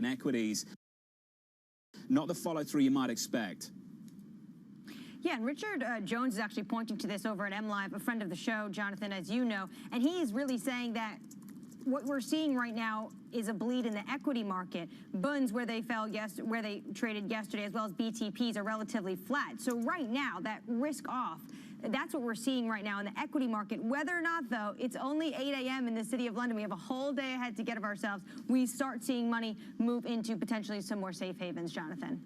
Equities, not the follow-through you might expect. Yeah, and Richard Jones is actually pointing to this over at MLive, a friend of the show, Jonathan, as you know, and he is really saying that what we're seeing right now is a bleed in the equity market. Bunds, where they traded yesterday, as well as BTPs, are relatively flat. So right now, that risk off, that's what we're seeing right now in the equity market. Whether or not, though, it's only 8 a.m. in the City of London. We have a whole day ahead to get of ourselves. We start seeing money move into potentially some more safe havens, Jonathan.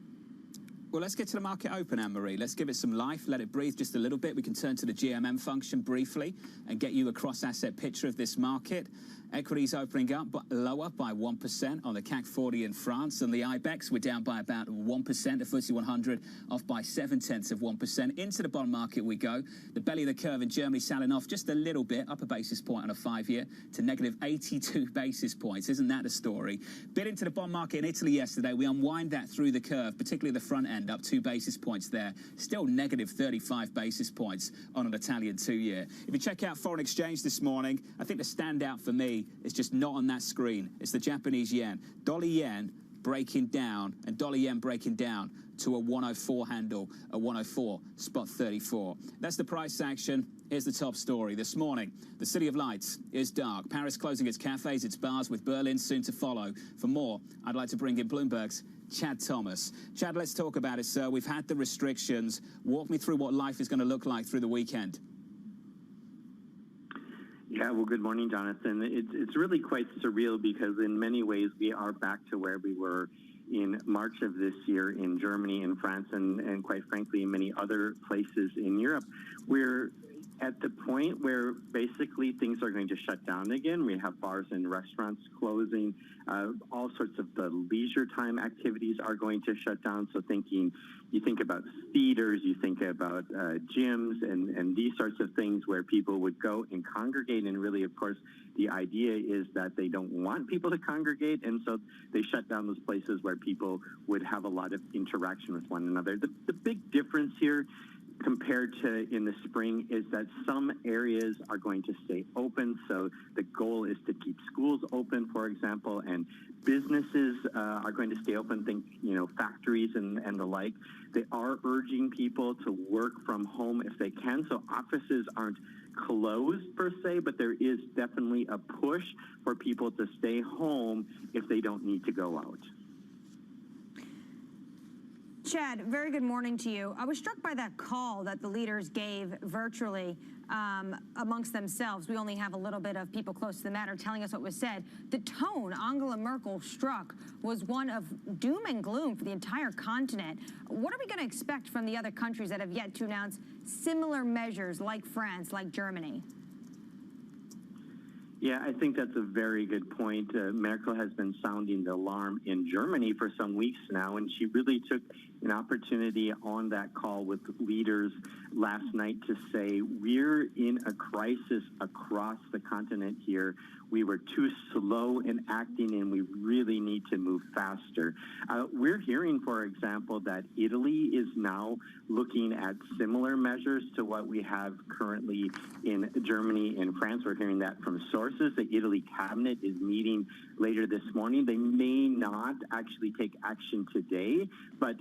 Well, let's get to the market open, Anne-Marie. Let's give it some life, let it breathe just a little bit. We can turn to the GMM function briefly and get you a cross-asset picture of this market. Equities opening up but lower by 1% on the CAC 40 in France, and the IBEX we're down by about 1%. The FTSE 100 off by 0.7%. Into the bond market we go. The belly of the curve in Germany selling off just a little bit, up a basis point on a 5-year to negative 82 basis points. Isn't that a story? Bit into the bond market in Italy yesterday. We unwind that through the curve, particularly the front end, up 2 basis points there. Still negative 35 basis points on an Italian 2-year. If you check out foreign exchange this morning, I think the standout for me is just not on that screen. It's the Japanese yen. Dollar yen breaking down, and dollar yen breaking down to a 104 handle, a 104 spot 34. That's the price action. Here's the top story this morning. The City of Lights is dark. Paris closing its cafes, its bars, with Berlin soon to follow. For more, I'd like to bring in Bloomberg's Chad Thomas. Chad, let's talk about it, sir. We've had the restrictions. Walk me through what life is going to look like through the weekend. Yeah, well, good morning, Jonathan. It's really quite surreal because in many ways we are back to where we were in March of this year in Germany, in France, and quite frankly, in many other places in Europe. We're at the point where basically things are going to shut down again. We have bars and restaurants closing. All sorts of the leisure time activities are going to shut down. So you think about theaters, you think about gyms and these sorts of things where people would go and congregate. And really, of course, the idea is that they don't want people to congregate. And so they shut down those places where people would have a lot of interaction with one another. The big difference here compared to in the spring is that some areas are going to stay open. So the goal is to keep schools open, for example, and businesses are going to stay open, think, factories and the like. They are urging people to work from home if they can. So offices aren't closed per se, but there is definitely a push for people to stay home if they don't need to go out. Chad, very good morning to you. I was struck by that call that the leaders gave virtually amongst themselves. We only have a little bit of people close to the matter telling us what was said. The tone Angela Merkel struck was one of doom and gloom for the entire continent. What are we going to expect from the other countries that have yet to announce similar measures, like France, like Germany? Yeah, I think that's a very good point. Merkel has been sounding the alarm in Germany for some weeks now, and she really took an opportunity on that call with leaders last night to say we're in a crisis across the continent here. We were too slow in acting, and we really need to move faster. We're hearing, for example, that Italy is now looking at similar measures to what we have currently in Germany and France. We're hearing that from sources. The Italy cabinet is meeting later this morning. They may not actually take action today, but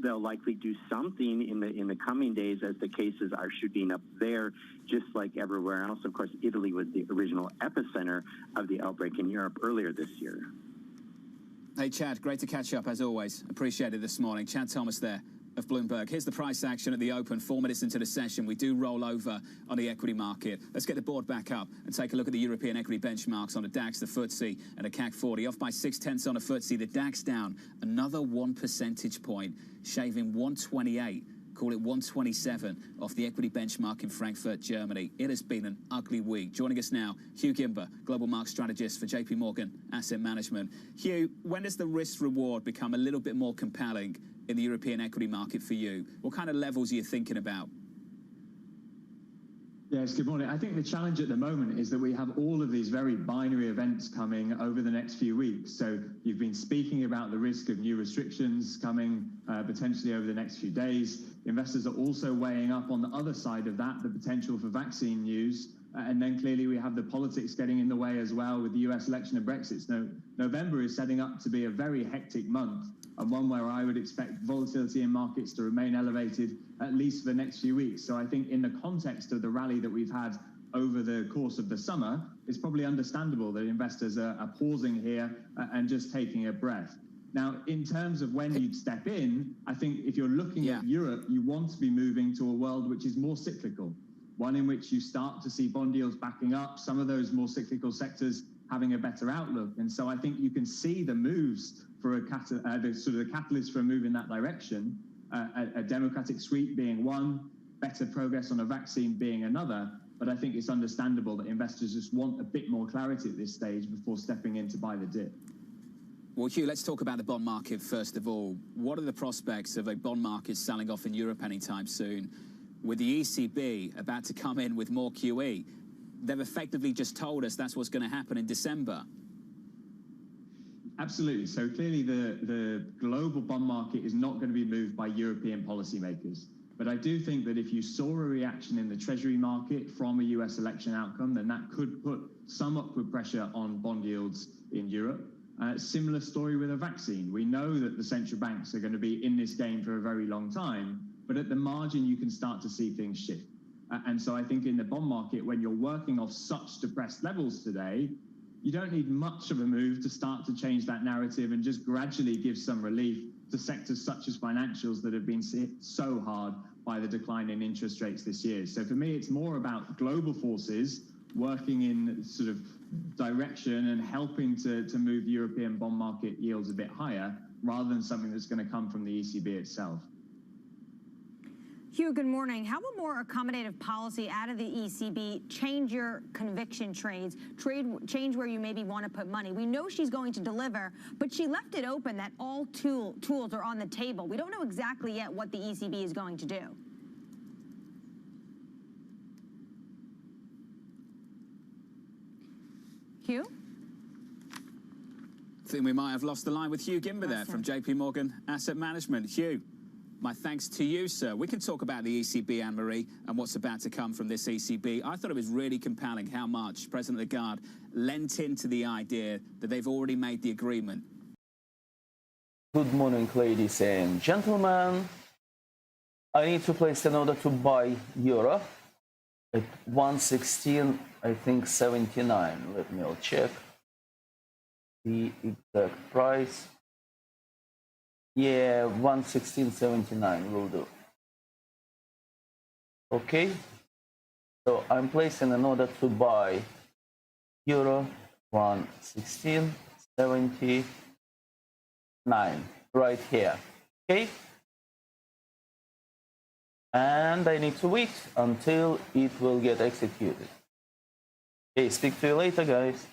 they'll likely do something in the coming days as the cases are shooting up there, just like everywhere else. Of course, Italy was the original epicenter of the outbreak in Europe earlier this year. Hey, Chad, great to catch up as always. Appreciate it this morning. Chad Thomas there of Bloomberg. Here's the price action at the open. 4 minutes into the session, we do roll over on the equity market. Let's get the board back up and take a look at the European equity benchmarks on the DAX, the FTSE, and the CAC 40. Off by 0.6 on the FTSE. The DAX down another 1 percentage point, shaving 128. Call it 127 off the equity benchmark in Frankfurt, Germany. It has been an ugly week. Joining us now, Hugh Gimber, Global Market Strategist for JP Morgan Asset Management. Hugh, when does the risk-reward become a little bit more compelling in the European equity market for you? What kind of levels are you thinking about? Yes, good morning. I think the challenge at the moment is that we have all of these very binary events coming over the next few weeks. So you've been speaking about the risk of new restrictions coming potentially over the next few days. Investors are also weighing up on the other side of that, the potential for vaccine news. And then clearly we have the politics getting in the way as well with the US election and Brexit. So November is setting up to be a very hectic month, and one where I would expect volatility in markets to remain elevated at least for the next few weeks. So I think in the context of the rally that we've had over the course of the summer, it's probably understandable that investors are pausing here and just taking a breath. Now, in terms of when you'd step in, I think if you're looking at Europe, you want to be moving to a world which is more cyclical, one in which you start to see bond yields backing up, some of those more cyclical sectors having a better outlook. And so I think you can see the moves for the sort of the catalyst for a move in that direction, a democratic sweep being one, better progress on a vaccine being another. But I think it's understandable that investors just want a bit more clarity at this stage before stepping in to buy the dip. Well, Hugh, let's talk about the bond market first of all. What are the prospects of a bond market selling off in Europe anytime soon? With the ECB about to come in with more QE, they've effectively just told us that's what's going to happen in December. Absolutely. So clearly the global bond market is not going to be moved by European policymakers. But I do think that if you saw a reaction in the Treasury market from a US election outcome, then that could put some upward pressure on bond yields in Europe. Similar story with a vaccine. We know that the central banks are going to be in this game for a very long time, but at the margin you can start to see things shift. And so I think in the bond market, when you're working off such depressed levels today, you don't need much of a move to start to change that narrative and just gradually give some relief to sectors such as financials that have been hit so hard by the decline in interest rates this year. So for me, it's more about global forces working in sort of direction and helping to move European bond market yields a bit higher rather than something that's going to come from the ECB itself. Hugh, good morning. How will more accommodative policy out of the ECB change your conviction trades, change where you maybe want to put money? We know she's going to deliver, but she left it open that all tools are on the table. We don't know exactly yet what the ECB is going to do. Hugh? I think we might have lost the line with Hugh Gimber there from JP Morgan Asset Management. Hugh, my thanks to you, sir. We can talk about the ECB, Anne-Marie, and what's about to come from this ECB. I thought it was really compelling how much President Lagarde lent into the idea that they've already made the agreement. Good morning, ladies and gentlemen. I need to place an order to buy euro at 116, I think 79. Let me all check the exact price. Yeah, 116.79 will do. Okay, so I'm placing an order to buy euro 116.79 right here. Okay, and I need to wait until it will get executed. Okay, speak to you later, guys.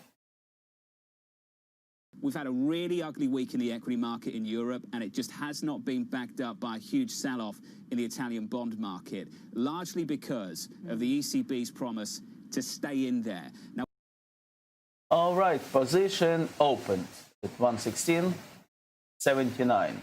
We've had a really ugly week in the equity market in Europe, and it just has not been backed up by a huge sell-off in the Italian bond market, largely because of the ECB's promise to stay in there. Now, all right, position opened at 116.79.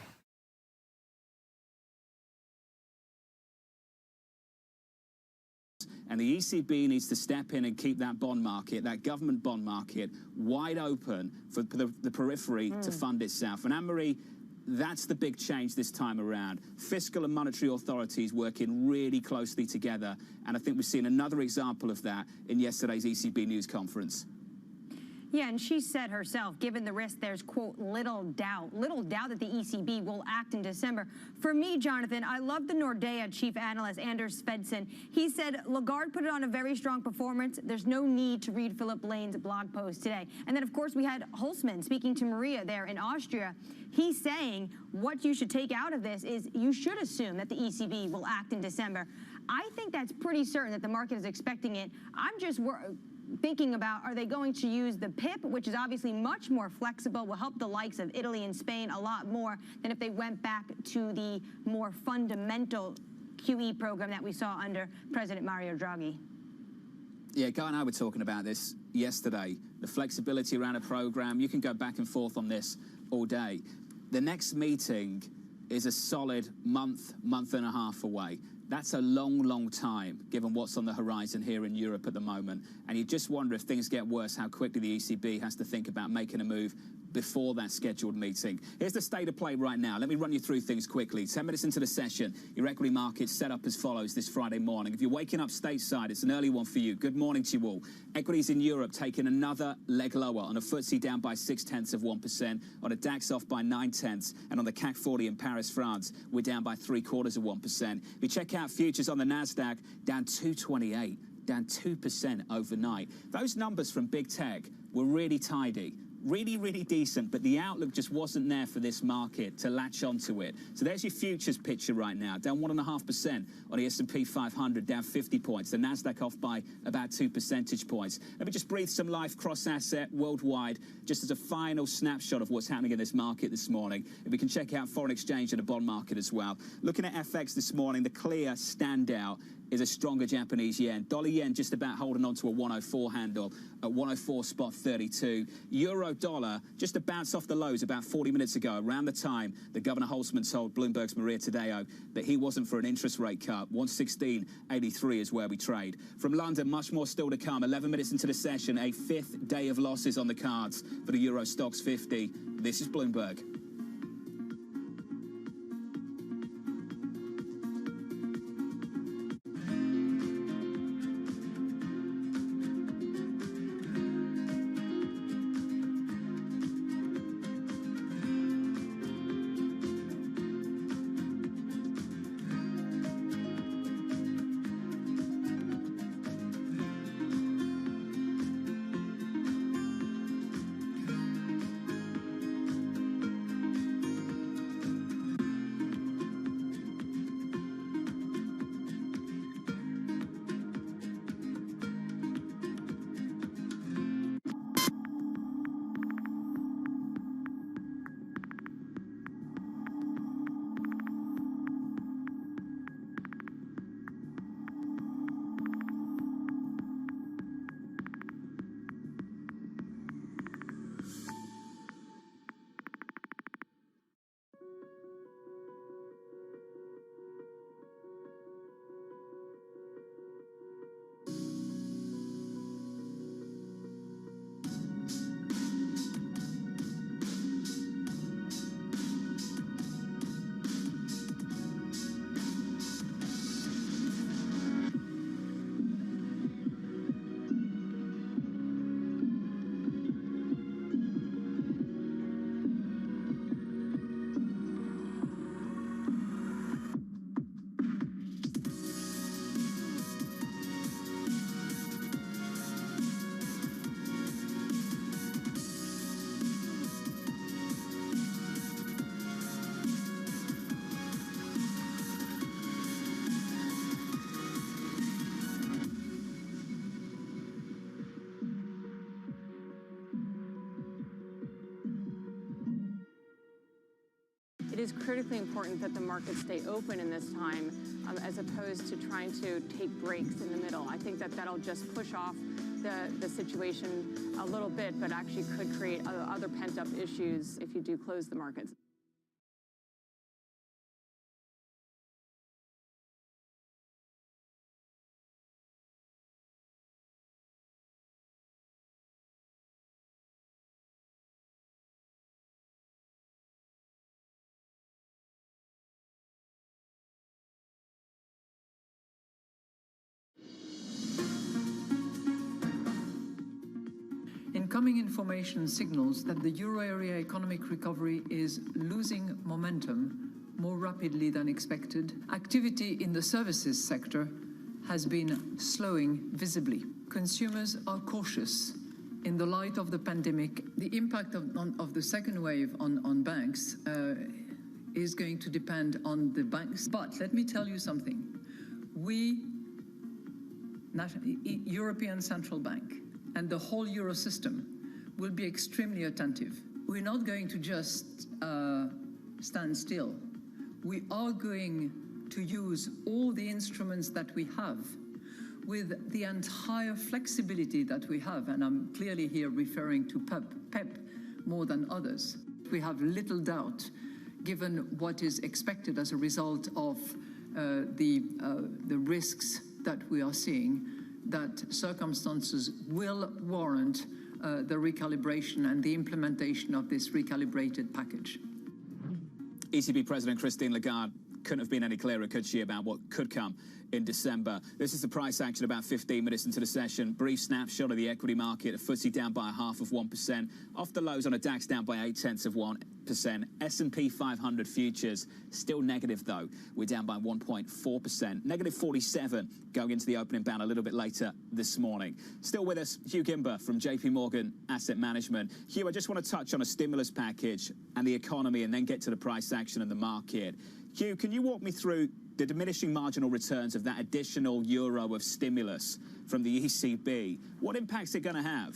And the ECB needs to step in and keep that bond market, that government bond market, wide open for the periphery to fund itself. And Anne-Marie, that's the big change this time around. Fiscal and monetary authorities working really closely together. And I think we've seen another example of that in yesterday's ECB news conference. Yeah, and she said herself, given the risk, there's, quote, little doubt that the ECB will act in December. For me, Jonathan, I love the Nordea chief analyst, Anders Svensson. He said Lagarde put it on a very strong performance. There's no need to read Philip Lane's blog post today. And then, of course, we had Holzman speaking to Maria there in Austria. He's saying what you should take out of this is you should assume that the ECB will act in December. I think that's pretty certain that the market is expecting it. I'm just thinking about, are they going to use the PIP, which is obviously much more flexible, will help the likes of Italy and Spain a lot more than if they went back to the more fundamental QE program that we saw under President Mario Draghi. Yeah, Guy and I were talking about this yesterday. The flexibility around a program, you can go back and forth on this all day. The next meeting is a solid month and a half away. That's a long, long time, given what's on the horizon here in Europe at the moment. And you just wonder, if things get worse, how quickly the ECB has to think about making a move before that scheduled meeting. Here's the state of play right now. Let me run you through things quickly. 10 minutes into the session, your equity market's set up as follows this Friday morning. If you're waking up stateside, it's an early one for you. Good morning to you all. Equities in Europe taking another leg lower, on a FTSE down by 0.6%, on a DAX off by 0.9, and on the CAC 40 in Paris, France, we're down by 0.75%. If you check out futures on the Nasdaq, down 228, down 2% overnight. Those numbers from big tech were really tidy. Really, really decent, but the outlook just wasn't there for this market to latch onto it. So there's your futures picture right now, down 1.5% on the S&P 500, down 50 points. The Nasdaq off by about 2 percentage points. Let me just breathe some life cross-asset worldwide, just as a final snapshot of what's happening in this market this morning. If we can check out foreign exchange and the bond market as well. Looking at FX this morning, the clear standout is a stronger Japanese yen. Dollar yen just about holding on to a 104 handle at 104.32. Euro dollar just to bounce off the lows about 40 minutes ago, around the time that Governor Holzman told Bloomberg's Maria Tadeo that he wasn't for an interest rate cut. 116.83 is where we trade. From London, much more still to come. 11 minutes into the session, a fifth day of losses on the cards for the Euro Stoxx 50. This is Bloomberg. it is critically important that the markets stay open in this time, as opposed to trying to take breaks in the middle. I think that that'll just push off the situation a little bit, but actually could create other pent-up issues if you do close the markets. Incoming information signals that the euro area economic recovery is losing momentum more rapidly than expected. Activity in the services sector has been slowing visibly. Consumers are cautious in the light of the pandemic. The impact of the second wave on banks is going to depend on the banks. But let me tell you something. We, European Central Bank, and the whole euro system will be extremely attentive. We're not going to just stand still. We are going to use all the instruments that we have with the entire flexibility that we have, and I'm clearly here referring to PEP more than others. We have little doubt, given what is expected as a result of the risks that we are seeing, that circumstances will warrant the recalibration and the implementation of this recalibrated package. ECB President Christine Lagarde couldn't have been any clearer, could she, about what could come in December. This is the price action about 15 minutes into the session. Brief snapshot of the equity market. A FTSE down by 0.5%. Off the lows on a DAX down by 0.8%. S&P 500 futures still negative, though. We're down by 1.4%. Negative 47 going into the opening band a little bit later this morning. Still with us, Hugh Gimber from JP Morgan Asset Management. Hugh, I just want to touch on a stimulus package and the economy and then get to the price action and the market. Hugh, can you walk me through the diminishing marginal returns of that additional euro of stimulus from the ECB? What impact's it going to have?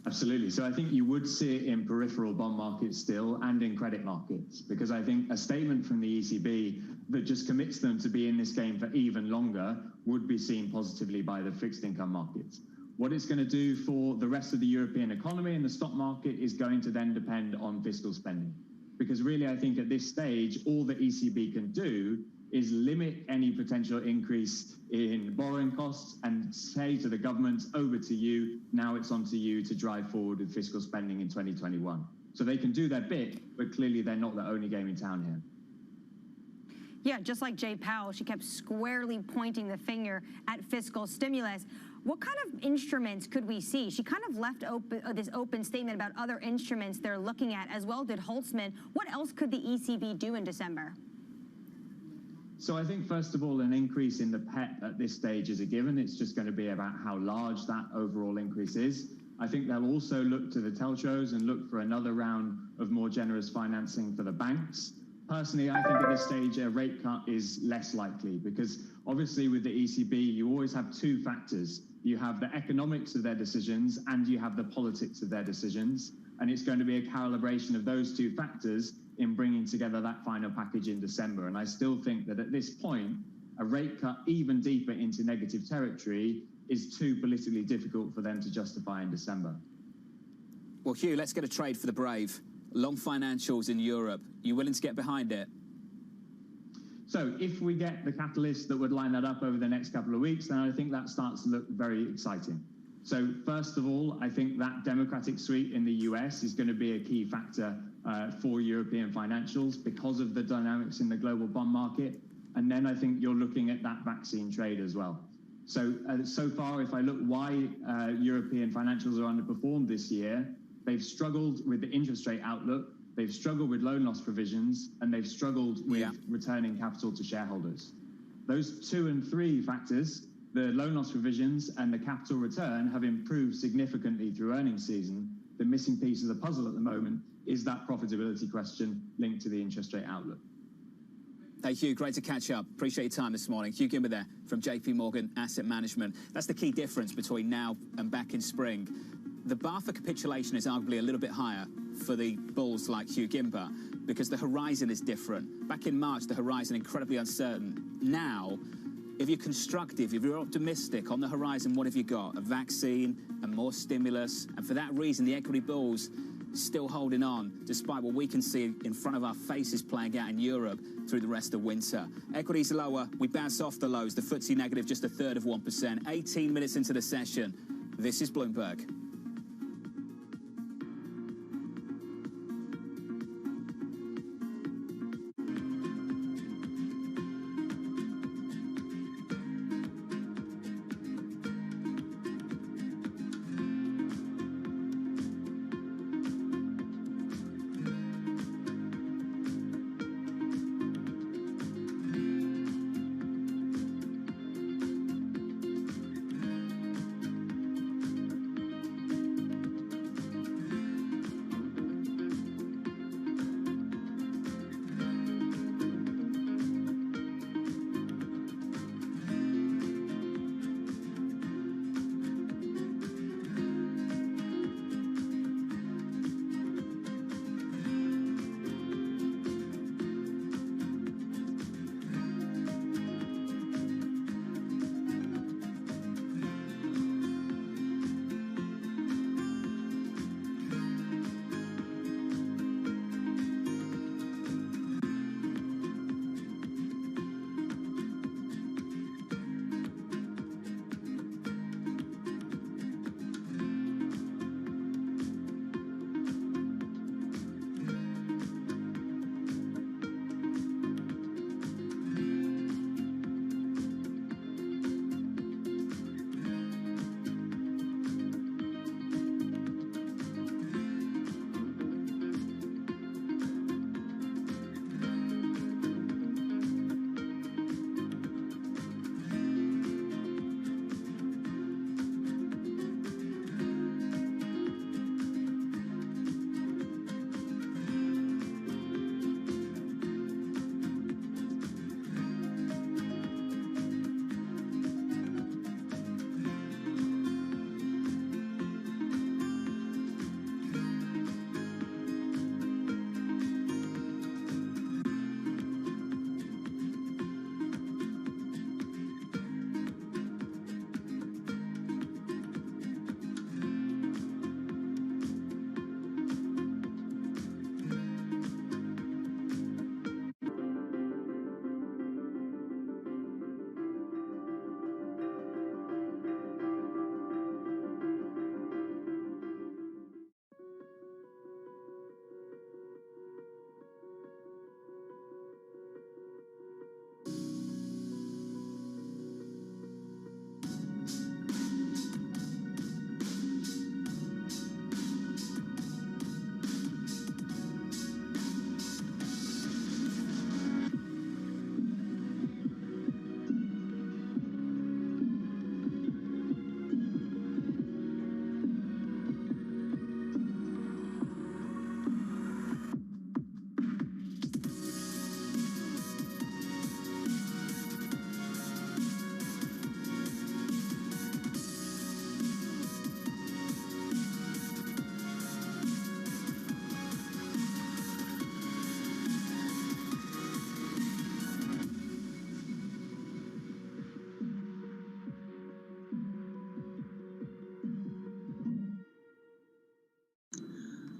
Absolutely. So I think you would see it in peripheral bond markets still and in credit markets, because I think a statement from the ECB that just commits them to be in this game for even longer would be seen positively by the fixed income markets. What it's going to do for the rest of the European economy and the stock market is going to then depend on fiscal spending. Because really, I think at this stage, all the ECB can do is limit any potential increase in borrowing costs and say to the government, over to you, now it's on to you to drive forward with fiscal spending in 2021. So they can do their bit, but clearly they're not the only game in town here. Yeah, just like Jay Powell, she kept squarely pointing the finger at fiscal stimulus. What kind of instruments could we see? She kind of left open this open statement about other instruments they're looking at, as well did Holtzman. What else could the ECB do in December? So I think, first of all, an increase in the PEP at this stage is a given. It's just going to be about how large that overall increase is. I think they'll also look to the telcos and look for another round of more generous financing for the banks. Personally, I think at this stage a rate cut is less likely, because obviously with the ECB you always have two factors. You have the economics of their decisions and you have the politics of their decisions, and it's going to be a calibration of those two factors in bringing together that final package in December. And I still think that at this point a rate cut even deeper into negative territory is too politically difficult for them to justify in December. Well, Hugh, let's get a trade for the brave. Long financials in Europe. You willing to get behind it? So if we get the catalyst that would line that up over the next couple of weeks, then I think that starts to look very exciting. So first of all, I think that Democratic sweep in the US is going to be a key factor for European financials because of the dynamics in the global bond market. And then I think you're looking at that vaccine trade as well. So, so far, if I look why European financials are underperformed this year, they've struggled with the interest rate outlook, they've struggled with loan loss provisions, and they've struggled with returning capital to shareholders. Those 2 and 3 factors, the loan loss provisions and the capital return, have improved significantly through earnings season. The missing piece of the puzzle at the moment is that profitability question linked to the interest rate outlook. Hey, Hugh, great to catch up. Appreciate your time this morning. Hugh Gimber there from JP Morgan Asset Management. That's the key difference between now and back in spring. The bar for capitulation is arguably a little bit higher for the bulls like Hugh Gimber, because the horizon is different. Back in March, the horizon incredibly uncertain. Now, if you're constructive, if you're optimistic on the horizon, what have you got? A vaccine and more stimulus. And for that reason, the equity bulls still holding on, despite what we can see in front of our faces playing out in Europe through the rest of winter. Equities lower, we bounce off the lows. The FTSE negative just 1/3 of 1%. 18 minutes into the session. This is Bloomberg.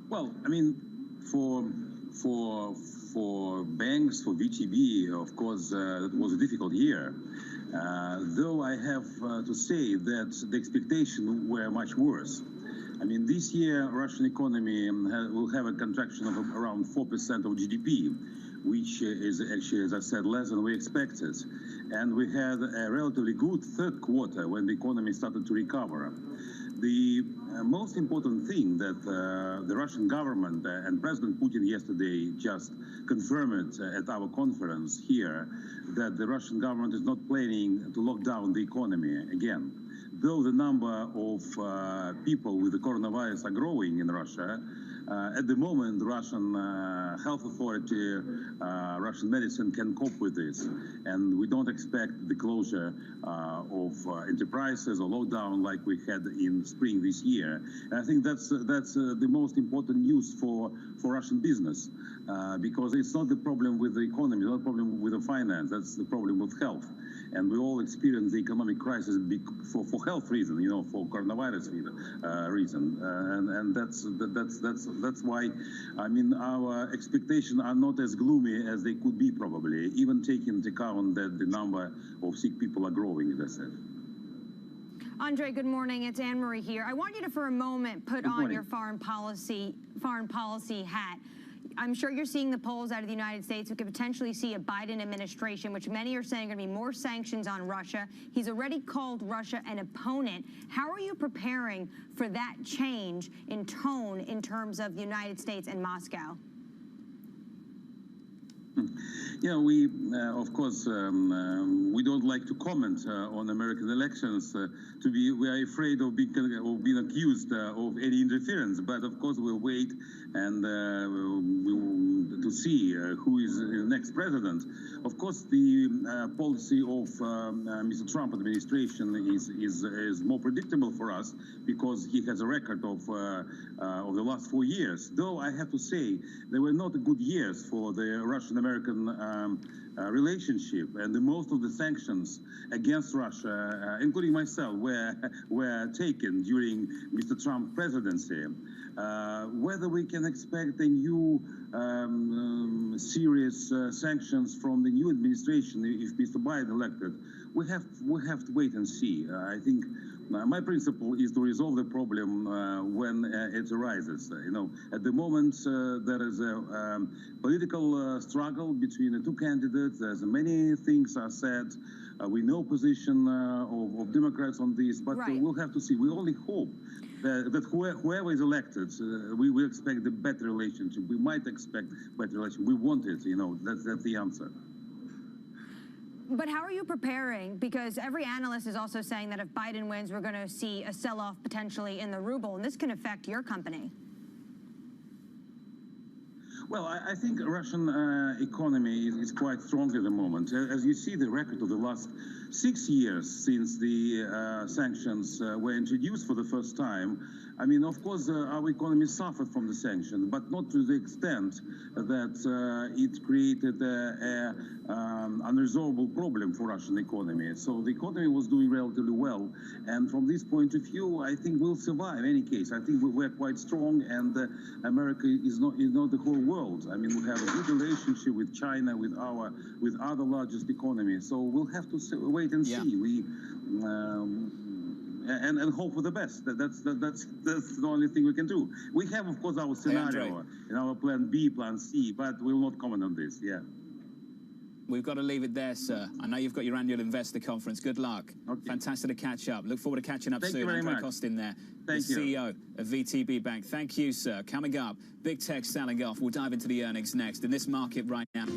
Well, I mean, for banks, for VTB, of course, it was a difficult year. Though I have to say that the expectations were much worse. I mean, this year, Russian economy will have a contraction of around 4% of GDP, which is actually, as I said, less than we expected. And we had a relatively good third quarter when the economy started to recover. The most important thing that the Russian government and President Putin yesterday just confirmed at our conference here, that the Russian government is not planning to lock down the economy again. Though the number of people with the coronavirus are growing in Russia, At the moment, Russian health authority, Russian medicine can cope with this, and we don't expect the closure of enterprises or lockdown like we had in spring this year. And I think that's the most important news for Russian business, because it's not the problem with the economy, it's not the problem with the finance, that's the problem with health. And we all experience the economic crisis for health reason, you know, for coronavirus reason, and that's why, I mean, our expectations are not as gloomy as they could be probably, even taking into account that the number of sick people are growing, as I said. Andre, good morning. It's Anne-Marie here. I want you to, for a moment, put on your foreign policy hat. I'm sure you're seeing the polls out of the United States. We could potentially see a Biden administration, which many are saying are going to be more sanctions on Russia. He's already called Russia an opponent. How are you preparing for that change in tone in terms of the United States and Moscow? Yeah, we, of course, we don't like to comment on American elections. We are afraid of being accused of any interference. But of course, we'll wait and to see who is the next president. Of course, the policy of Mr. Trump administration is more predictable for us because he has a record of the last 4 years. Though I have to say, they were not good years for the Russian-American relationship, and most of the sanctions against Russia, including myself, were taken during Mr. Trump's presidency. Whether we can expect a new serious sanctions from the new administration if Mr. Biden elected, we have to wait and see. I think my principle is to resolve the problem when it arises. You know, at the moment there is a political struggle between the two candidates. There's many things are said. We know position of Democrats on this, but we'll have to see. We only hope that whoever is elected, we will expect a better relationship. We might expect better relationship. We want it. You know, that's the answer. But how are you preparing? Because every analyst is also saying that if Biden wins, we're going to see a sell-off potentially in the ruble, and this can affect your company. Well, I think the Russian economy is quite strong at the moment. As you see, the record of the last 6 years since the sanctions were introduced for the first time, I mean, of course, our economy suffered from the sanctions, but not to the extent that it created an unresolvable problem for Russian economy. So the economy was doing relatively well, and from this point of view, I think we'll survive. In any case, I think we're quite strong, and America is not the whole world. I mean, we have a good relationship with China, with other largest economies. So we'll have to wait and see. We. And hope for the best. That's the only thing we can do. We have, of course, our scenario and our plan B, plan C, but we'll not comment on this. Yeah. We've got to leave it there, sir. I know you've got your annual investor conference. Good luck. Okay. Fantastic to catch up. Look forward to catching up soon. Thank you very much. Costin there, Thank the you. CEO of VTB Bank. Thank you, sir. Coming up, big tech selling off. We'll dive into the earnings next. In this market right now.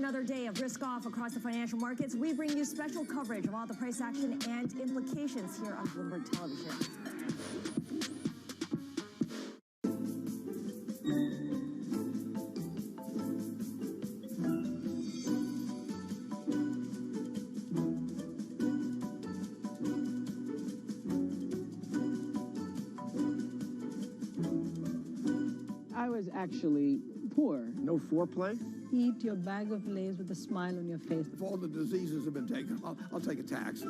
another day of risk off across the financial markets. We bring you special coverage of all the price action and implications here on Bloomberg Television. I was actually poor. No foreplay? Eat your bag of Lay's with a smile on your face. If all the diseases have been taken, I'll take a tax.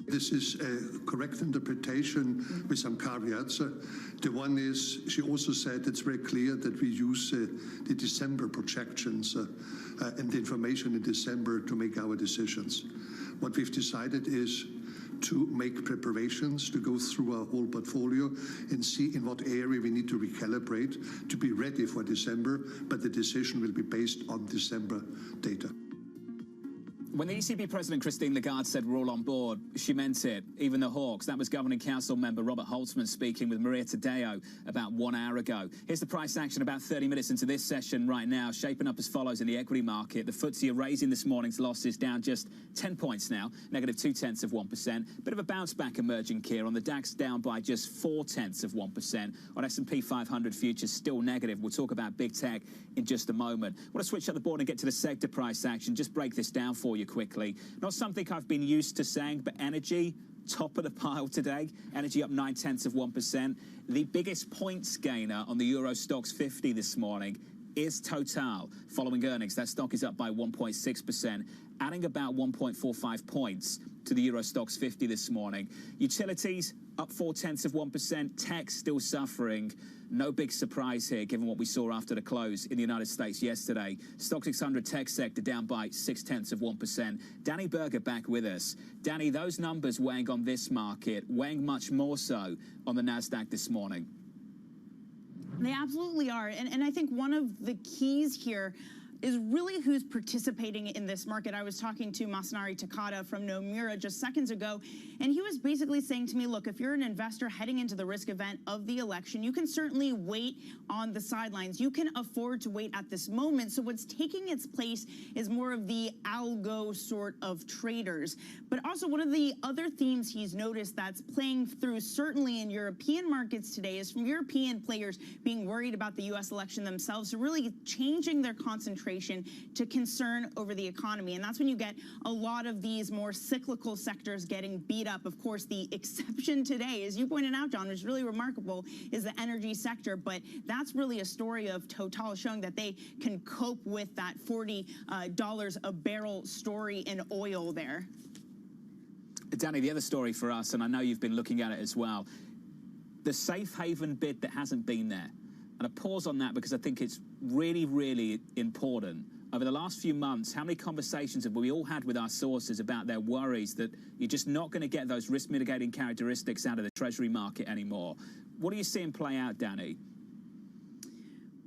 This is a correct interpretation with some caveats. The one is, she also said it's very clear that we use the December projections and the information in December to make our decisions. What we've decided is to make preparations, to go through our whole portfolio and see in what area we need to recalibrate to be ready for December, but the decision will be based on December data. When the ECB President Christine Lagarde said we're all on board, she meant it. Even the Hawks. That was Governing Council member Robert Holtzman speaking with Maria Tadeo about 1 hour ago. Here's the price action about 30 minutes into this session right now, shaping up as follows in the equity market. The FTSE erasing this morning's losses, down just 10 points now, negative 0.2%. Bit of a bounce back emerging here on the DAX, down by just 0.4%. On S&P 500 futures, still negative. We'll talk about big tech in just a moment. I want to switch up the board and get to the sector price action. Just break this down for you quickly. Not something I've been used to saying, but energy, top of the pile today. Energy up 0.9%. The biggest points gainer on the Euro Stoxx 50 this morning is Total. Following earnings, that stock is up by 1.6%, adding about 1.45 points to the Euro Stoxx 50 this morning. Utilities up 0.4%. Tech still suffering. No big surprise here, given what we saw after the close in the United States yesterday. Stock 600 tech sector down by 0.6%. Danny Berger back with us. Danny, those numbers weighing on this market, weighing much more so on the NASDAQ this morning. They absolutely are. And I think one of the keys here is really who's participating in this market. I was talking to Masanari Takada from Nomura just seconds ago, and he was basically saying to me, look, if you're an investor heading into the risk event of the election, you can certainly wait on the sidelines. You can afford to wait at this moment. So what's taking its place is more of the algo sort of traders. But also one of the other themes he's noticed that's playing through certainly in European markets today is from European players being worried about the U.S. election themselves, so really changing their concentration to concern over the economy. And that's when you get a lot of these more cyclical sectors getting beat up. Of course, the exception today, as you pointed out, John, is really remarkable, is the energy sector. But that's really a story of Total showing that they can cope with that $40 a barrel story in oil there. Danny, the other story for us, and I know you've been looking at it as well, the safe haven bid that hasn't been there. And I pause on that because I think it's really, really important. Over the last few months, how many conversations have we all had with our sources about their worries that you're just not going to get those risk mitigating characteristics out of the Treasury market anymore? What are you seeing play out, Danny?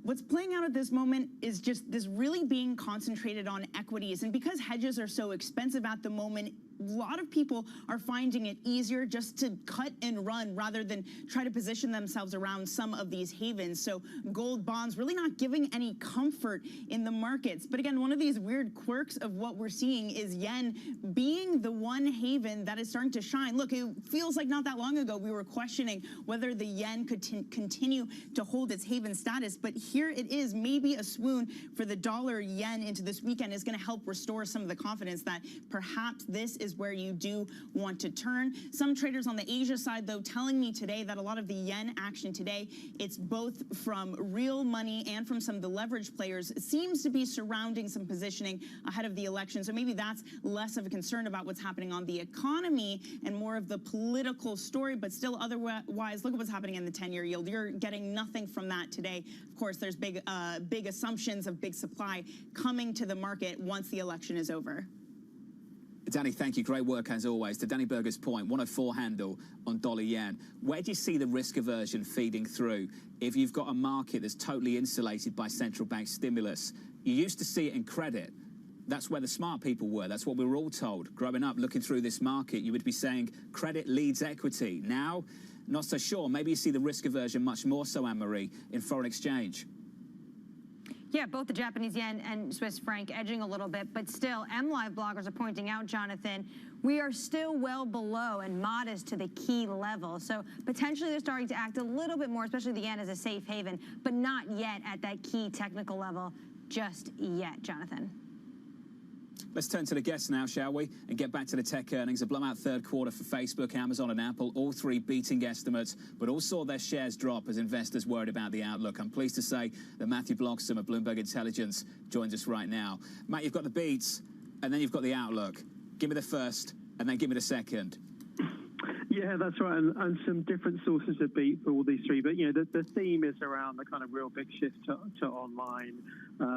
What's playing out at this moment is just this really being concentrated on equities. And because hedges are so expensive at the moment, a lot of people are finding it easier just to cut and run rather than try to position themselves around some of these havens. So gold bonds really not giving any comfort in the markets. But again, one of these weird quirks of what we're seeing is yen being the one haven that is starting to shine. Look, it feels like not that long ago we were questioning whether the yen could continue to hold its haven status. But here it is. Maybe a swoon for the dollar yen into this weekend is going to help restore some of the confidence that perhaps this is is where you do want to turn. Some traders on the Asia side, though, telling me today that a lot of the yen action today, it's both from real money and from some of the leverage players, seems to be surrounding some positioning ahead of the election. So maybe that's less of a concern about what's happening on the economy and more of the political story, but still otherwise, look at what's happening in the 10-year yield. You're getting nothing from that today. Of course, there's big assumptions of big supply coming to the market once the election is over. Danny, thank you. Great work as always. To Danny Berger's point, 104 handle on dollar yen. Where do you see the risk aversion feeding through if you've got a market that's totally insulated by central bank stimulus? You used to see it in credit. That's where the smart people were. That's what we were all told. Growing up, looking through this market, you would be saying credit leads equity. Now, not so sure. Maybe you see the risk aversion much more so, Anne-Marie, in foreign exchange. Yeah, both the Japanese yen and Swiss franc edging a little bit, but still, MLive bloggers are pointing out, Jonathan, we are still well below and modest to the key level. So potentially they're starting to act a little bit more, especially the yen as a safe haven, but not yet at that key technical level just yet, Jonathan. Let's turn to the guests now, shall we? And get back to the tech earnings. A blowout third quarter for Facebook, Amazon and Apple, all three beating estimates, but all saw their shares drop as investors worried about the outlook. I'm pleased to say that Matthew Bloxham of Bloomberg Intelligence joins us right now. Matt, you've got the beats, and then you've got the outlook. Give me the first, and then give me the second. Yeah, that's right, and some different sources of beat for all these three. But, you know, the theme is around the kind of real big shift to online.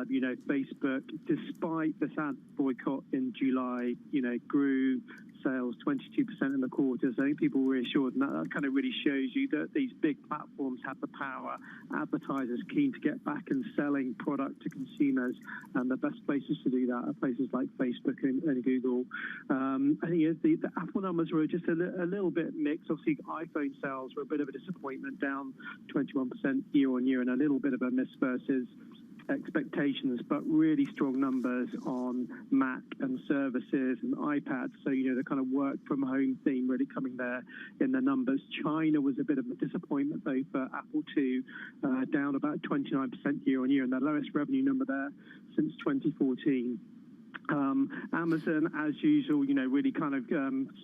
You know, Facebook, despite the sad boycott in July, you know, grew sales 22% in the quarter. So I think people were reassured, and that kind of really shows you that these big platforms have the power. Advertisers keen to get back and selling product to consumers, and the best places to do that are places like Facebook and Google. I think the Apple numbers were just a little bit mixed. Obviously, iPhone sales were a bit of a disappointment, down 21% year on year, and a little bit of a miss versus expectations, but really strong numbers on Mac and services and iPads. So, you know, the kind of work from home theme really coming there in the numbers. China was a bit of a disappointment, though, for Apple too, down about 29% year on year, and the lowest revenue number there since 2014. Amazon, as usual, you know, really kind of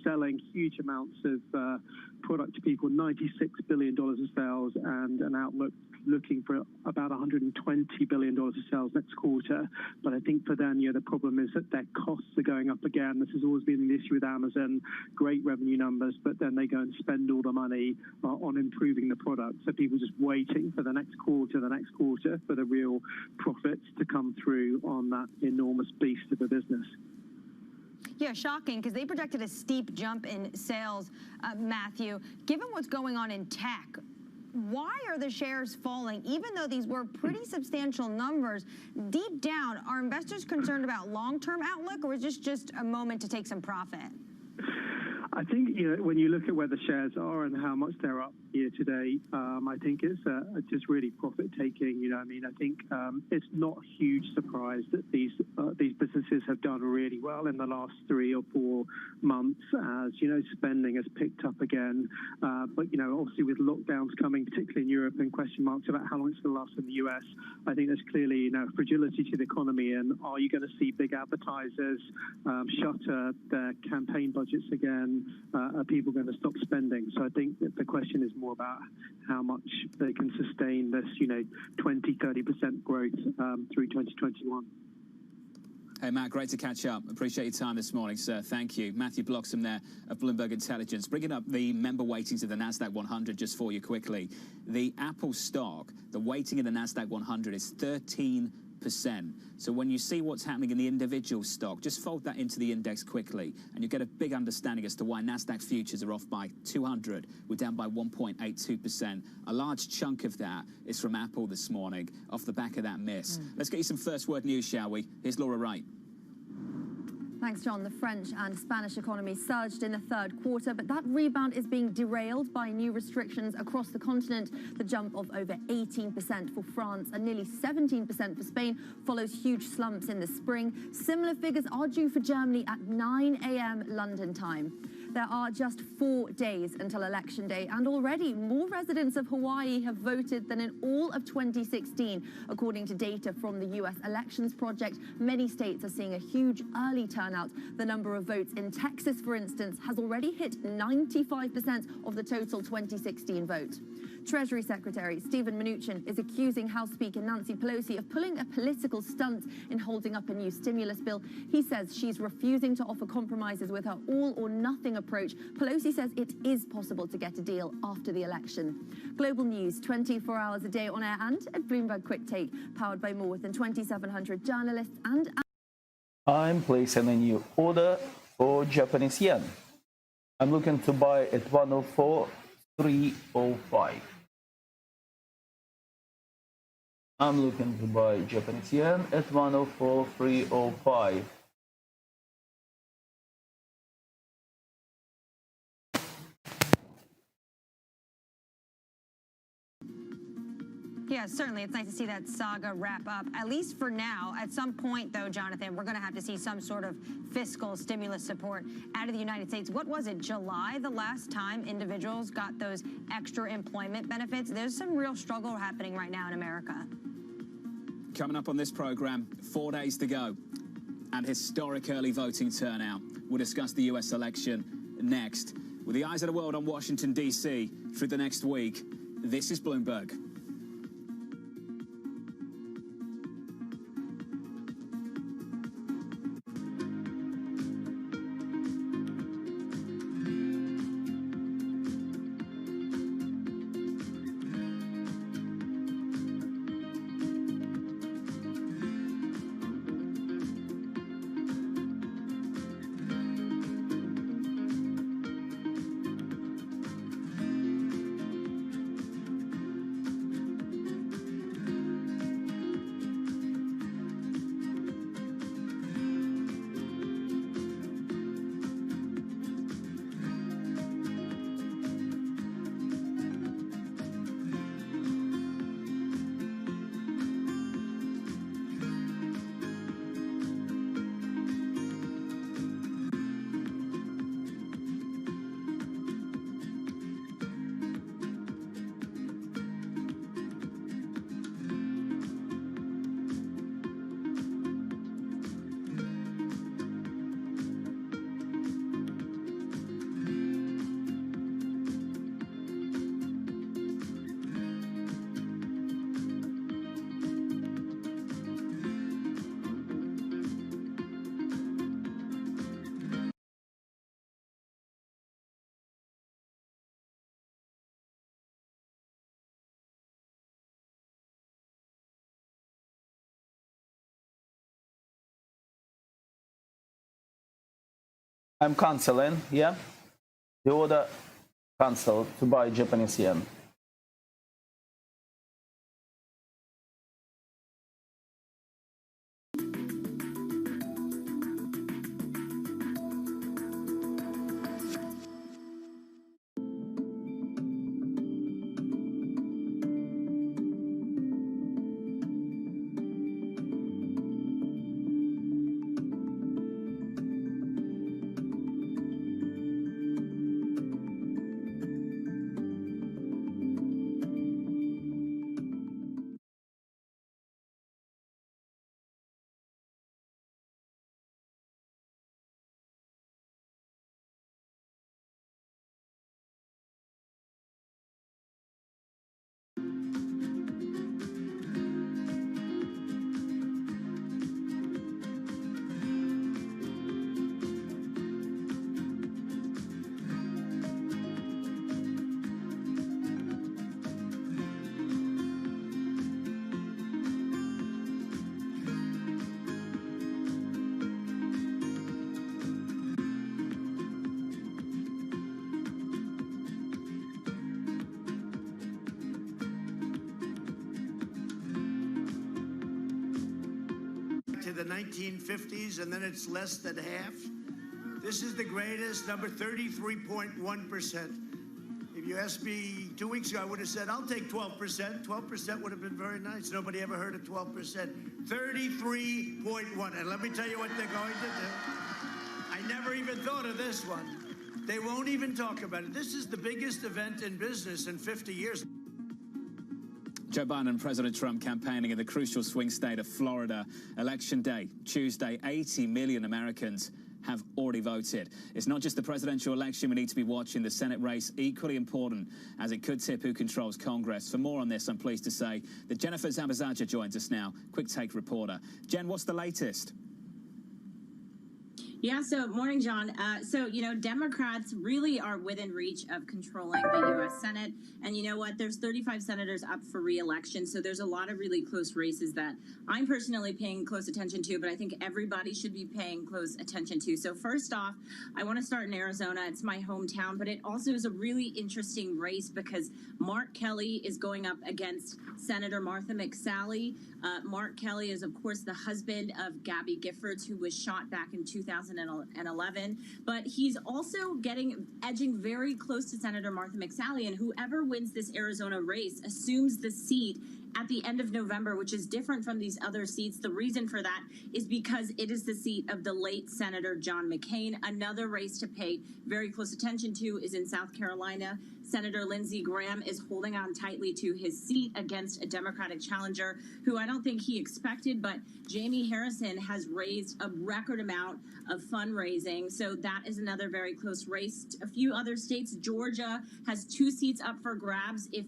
selling huge amounts of product to people, $96 billion of sales, and an outlook looking for about $120 billion of sales next quarter. But I think for them, you know, the problem is that their costs are going up again. This has always been an issue with Amazon. Great revenue numbers, but then they go and spend all the money on improving the product. So people just waiting for the next quarter for the real profits to come through on that enormous beast of a business. Yeah, shocking, because they projected a steep jump in sales, Matthew. Given what's going on in tech, why are the shares falling, even though these were pretty substantial numbers? Deep down, are investors concerned about long-term outlook, or is this just a moment to take some profit? I think, you know, when you look at where the shares are and how much they're up here today, I think it's just really profit taking. You know, I mean, I think it's not a huge surprise that these businesses have done really well in the last 3 or 4 months, as you know, spending has picked up again. But you know, obviously with lockdowns coming, particularly in Europe, and question marks about how long it's going to last in the US, I think there's clearly, you know, fragility to the economy. And are you going to see big advertisers shutter their campaign budgets again? Are people going to stop spending? So I think that the question is more about how much they can sustain this, you know, 20-30% growth through 2021. Hey, Matt, great to catch up. Appreciate your time this morning, sir. Thank you. Matthew Bloxham there of Bloomberg Intelligence. Bringing up the member weightings of the NASDAQ 100 just for you quickly. The Apple stock, the weighting in the NASDAQ 100 is 13%. So when you see what's happening in the individual stock, just fold that into the index quickly, and you get a big understanding as to why NASDAQ futures are off by 200. We're down by 1.82%. A large chunk of that is from Apple this morning, off the back of that miss. Let's get you some first word news, shall we? Here's Laura Wright. Thanks, John. The French and Spanish economy surged in the third quarter, but that rebound is being derailed by new restrictions across the continent. The jump of over 18% for France and nearly 17% for Spain follows huge slumps in the spring. Similar figures are due for Germany at 9 a.m. London time. There are just 4 days until Election Day, and already more residents of Hawaii have voted than in all of 2016. According to data from the U.S. Elections Project, many states are seeing a huge early turnout. The number of votes in Texas, for instance, has already hit 95% of the total 2016 vote. Treasury Secretary Steven Mnuchin is accusing House Speaker Nancy Pelosi of pulling a political stunt in holding up a new stimulus bill. He says she's refusing to offer compromises with her all-or-nothing approach. Pelosi says it is possible to get a deal after the election. Global news 24 hours a day on air and at Bloomberg Quick Take, powered by more than 2,700 journalists and... I'm placing a new order for Japanese yen. I'm looking to buy at 104.305. I'm looking to buy Japanese yen at 104.305. Yeah, certainly. It's nice to see that saga wrap up, at least for now. At some point, though, Jonathan, we're going to have to see some sort of fiscal stimulus support out of the United States. What was it, July, the last time individuals got those extra employment benefits? There's some real struggle happening right now in America. Coming up on this program, 4 days to go and historic early voting turnout. We'll discuss the U.S. election next. With the eyes of the world on Washington, D.C. through the next week, this is Bloomberg. I'm canceling, yeah? The order cancelled to buy Japanese yen. To the 1950s, and then it's less than half. This is the greatest number, 33.1%. If you asked me 2 weeks ago, I would have said, I'll take 12%. 12% would have been very nice. Nobody ever heard of 12%. 33.1. And let me tell you what they're going to do. I never even thought of this one. They won't even talk about it. This is the biggest event in business in 50 years. Joe Biden and President Trump campaigning in the crucial swing state of Florida. Election day, Tuesday, 80 million Americans have already voted. It's not just the presidential election we need to be watching. The Senate race equally important, as it could tip who controls Congress. For more on this, I'm pleased to say that Jennifer Zabazaja joins us now, Quick Take reporter. Jen, what's the latest? Yeah, so morning, John. Democrats really are within reach of controlling the U.S. Senate. And you know what? There's 35 senators up for re-election. So there's a lot of really close races that I'm personally paying close attention to, but I think everybody should be paying close attention to. So first off, I want to start in Arizona. It's my hometown, but it also is a really interesting race because Mark Kelly is going up against Senator Martha McSally. Mark Kelly is, of course, the husband of Gabby Giffords, who was shot back in 2011. But he's also edging very close to Senator Martha McSally, and whoever wins this Arizona race assumes the seat at the end of November, which is different from these other seats. The reason for that is because it is the seat of the late Senator John McCain. Another race to pay very close attention to is in South Carolina. Senator Lindsey Graham is holding on tightly to his seat against a Democratic challenger who I don't think he expected, but Jamie Harrison has raised a record amount of fundraising. So that is another very close race. A few other states, Georgia has 2 seats up for grabs. If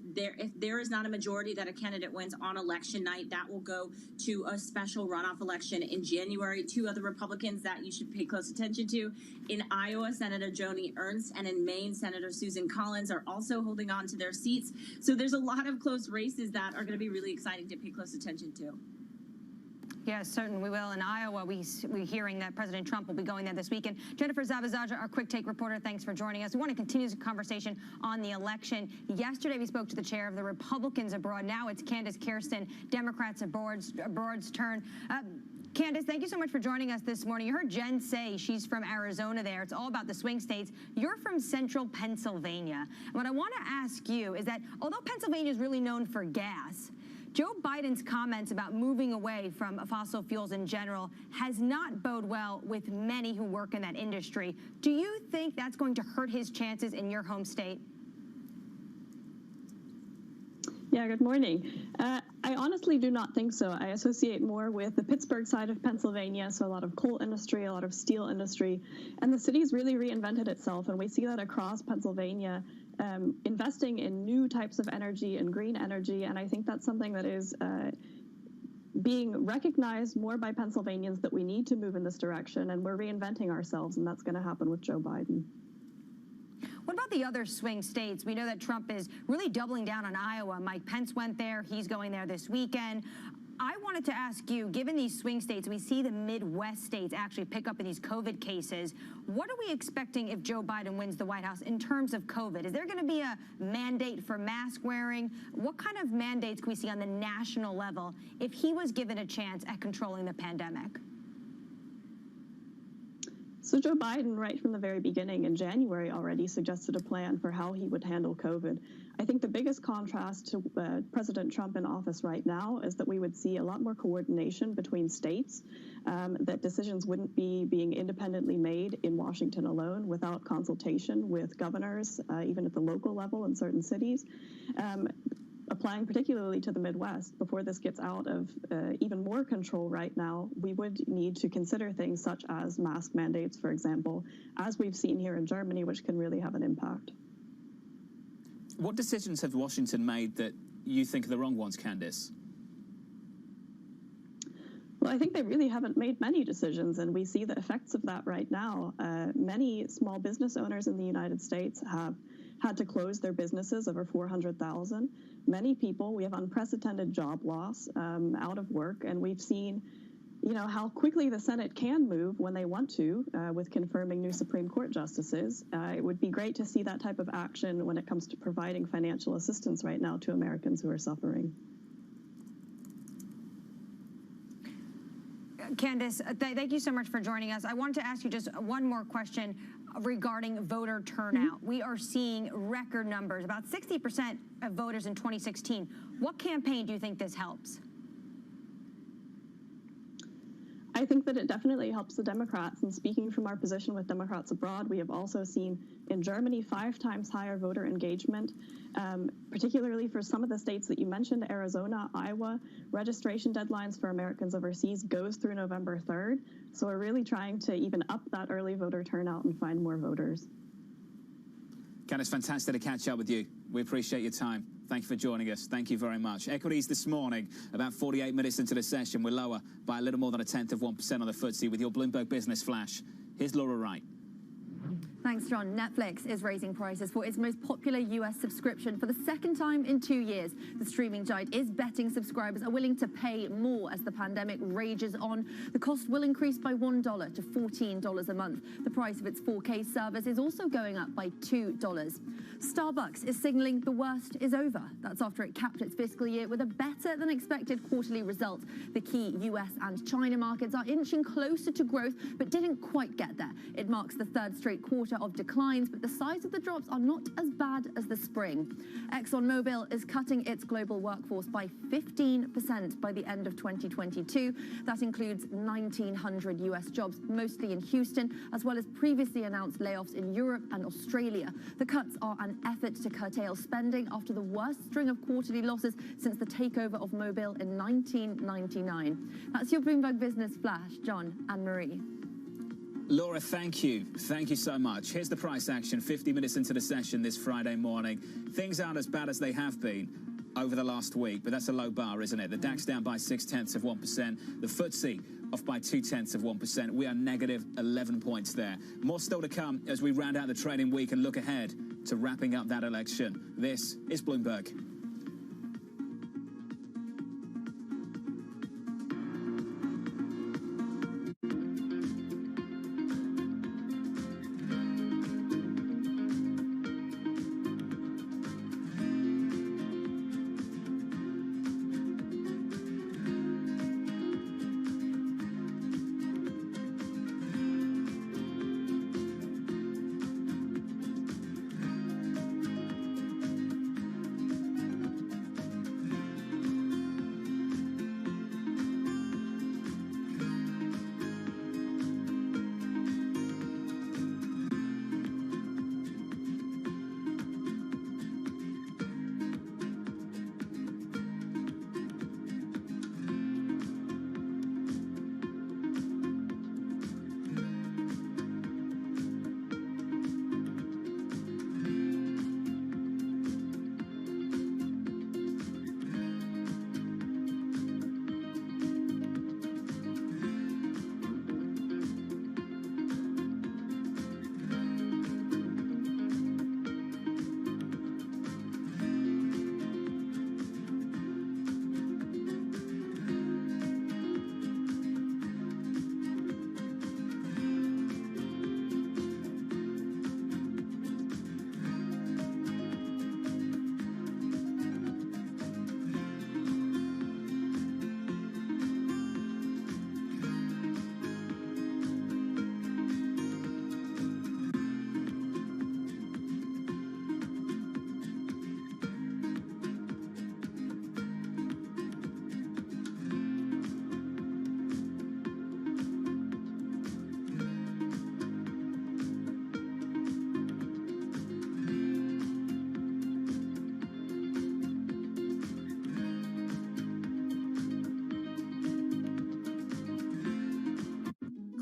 there is not a majority that a candidate wins on election night, that will go to a special runoff election in January. 2 other Republicans that you should pay close attention to. In Iowa, Senator Joni Ernst, and in Maine, Senator Susan Collins are also holding on to their seats. So there's a lot of close races that are going to be really exciting to pay close attention to. Yes, certainly we will. In Iowa, we're hearing that President Trump will be going there this weekend. Jennifer Zabazaja, our Quick Take reporter, thanks for joining us. We want to continue the conversation on the election. Yesterday, we spoke to the chair of the Republicans abroad. Now it's Candace Kirsten, Democrats abroad's turn. Candace, thank you so much for joining us this morning. You heard Jen say she's from Arizona there. It's all about the swing states. You're from central Pennsylvania. And what I want to ask you is that although Pennsylvania is really known for gas, Joe Biden's comments about moving away from fossil fuels in general has not bode well with many who work in that industry. Do you think that's going to hurt his chances in your home state? Yeah, good morning. I honestly do not think so. I associate more with the Pittsburgh side of Pennsylvania, so a lot of coal industry, a lot of steel industry, and the city's really reinvented itself, and we see that across Pennsylvania, investing in new types of energy and green energy, and I think that's something that is being recognized more by Pennsylvanians that we need to move in this direction, and we're reinventing ourselves, and that's going to happen with Joe Biden. What about the other swing states? We know that Trump is really doubling down on Iowa. Mike Pence went there. He's going there this weekend. I wanted to ask you, given these swing states, we see the Midwest states actually pick up in these COVID cases. What are we expecting if Joe Biden wins the White House in terms of COVID? Is there going to be a mandate for mask wearing? What kind of mandates can we see on the national level if he was given a chance at controlling the pandemic? So Joe Biden, right from the very beginning in January, already suggested a plan for how he would handle COVID. I think the biggest contrast to President Trump in office right now is that we would see a lot more coordination between states, that decisions wouldn't be being independently made in Washington alone without consultation with governors, even at the local level in certain cities. Applying particularly to the Midwest, before this gets out of even more control right now, we would need to consider things such as mask mandates, for example, as we've seen here in Germany, which can really have an impact. What decisions have Washington made that you think are the wrong ones, Candace? Well, I think they really haven't made many decisions, and we see the effects of that right now. Many small business owners in the United States have had to close their businesses, over 400,000. Many people, we have unprecedented job loss, out of work, and we've seen, how quickly the Senate can move when they want to, with confirming new Supreme Court justices. It would be great to see that type of action when it comes to providing financial assistance right now to Americans who are suffering. Candace, thank you so much for joining us. I wanted to ask you just one more question regarding voter turnout. We are seeing record numbers, about 60% of voters in 2016. What campaign do you think this helps? I think that it definitely helps the Democrats. And speaking from our position with Democrats abroad, we have also seen in Germany 5 times higher voter engagement, particularly for some of the states that you mentioned, Arizona, Iowa. Registration deadlines for Americans overseas goes through November 3rd. So we're really trying to even up that early voter turnout and find more voters. Ken, it's fantastic to catch up with you. We appreciate your time. Thank you for joining us. Thank you very much. Equities this morning, about 48 minutes into the session, we're lower by a little more than 1/10% on the FTSE with your Bloomberg Business Flash. Here's Laura Wright. Thanks, John. Netflix is raising prices for its most popular US subscription for the second time in 2 years. The streaming giant is betting subscribers are willing to pay more as the pandemic rages on. The cost will increase by $1 to $14 a month. The price of its 4K service is also going up by $2. Starbucks is signaling the worst is over. That's after it capped its fiscal year with a better than expected quarterly result. The key US and China markets are inching closer to growth, but didn't quite get there. It marks the third straight quarter of declines, but the size of the drops are not as bad as the spring. ExxonMobil is cutting its global workforce by 15% by the end of 2022. That includes 1,900 US jobs, mostly in Houston, as well as previously announced layoffs in Europe and Australia. The cuts are an effort to curtail spending after the worst string of quarterly losses since the takeover of Mobil in 1999. That's your Bloomberg Business Flash. John and Marie. Laura, thank you. Thank you so much. Here's the price action 50 minutes into the session this Friday morning. Things aren't as bad as they have been over the last week, but that's a low bar, isn't it? The DAX down by 0.6%. The FTSE off by 0.2%. We are negative 11 points there. More still to come as we round out the trading week and look ahead to wrapping up that election. This is Bloomberg.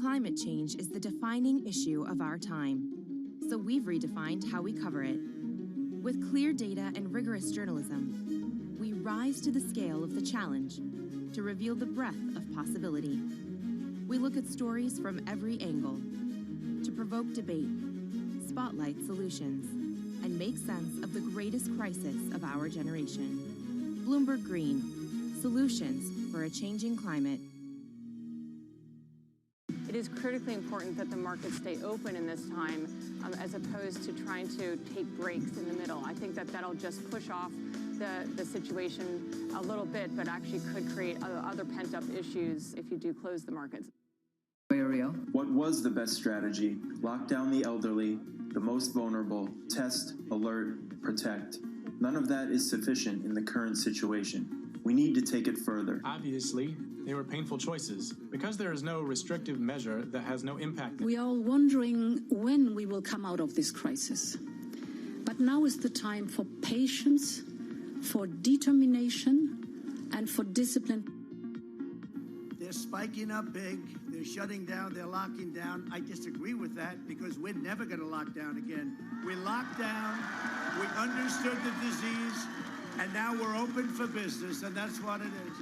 Climate change is the defining issue of our time, so we've redefined how we cover it. With clear data and rigorous journalism, we rise to the scale of the challenge to reveal the breadth of possibility. We look at stories from every angle to provoke debate, spotlight solutions, and make sense of the greatest crisis of our generation. Bloomberg Green, solutions for a changing climate. It is critically important that the markets stay open in this time, as opposed to trying to take breaks in the middle. I think that that'll just push off the situation a little bit, but actually could create other pent-up issues if you do close the markets. What was the best strategy? Lock down the elderly, the most vulnerable, test, alert, protect. None of that is sufficient in the current situation. We need to take it further. Obviously, They were painful choices. Because there is no restrictive measure that has no impact. We are all wondering when we will come out of this crisis. But now is the time for patience, for determination, and for discipline. They're spiking up big. They're shutting down. They're locking down. I disagree with that because we're never going to lock down again. We locked down. We understood the disease. And now we're open for business. And that's what it is.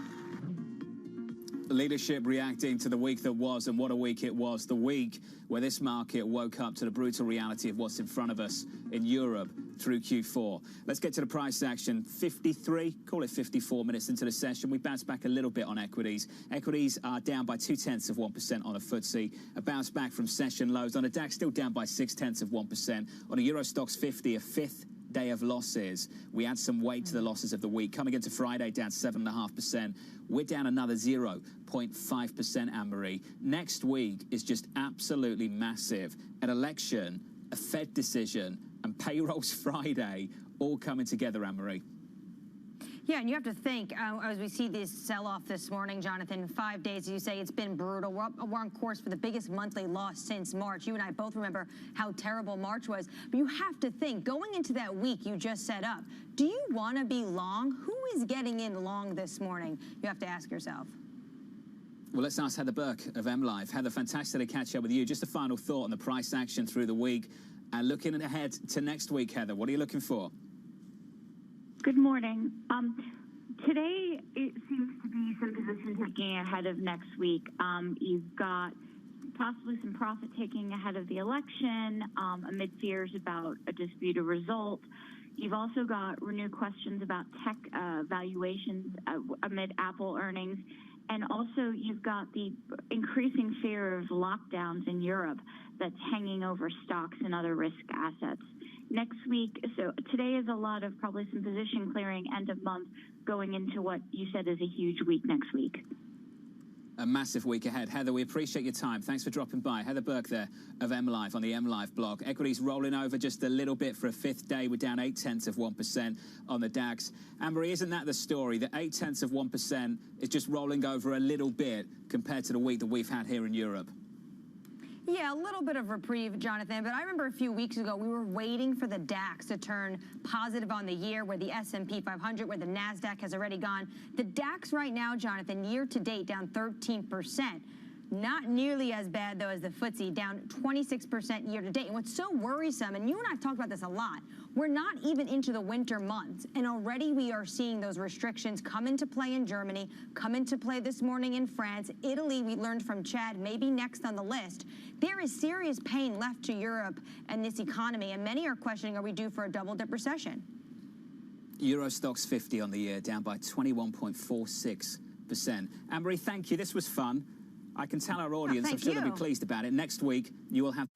Leadership reacting to the week that was, and what a week it was. The week where this market woke up to the brutal reality of what's in front of us in Europe through Q4. Let's get to the price action. 53, call it 54 minutes into the session. We bounced back a little bit on equities. Equities are down by 0.2% on a FTSE. A bounce back from session lows. On a DAX, still down by 0.6%. On a Euro Stoxx 50, a fifth day of losses. We add some weight to the losses of the week. Coming into Friday, down 7.5%. We're down another 0.5%, Anne-Marie. Next week is just absolutely massive. An election, a Fed decision, and payrolls Friday all coming together, Anne-Marie. Yeah, and you have to think, as we see this sell-off this morning, Jonathan, 5 days, you say it's been brutal. We're on course for the biggest monthly loss since March. You and I both remember how terrible March was. But you have to think, going into that week you just set up, do you want to be long? Who is getting in long this morning? You have to ask yourself. Well, let's ask Heather Burke of MLive. Heather, fantastic to catch up with you. Just a final thought on the price action through the week. And looking ahead to next week, Heather, what are you looking for? Good morning. Today, it seems to be some position taking ahead of next week. You've got possibly some profit taking ahead of the election amid fears about a disputed result. You've also got renewed questions about tech valuations amid Apple earnings. And also, you've got the increasing fear of lockdowns in Europe that's hanging over stocks and other risk assets. Next week, so today is a lot of probably some position clearing end of month going into what you said is a huge week next week. A massive week ahead. Heather, we appreciate your time. Thanks for dropping by. Heather Burke there of MLive on the MLive blog. Equities rolling over just a little bit for a fifth day. We're down 0.8% on the DAX. Anne-Marie, isn't that the story? That 0.8% is just rolling over a little bit compared to the week that we've had here in Europe. Yeah, a little bit of reprieve, Jonathan, but I remember a few weeks ago we were waiting for the DAX to turn positive on the year, where the S&P 500, where the NASDAQ has already gone. The DAX right now, Jonathan, year to date, down 13%. Not nearly as bad, though, as the FTSE, down 26% year to date. And what's so worrisome, and you and I have talked about this a lot, we're not even into the winter months, and already we are seeing those restrictions come into play in Germany, come into play this morning in France. Italy, we learned from Chad, maybe next on the list. There is serious pain left to Europe and this economy, and many are questioning, are we due for a double-dip recession? Euro Stoxx 50 on the year, down by 21.46%. Anne-Marie, thank you. This was fun. I can tell our audience, I'm sure they'll be pleased about it. Next week, you will have...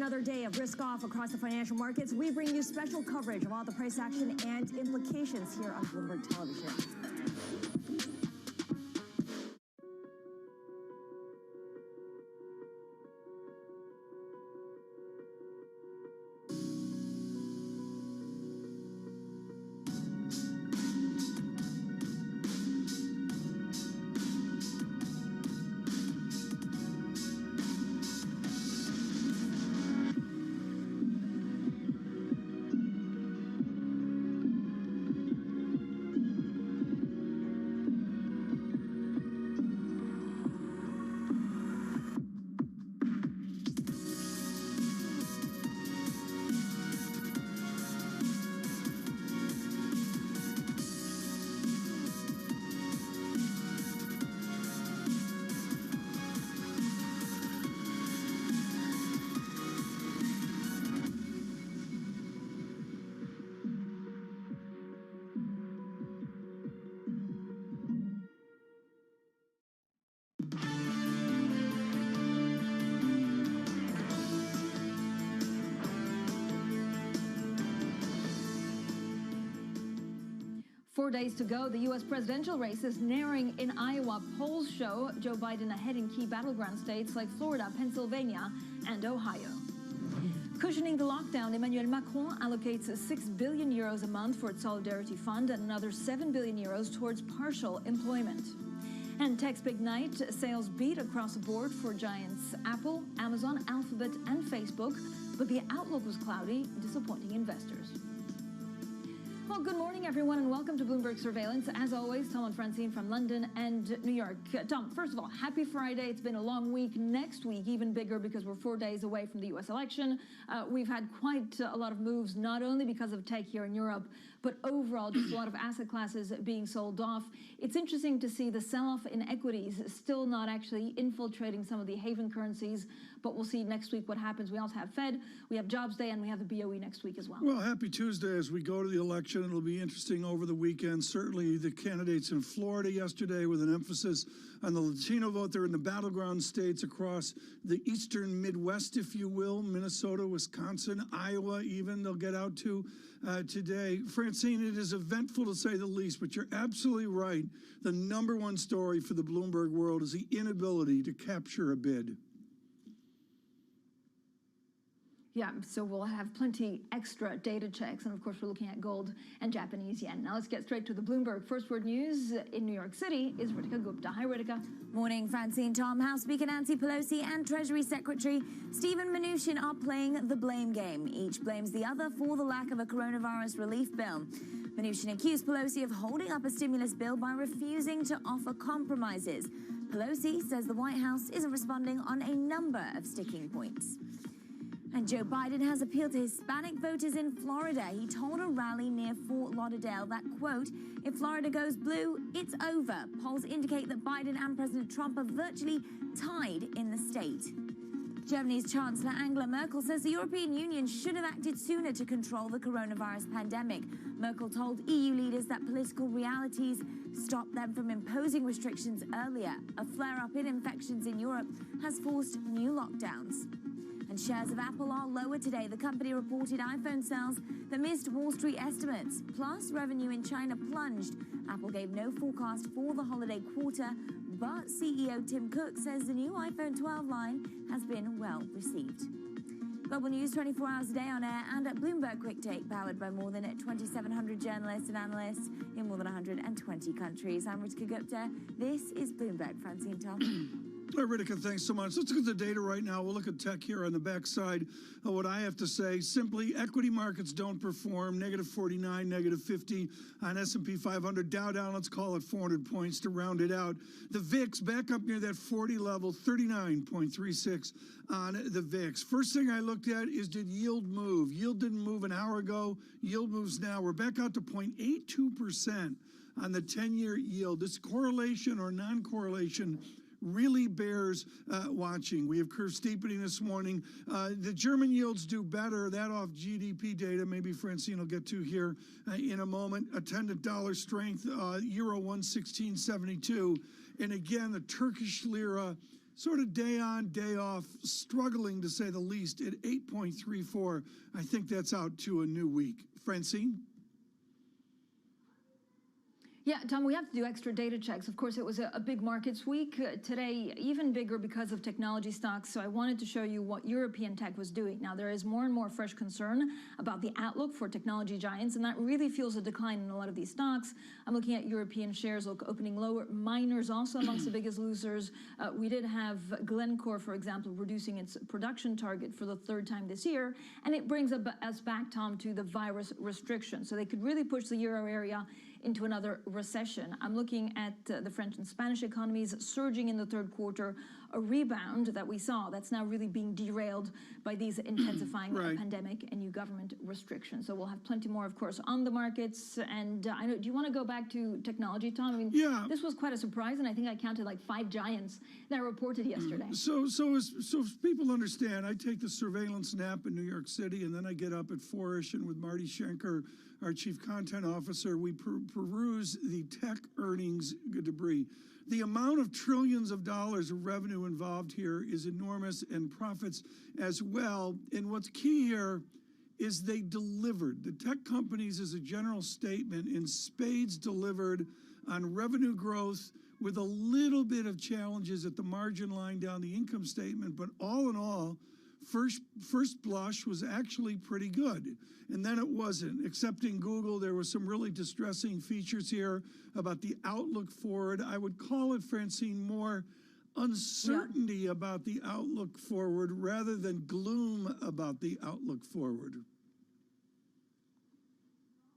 another day of risk off across the financial markets, we bring you special coverage of all the price action and implications here on Bloomberg Television. Four days to go. The U.S. presidential race is narrowing in Iowa. Polls show Joe Biden ahead in key battleground states like Florida, Pennsylvania, and Ohio. Cushioning the lockdown, Emmanuel Macron allocates 6 billion euros a month for its Solidarity Fund and another 7 billion euros towards partial employment. And tech's big night, sales beat across the board for giants Apple, Amazon, Alphabet, and Facebook, but the outlook was cloudy, disappointing investors. Well, good morning, everyone, and welcome to Bloomberg Surveillance. As always, Tom and Francine from London and New York. Tom, first of all, happy Friday. It's been a long week. Next week, even bigger because we're 4 days away from the U.S. election. We've had quite a lot of moves, not only because of tech here in Europe, but overall just a lot of asset classes being sold off. It's interesting to see the sell-off in equities still not actually infiltrating some of the haven currencies, but we'll see next week what happens. We also have Fed, we have Jobs Day, and we have the BOE next week as well. Well, happy Tuesday as we go to the election. It'll be interesting over the weekend. Certainly the candidates in Florida yesterday with an emphasis on the Latino vote. They're in the battleground states across the eastern Midwest, if you will, Minnesota, Wisconsin, Iowa even they'll get out to today. Francine, it is eventful to say the least, but you're absolutely right. The number one story for the Bloomberg world is the inability to capture a bid. Yeah, so we'll have plenty extra data checks, and of course we're looking at gold and Japanese yen. Now let's get straight to the Bloomberg First Word News. In New York City is Ritika Gupta. Hi, Ritika. Morning, Francine, Tom. House Speaker Nancy Pelosi and Treasury Secretary Stephen Mnuchin are playing the blame game. Each blames the other for the lack of a coronavirus relief bill. Mnuchin accused Pelosi of holding up a stimulus bill by refusing to offer compromises. Pelosi says the White House isn't responding on a number of sticking points. And Joe Biden has appealed to Hispanic voters in Florida. He told a rally near Fort Lauderdale that, quote, if Florida goes blue, it's over. Polls indicate that Biden and President Trump are virtually tied in the state. Germany's Chancellor Angela Merkel says the European Union should have acted sooner to control the coronavirus pandemic. Merkel told EU leaders that political realities stopped them from imposing restrictions earlier. A flare-up in infections in Europe has forced new lockdowns. And shares of Apple are lower today. The company reported iPhone sales that missed Wall Street estimates. Plus, revenue in China plunged. Apple gave no forecast for the holiday quarter, but CEO Tim Cook says the new iPhone 12 line has been well received. Global news 24 hours a day on air and at Bloomberg Quick Take, powered by more than 2,700 journalists and analysts in more than 120 countries. I'm Ritika Gupta. This is Bloomberg. Francine Tom. All right, Ritika, thanks so much. Let's look at the data right now. We'll look at tech here on the backside of what I have to say. Simply, equity markets don't perform. Negative 49, negative 50 on S&P 500. Dow down, let's call it 400 points to round it out. The VIX back up near that 40 level, 39.36 on the VIX. First thing I looked at is, did yield move? Yield didn't move an hour ago. Yield moves now. We're back out to 0.82% on the 10-year yield. This correlation or non-correlation really bears watching. We have curve steepening this morning. The German yields do better. That off GDP data, maybe Francine will get to here in a moment. Attendant dollar strength, euro 116.72. And again, the Turkish lira sort of day on, day off, struggling to say the least at 8.34. I think that's out to a new week. Francine? Yeah, Tom, we have to do extra data checks. Of course, it was a big markets week. Today, even bigger because of technology stocks. So I wanted to show you what European tech was doing. Now, there is more and more fresh concern about the outlook for technology giants, and that really fuels a decline in a lot of these stocks. I'm looking at European shares opening lower. Miners also amongst the biggest losers. We did have Glencore, for example, reducing its production target for the third time this year. And it brings us back, Tom, to the virus restrictions. So they could really push the euro area into another recession. I'm looking at the French and Spanish economies surging in the third quarter, a rebound that we saw that's now really being derailed by these intensifying pandemic and new government restrictions. So we'll have plenty more, of course, on the markets. And I know, do you want to go back to technology, Tom? I mean, this was quite a surprise, and I think I counted like 5 giants that reported yesterday. So people understand, I take the surveillance nap in New York City, and then I get up at 4-ish, and with Marty Schenker, our chief content officer, we peruse the tech earnings debris. The amount of trillions of dollars of revenue involved here is enormous, and profits as well. And what's key here is they delivered. The tech companies, as a general statement, in spades delivered on revenue growth with a little bit of challenges at the margin line down the income statement. But all in all, first blush was actually pretty good. And then it wasn't. Excepting Google, there were some really distressing features here about the outlook forward. I would call it, Francine, more uncertainty about the outlook forward rather than gloom about the outlook forward.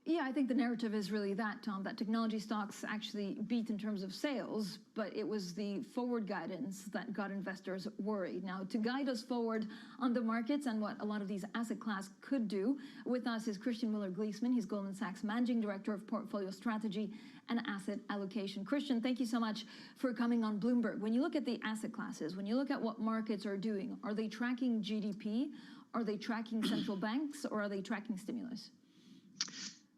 Yeah, I think the narrative is really that, Tom, that technology stocks actually beat in terms of sales, but it was the forward guidance that got investors worried. Now, to guide us forward on the markets and what a lot of these asset class could do, with us is Christian Müller-Gleesman. He's Goldman Sachs Managing Director of Portfolio Strategy and Asset Allocation. Christian, thank you so much for coming on Bloomberg. When you look at the asset classes, when you look at what markets are doing, are they tracking GDP? Are they tracking central banks? Or are they tracking stimulus?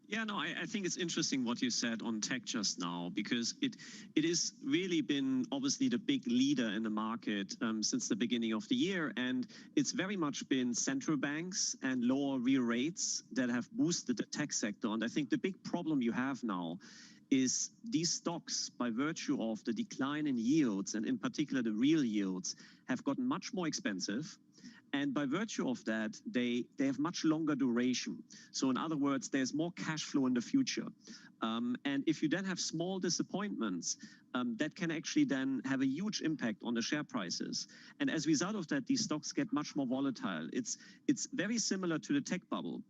Yeah, no, I think it's interesting what you said on tech just now, because it has really been obviously the big leader in the market since the beginning of the year. And it's very much been central banks and lower real rates that have boosted the tech sector. And I think the big problem you have now is these stocks, by virtue of the decline in yields, and in particular the real yields, have gotten much more expensive. And by virtue of that, they have much longer duration. So in other words, there's more cash flow in the future. And if you then have small disappointments, that can actually then have a huge impact on the share prices. And as a result of that, these stocks get much more volatile. It's very similar to the tech bubble.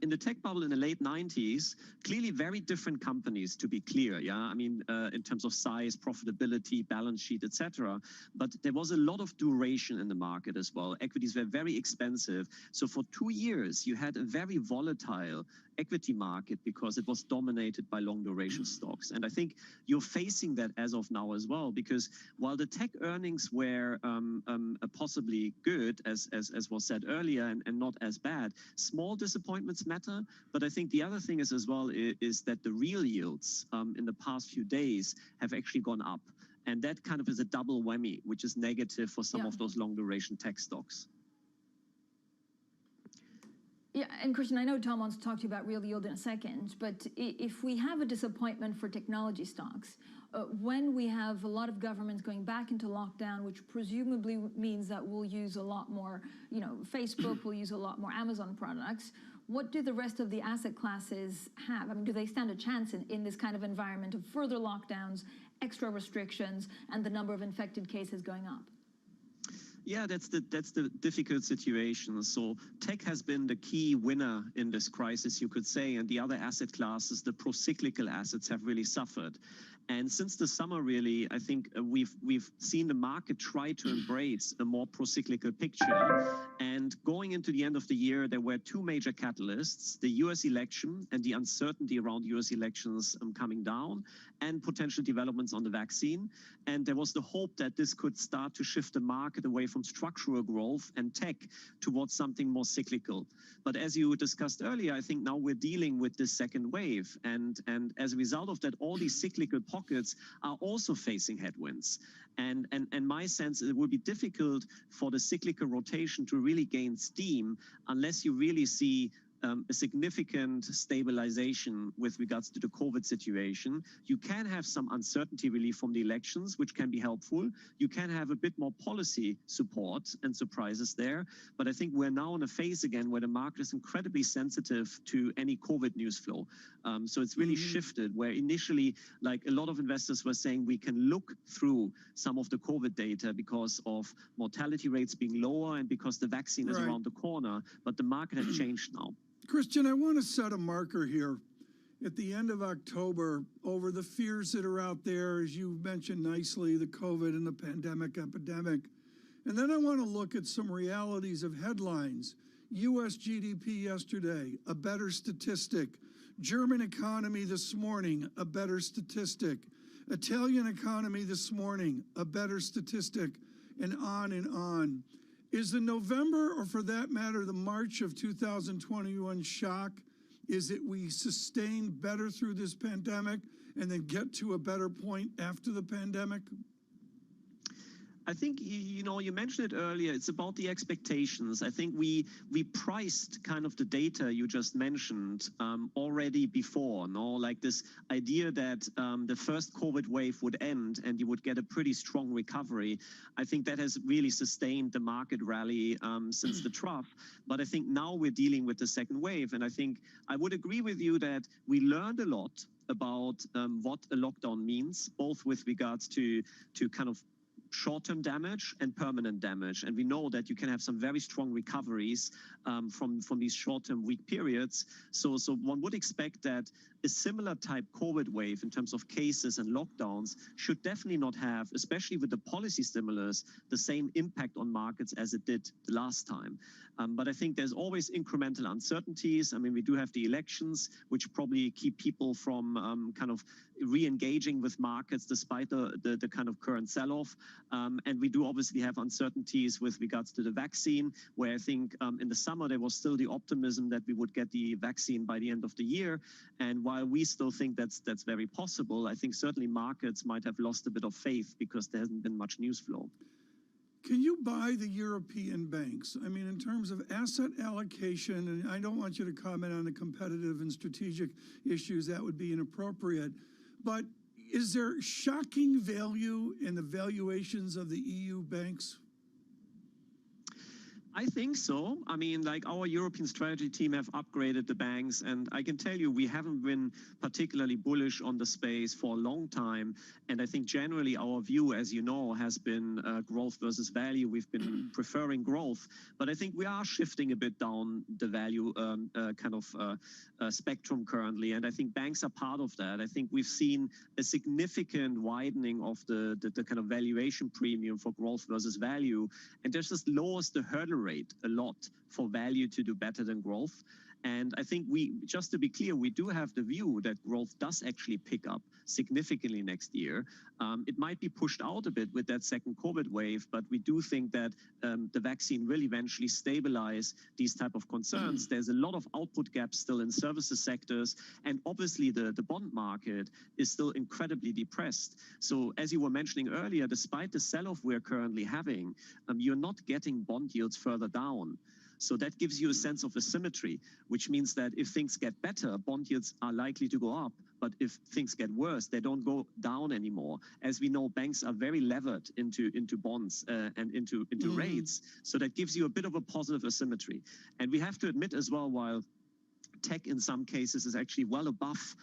In the tech bubble in the late 90s, clearly very different companies, to be clear. Yeah, I mean, in terms of size, profitability, balance sheet, etc. But there was a lot of duration in the market as well. Equities were very expensive. So for 2 years, you had a very volatile equity market because it was dominated by long duration stocks. And I think you're facing that as of now as well, because while the tech earnings were possibly good, as was said earlier, and not as bad, small disappointments matter. But I think the other thing is as well is that the real yields in the past few days have actually gone up. And that kind of is a double whammy, which is negative for some of those long duration tech stocks. Yeah, and Christian, I know Tom wants to talk to you about real yield in a second, but if we have a disappointment for technology stocks, when we have a lot of governments going back into lockdown, which presumably means that we'll use a lot more, Facebook, we'll use a lot more Amazon products, what do the rest of the asset classes have? I mean, do they stand a chance in this kind of environment of further lockdowns, extra restrictions, and the number of infected cases going up? Yeah, that's the difficult situation. So tech has been the key winner in this crisis, you could say, and the other asset classes, the pro-cyclical assets, have really suffered. And since the summer, really, I think we've seen the market try to embrace a more pro-cyclical picture. And going into the end of the year, there were 2 major catalysts: the US election and the uncertainty around US elections coming down, and potential developments on the vaccine. And there was the hope that this could start to shift the market away from structural growth and tech towards something more cyclical. But as you discussed earlier, I think now we're dealing with this second wave. And as a result of that, all these cyclical pockets are also facing headwinds. And my sense, it would be difficult for the cyclical rotation to really gain steam unless you really see a significant stabilization with regards to the COVID situation. You can have some uncertainty relief from the elections, which can be helpful. You can have a bit more policy support and surprises there. But I think we're now in a phase again where the market is incredibly sensitive to any COVID news flow. So it's really shifted, where initially, like a lot of investors were saying, we can look through some of the COVID data because of mortality rates being lower and because the vaccine is around the corner. But the market has changed now. Christian, I want to set a marker here at the end of October over the fears that are out there, as you mentioned nicely, the COVID and the pandemic epidemic. And then I want to look at some realities of headlines. U.S. GDP yesterday, a better statistic. German economy this morning, a better statistic. Italian economy this morning, a better statistic, and on and on. Is the November, or for that matter, the March of 2021 shock, is that we sustain better through this pandemic and then get to a better point after the pandemic? I think, you mentioned it earlier, it's about the expectations. I think we priced kind of the data you just mentioned already before, like this idea that the first COVID wave would end and you would get a pretty strong recovery. I think that has really sustained the market rally since the trough. But I think now we're dealing with the second wave. And I think I would agree with you that we learned a lot about what a lockdown means, both with regards to kind of short-term damage and permanent damage. And we know that you can have some very strong recoveries from these short-term weak periods. So one would expect that a similar type COVID wave in terms of cases and lockdowns should definitely not have, especially with the policy stimulus, the same impact on markets as it did the last time. But I think there's always incremental uncertainties. I mean, we do have the elections, which probably keep people from kind of re-engaging with markets despite the kind of current sell-off. And we do obviously have uncertainties with regards to the vaccine, where I think in the summer there was still the optimism that we would get the vaccine by the end of the year. And while we still think that's very possible, I think certainly markets might have lost a bit of faith because there hasn't been much news flow. Can you buy the European banks? I mean, in terms of asset allocation, and I don't want you to comment on the competitive and strategic issues, that would be inappropriate. But is there shocking value in the valuations of the EU banks? I think so. I mean, like our European strategy team have upgraded the banks, and I can tell you we haven't been particularly bullish on the space for a long time. And I think generally our view, as you know, has been growth versus value. We've been preferring growth, but I think we are shifting a bit down the value spectrum currently. And I think banks are part of that. I think we've seen a significant widening of the kind of valuation premium for growth versus value. And this just lowers the hurdle rate a lot for value to do better than growth. And I think just to be clear, we do have the view that growth does actually pick up significantly next year. It might be pushed out a bit with that second COVID wave, but we do think that the vaccine will eventually stabilize these type of concerns. There's a lot of output gaps still in services sectors, and obviously the bond market is still incredibly depressed. So as you were mentioning earlier, despite the sell-off we're currently having, you're not getting bond yields further down. So that gives you a sense of asymmetry, which means that if things get better, bond yields are likely to go up. But if things get worse, they don't go down anymore. As we know, banks are very levered into bonds and into rates. So that gives you a bit of a positive asymmetry. And we have to admit as well, while tech in some cases is actually well above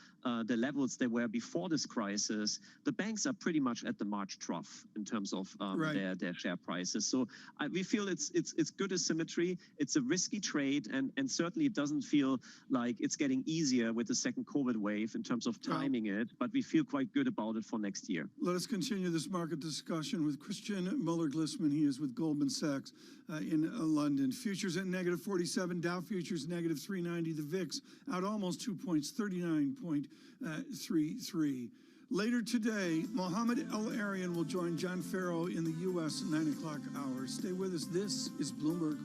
the levels they were before this crisis, the banks are pretty much at the March trough in terms of their share prices. So we feel it's good asymmetry. It's a risky trade, and certainly it doesn't feel like it's getting easier with the second COVID wave in terms of timing it, but we feel quite good about it for next year. Let us continue this market discussion with Christian Muller-Glissman. He is with Goldman Sachs in London. Futures at -47, Dow futures -390, the VIX out almost 2 points, 39.33. Later today, Mohammed El-Arian will join John Farrow in the U.S. 9 o'clock hour. Stay with us. This is Bloomberg.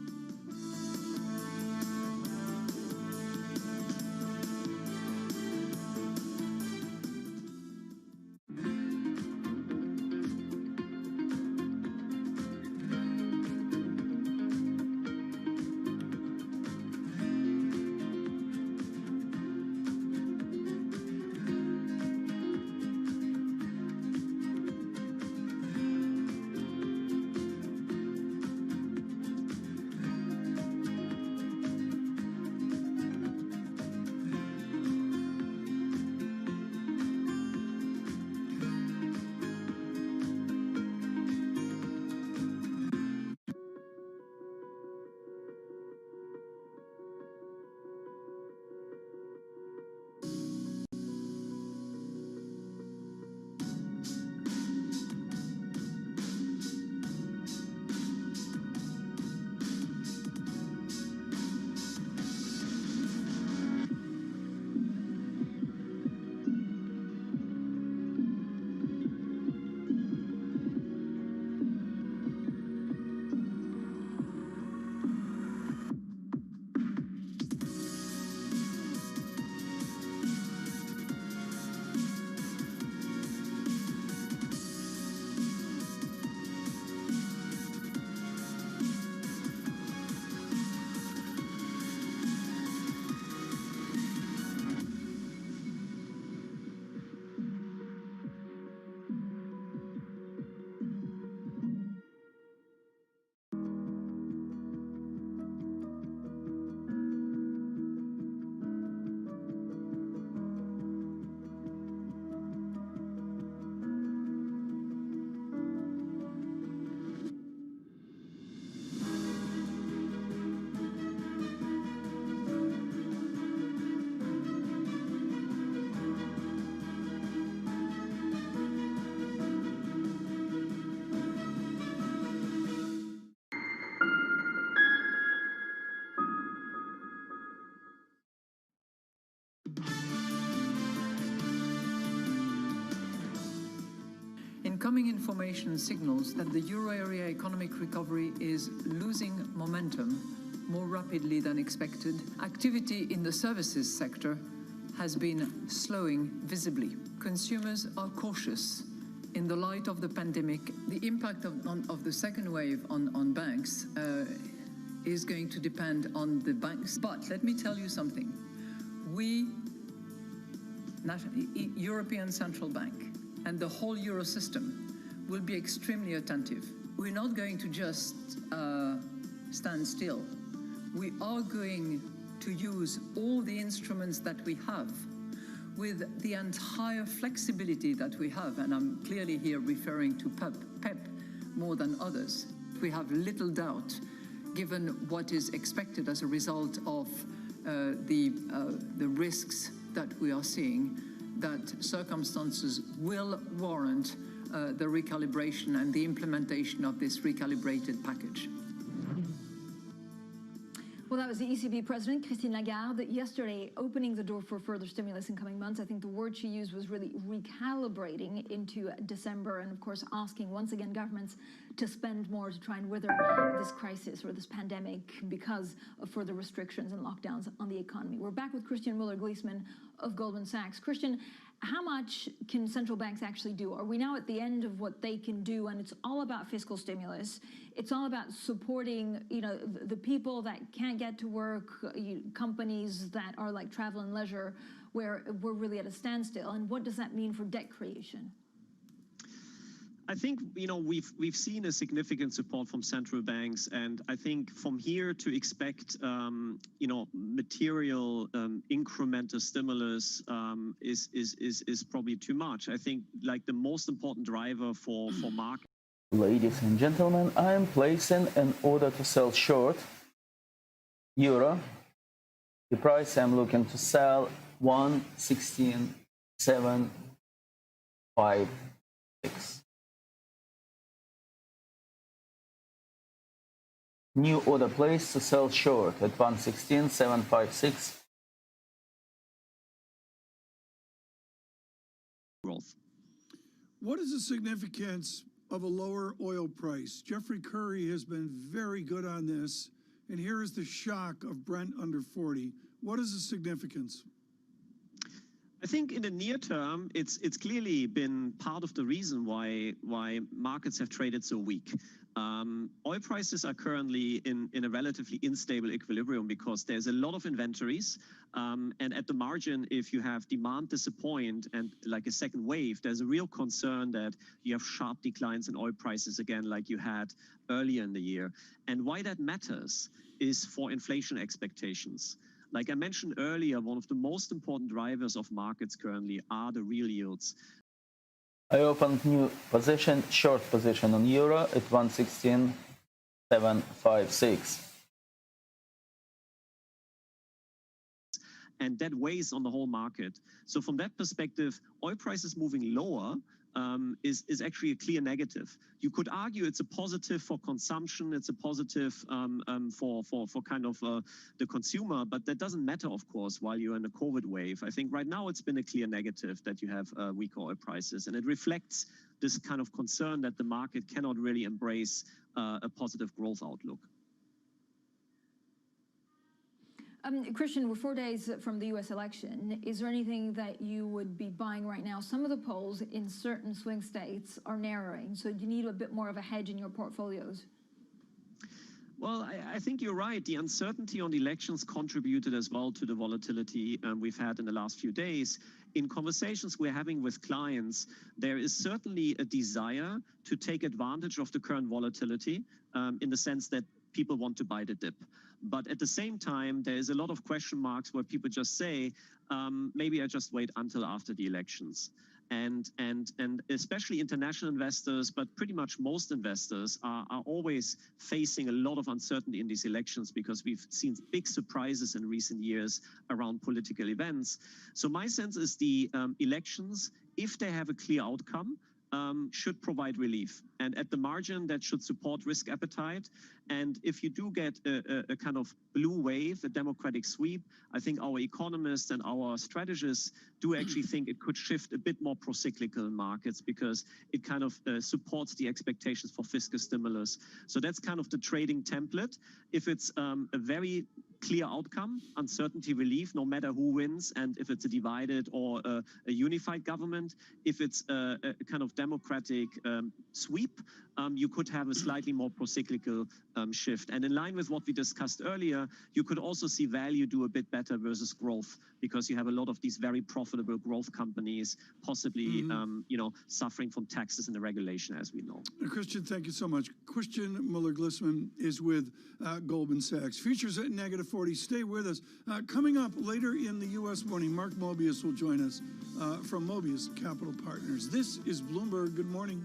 Incoming information signals that the euro area economic recovery is losing momentum more rapidly than expected. Activity in the services sector has been slowing visibly. Consumers are cautious in the light of the pandemic. The impact of the second wave on banks is going to depend on the banks. But let me tell you something. We, European Central Bank, and the whole euro system will be extremely attentive. We're not going to just stand still. We are going to use all the instruments that we have with the entire flexibility that we have, and I'm clearly here referring to PEP more than others. We have little doubt, given what is expected as a result of the risks that we are seeing, that circumstances will warrant the recalibration and the implementation of this recalibrated package. Well, that was the ECB president, Christine Lagarde, yesterday opening the door for further stimulus in coming months. I think the word she used was really recalibrating into December, and of course asking once again governments to spend more to try and wither this crisis or this pandemic because of further restrictions and lockdowns on the economy. We're back with Christian Muller-Gleesman of Goldman Sachs. Christian, how much can central banks actually do? Are we now at the end of what they can do, and it's all about fiscal stimulus? It's all about supporting, the people that can't get to work, companies that are like travel and leisure, where we're really at a standstill. And what does that mean for debt creation? I think, we've seen a significant support from central banks, and I think from here to expect, material incremental stimulus is probably too much. I think the most important driver for market. Ladies and gentlemen, I am placing an order to sell short euro. The price I'm looking to sell 116.756. New order placed to sell short at 116.756. Growth. What is the significance of a lower oil price? Jeffrey Curry has been very good on this, and here is the shock of Brent under 40. What is the significance? I think in the near term, it's clearly been part of the reason why markets have traded so weak. Oil prices are currently in a relatively unstable equilibrium because there's a lot of inventories, and at the margin, if you have demand disappoint and like a second wave, there's a real concern that you have sharp declines in oil prices again like you had earlier in the year. And why that matters is for inflation expectations. Like I mentioned earlier, one of the most important drivers of markets currently are the real yields. I opened new position, short position on euro at 116.756. And that weighs on the whole market. So from that perspective, oil prices moving lower is actually a clear negative. You could argue it's a positive for consumption, it's a positive for kind of the consumer, but that doesn't matter, of course, while you're in a COVID wave. I think right now it's been a clear negative that you have weaker oil prices, and it reflects this kind of concern that the market cannot really embrace a positive growth outlook. Christian, we're 4 days from the U.S. election. Is there anything that you would be buying right now? Some of the polls in certain swing states are narrowing, so you need a bit more of a hedge in your portfolios. Well, I think you're right. The uncertainty on the elections contributed as well to the volatility we've had in the last few days. In conversations we're having with clients, there is certainly a desire to take advantage of the current volatility in the sense that people want to buy the dip. But at the same time, there is a lot of question marks where people just say, maybe I just wait until after the elections. And especially international investors, but pretty much most investors are always facing a lot of uncertainty in these elections because we've seen big surprises in recent years around political events. So my sense is the elections, if they have a clear outcome, should provide relief. And at the margin, that should support risk appetite. And if you do get a kind of blue wave, a democratic sweep, I think our economists and our strategists do actually think it could shift a bit more pro-cyclical in markets because it kind of supports the expectations for fiscal stimulus. So that's kind of the trading template. If it's a very clear outcome, uncertainty relief, no matter who wins, and if it's a divided or a unified government, if it's a kind of democratic sweep, you could have a slightly more pro-cyclical shift. And in line with what we discussed earlier, you could also see value do a bit better versus growth because you have a lot of these very profitable growth companies possibly, suffering from taxes and the regulation, as we know. Christian, thank you so much. Christian Muller-Glissman is with Goldman Sachs. Futures at -40. Stay with us. Coming up later in the U.S. morning, Mark Mobius will join us from Mobius Capital Partners. This is Bloomberg. Good morning.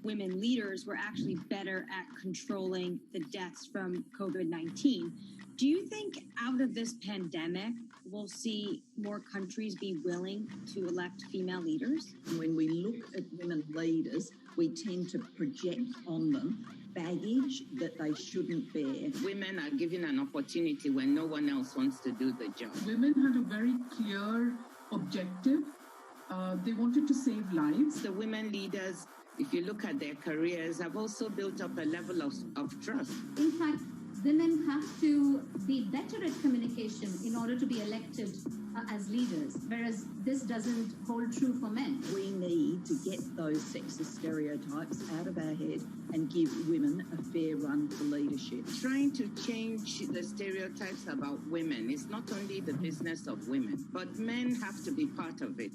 Women leaders were actually better at controlling the deaths from COVID-19. Do you think out of this pandemic, we'll see more countries be willing to elect female leaders? When we look at women leaders, we tend to project on them baggage that they shouldn't bear. Women are given an opportunity when no one else wants to do the job. Women had a very clear objective. They wanted to save lives. The women leaders, if you look at their careers, have also built up a level of trust. In fact, women have to be better at communication in order to be elected as leaders, whereas this doesn't hold true for men. We need to get those sexist stereotypes out of our head and give women a fair run for leadership. Trying to change the stereotypes about women is not only the business of women, but men have to be part of it.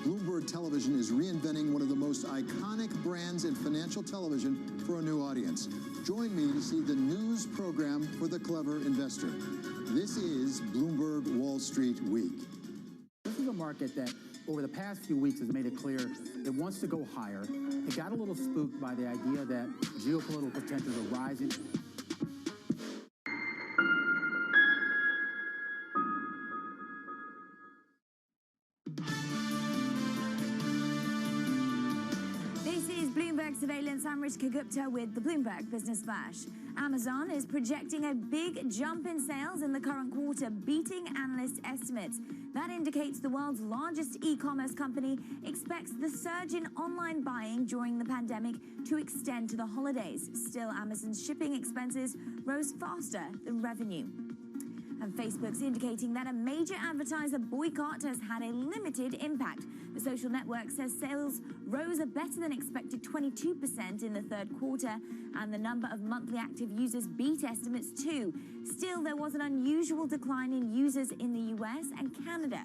Bloomberg Television is reinventing one of the most iconic brands in financial television for a new audience. Join me to see the news program for the clever investor. This is Bloomberg Wall Street Week. This is a market that over the past few weeks has made it clear it wants to go higher. It got a little spooked by the idea that geopolitical tensions are rising. Surveillance, I'm Rishka Gupta with the Bloomberg Business Flash. Amazon is projecting a big jump in sales in the current quarter, beating analyst estimates. That indicates the world's largest e-commerce company expects the surge in online buying during the pandemic to extend to the holidays. Still, Amazon's shipping expenses rose faster than revenue. And Facebook's indicating that a major advertiser boycott has had a limited impact. The social network says sales rose a better than expected 22% in the third quarter, and the number of monthly active users beat estimates too. Still, there was an unusual decline in users in the US and Canada.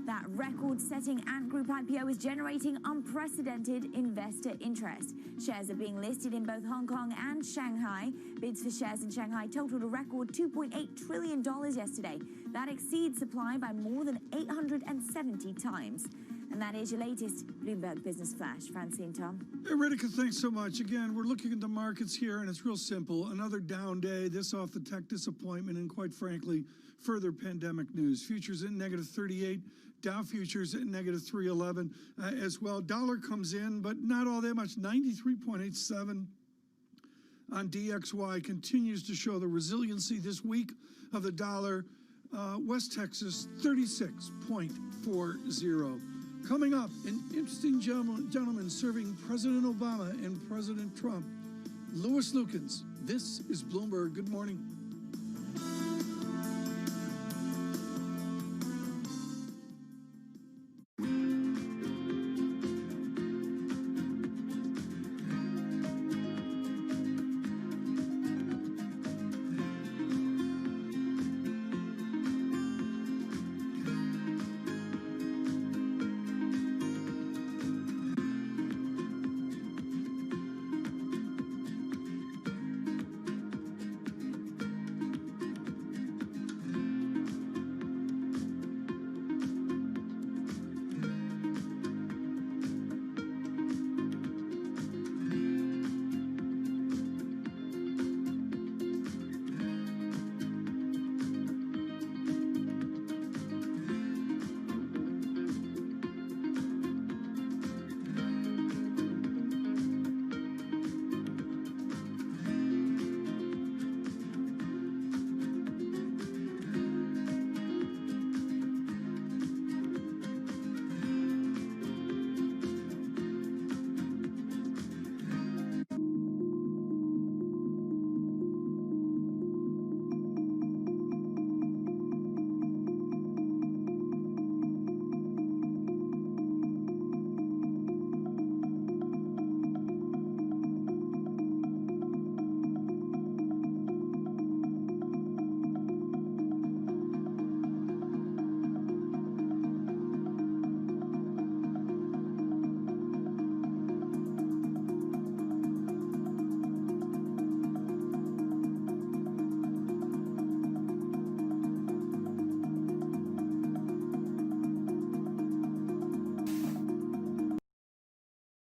That record-setting Ant Group IPO is generating unprecedented investor interest. Shares are being listed in both Hong Kong and Shanghai. Bids for shares in Shanghai totaled a record $2.8 trillion yesterday. That exceeds supply by more than 870 times. And that is your latest Bloomberg Business Flash. Francine, Tom. Hey, Ritika, thanks so much. Again, we're looking at the markets here, and it's real simple. Another down day, this off the tech disappointment, and quite frankly, further pandemic news. Futures at negative 38. Dow futures at negative 311 as well. Dollar comes in, but not all that much, 93.87 on DXY. Continues to show the resiliency this week of the dollar. West Texas, 36.40. Coming up, an interesting gentleman serving President Obama and President Trump, Louis Lukens. This is Bloomberg. Good morning.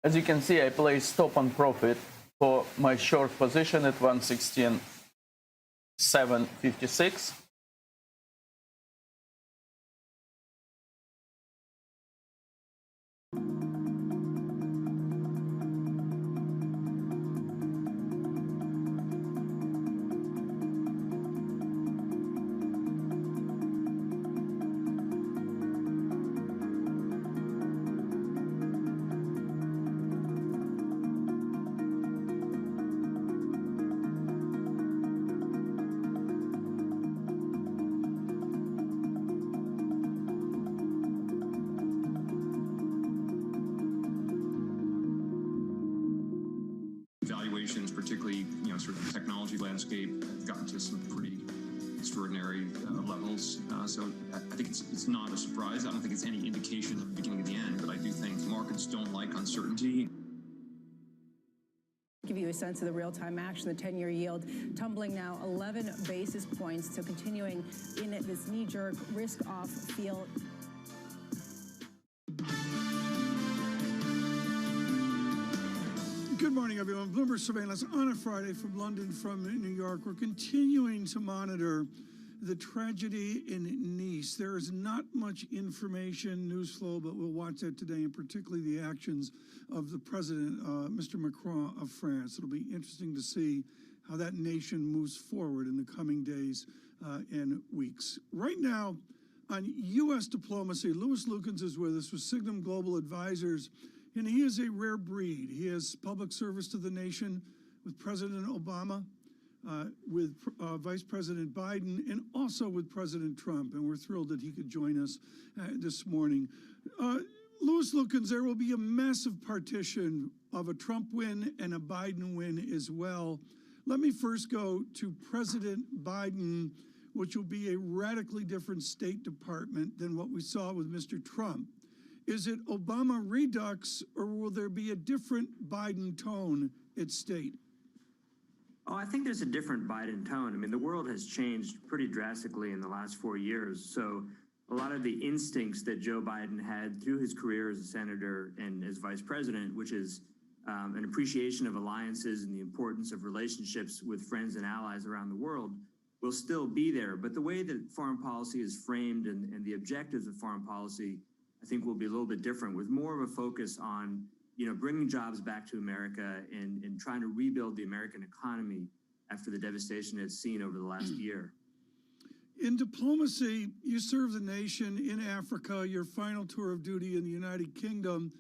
As you can see, I placed stop on profit for my short position at 116.756. Valuations, particularly, sort of the technology landscape, have gotten to some pretty extraordinary levels. So I think it's not a surprise. I don't think it's any indication of the beginning of the end, but I do think markets don't like uncertainty. Give you a sense of the real-time action, the 10-year yield tumbling now 11 basis points, so continuing in this knee-jerk risk-off feel. Good morning, everyone. Bloomberg Surveillance on a Friday from London, from New York. We're continuing to monitor the tragedy in Nice. There is not much information, news flow, but we'll watch that today, and particularly the actions of the president, Mr. Macron of France. It'll be interesting to see how that nation moves forward in the coming days and weeks. Right now, on U.S. diplomacy, Louis Lukens is with us with Signum Global Advisors. And he is a rare breed. He has public service to the nation with President Obama, with Vice President Biden and also with President Trump, and we're thrilled that he could join us this morning. Louis Lukens, there will be a massive partition of a Trump win and a Biden win as well. Let me first go to President Biden, which will be a radically different State Department than what we saw with Mr. Trump. Is it Obama redux, or will there be a different Biden tone at State? Oh, I think there's a different Biden tone. I mean, the world has changed pretty drastically in the last 4 years. So a lot of the instincts that Joe Biden had through his career as a senator and as vice president, which is an appreciation of alliances and the importance of relationships with friends and allies around the world, will still be there. But the way that foreign policy is framed and the objectives of foreign policy, I think, will be a little bit different, with more of a focus on, bringing jobs back to America and trying to rebuild the American economy after the devastation it's seen over the last year. In diplomacy, you serve the nation in Africa, your final tour of duty in the United Kingdom.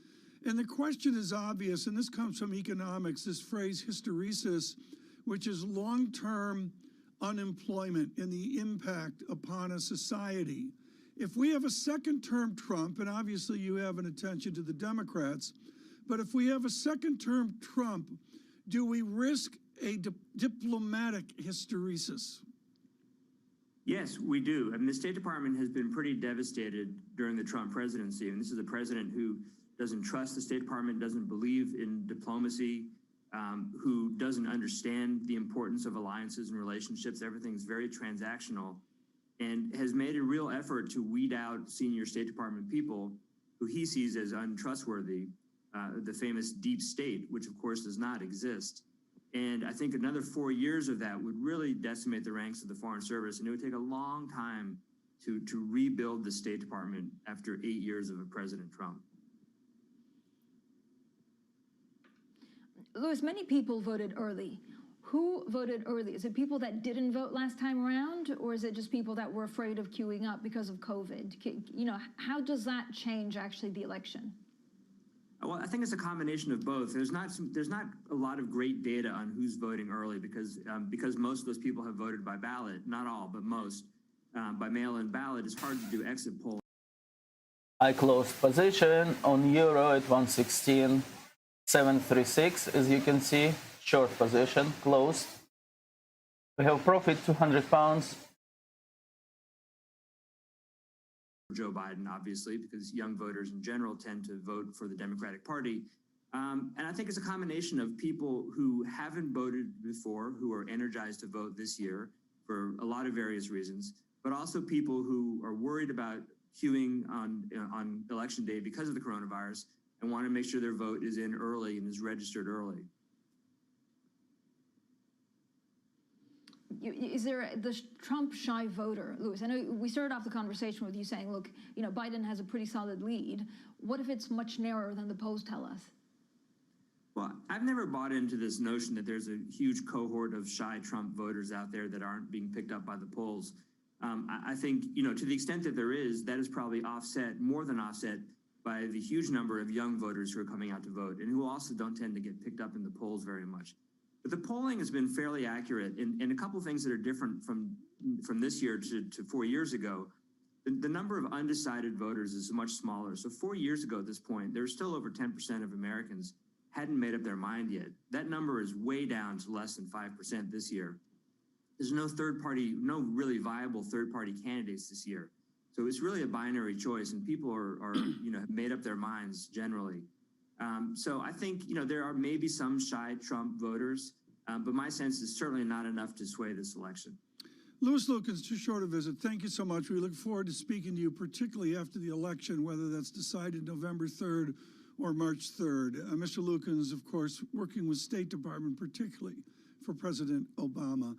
And the question is obvious, and this comes from economics, this phrase hysteresis, which is long-term unemployment and the impact upon a society. If we have a second-term Trump, and obviously you have an attention to the Democrats, but if we have a second-term Trump, do we risk a diplomatic hysteresis? Yes, we do. I mean, the State Department has been pretty devastated during the Trump presidency. And this is a president who doesn't trust the State Department, doesn't believe in diplomacy, who doesn't understand the importance of alliances and relationships. Everything's very transactional, and has made a real effort to weed out senior State Department people who he sees as untrustworthy, the famous deep state, which of course does not exist. And I think another 4 years of that would really decimate the ranks of the Foreign Service, and it would take a long time to rebuild the State Department after 8 years of a President Trump. Louis, many people voted early. Who voted early? Is it people that didn't vote last time around, or is it just people that were afraid of queuing up because of COVID? How does that change actually the election? Well, I think it's a combination of both. There's not a lot of great data on who's voting early because most of those people have voted by ballot. Not all, but most. By mail-in ballot, it's hard to do exit polls. I closed position on euro at 116.736, as you can see. Short position closed. We have profit £200. Joe Biden, obviously, because young voters in general tend to vote for the Democratic Party. And I think it's a combination of people who haven't voted before, who are energized to vote this year for a lot of various reasons, but also people who are worried about queuing on election day because of the coronavirus and want to make sure their vote is in early and is registered early. Is there the Trump shy voter, Louis? I know we started off the conversation with you saying, look, Biden has a pretty solid lead. What if it's much narrower than the polls tell us? Well, I've never bought into this notion that there's a huge cohort of shy Trump voters out there that aren't being picked up by the polls. I think, to the extent that there is, that is probably more than offset by the huge number of young voters who are coming out to vote and who also don't tend to get picked up in the polls very much. But the polling has been fairly accurate, and a couple of things that are different from this year to 4 years ago. The number of undecided voters is much smaller. So 4 years ago at this point, there were still over 10% of Americans hadn't made up their mind yet. That number is way down to less than 5% this year. There's no really viable third-party candidates this year. So it's really a binary choice, and people are have made up their minds generally. So I think, there are maybe some shy Trump voters, but my sense is certainly not enough to sway this election. Louis Lukens, too short a visit. Thank you so much. We look forward to speaking to you, particularly after the election, whether that's decided November 3rd or March 3rd. Mr. Lukens, of course, working with State Department, particularly for President Obama.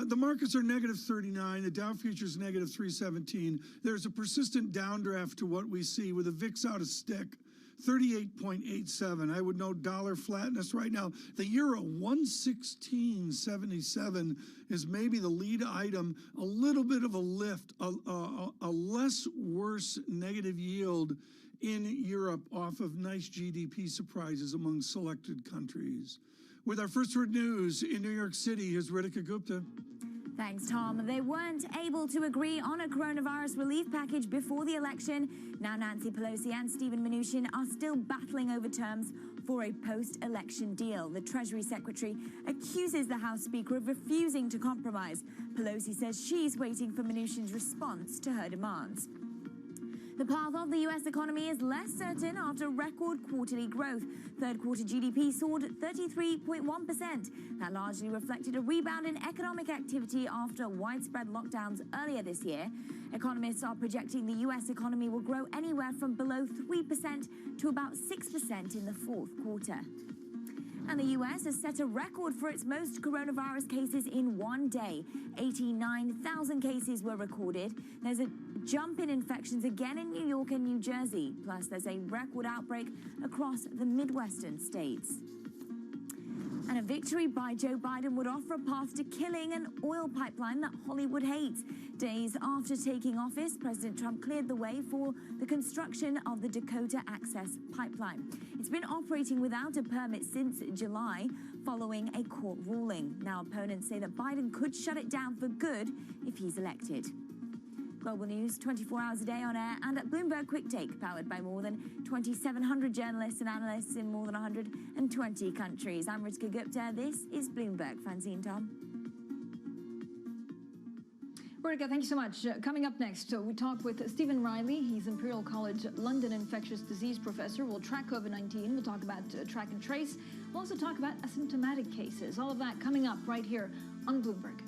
The markets are negative 39. The Dow futures negative 317. There's a persistent downdraft to what we see with the VIX out of stick. 38.87. I would note dollar flatness right now. The euro 116.77 is maybe the lead item. A little bit of a lift, a less worse negative yield in Europe off of nice GDP surprises among selected countries. With our first word news in New York City, here's Ritika Gupta. Thanks, Tom. They weren't able to agree on a coronavirus relief package before the election. Now Nancy Pelosi and Steven Mnuchin are still battling over terms for a post-election deal. The Treasury Secretary accuses the House Speaker of refusing to compromise. Pelosi says she's waiting for Mnuchin's response to her demands. The path of the U.S. economy is less certain after record quarterly growth. Third quarter GDP soared 33.1%. That largely reflected a rebound in economic activity after widespread lockdowns earlier this year. Economists are projecting the U.S. economy will grow anywhere from below 3% to about 6% in the fourth quarter. And the U.S. has set a record for its most coronavirus cases in one day. 89,000 cases were recorded. There's a jump in infections again in New York and New Jersey. Plus, there's a record outbreak across the Midwestern states. And a victory by Joe Biden would offer a path to killing an oil pipeline that Hollywood hates. Days after taking office, President Trump cleared the way for the construction of the Dakota Access Pipeline. It's been operating without a permit since July, following a court ruling. Now, opponents say that Biden could shut it down for good if he's elected. Global news 24 hours a day on air and at Bloomberg Quick Take, powered by more than 2,700 journalists and analysts in more than 120 countries. I'm Ritika Gupta. This is Bloomberg. Francine, Tom. Ritika, thank you so much. Coming up next, we talk with Stephen Riley. He's Imperial College London infectious disease professor. We'll track COVID-19. We'll talk about track and trace. We'll also talk about asymptomatic cases. All of that coming up right here on Bloomberg.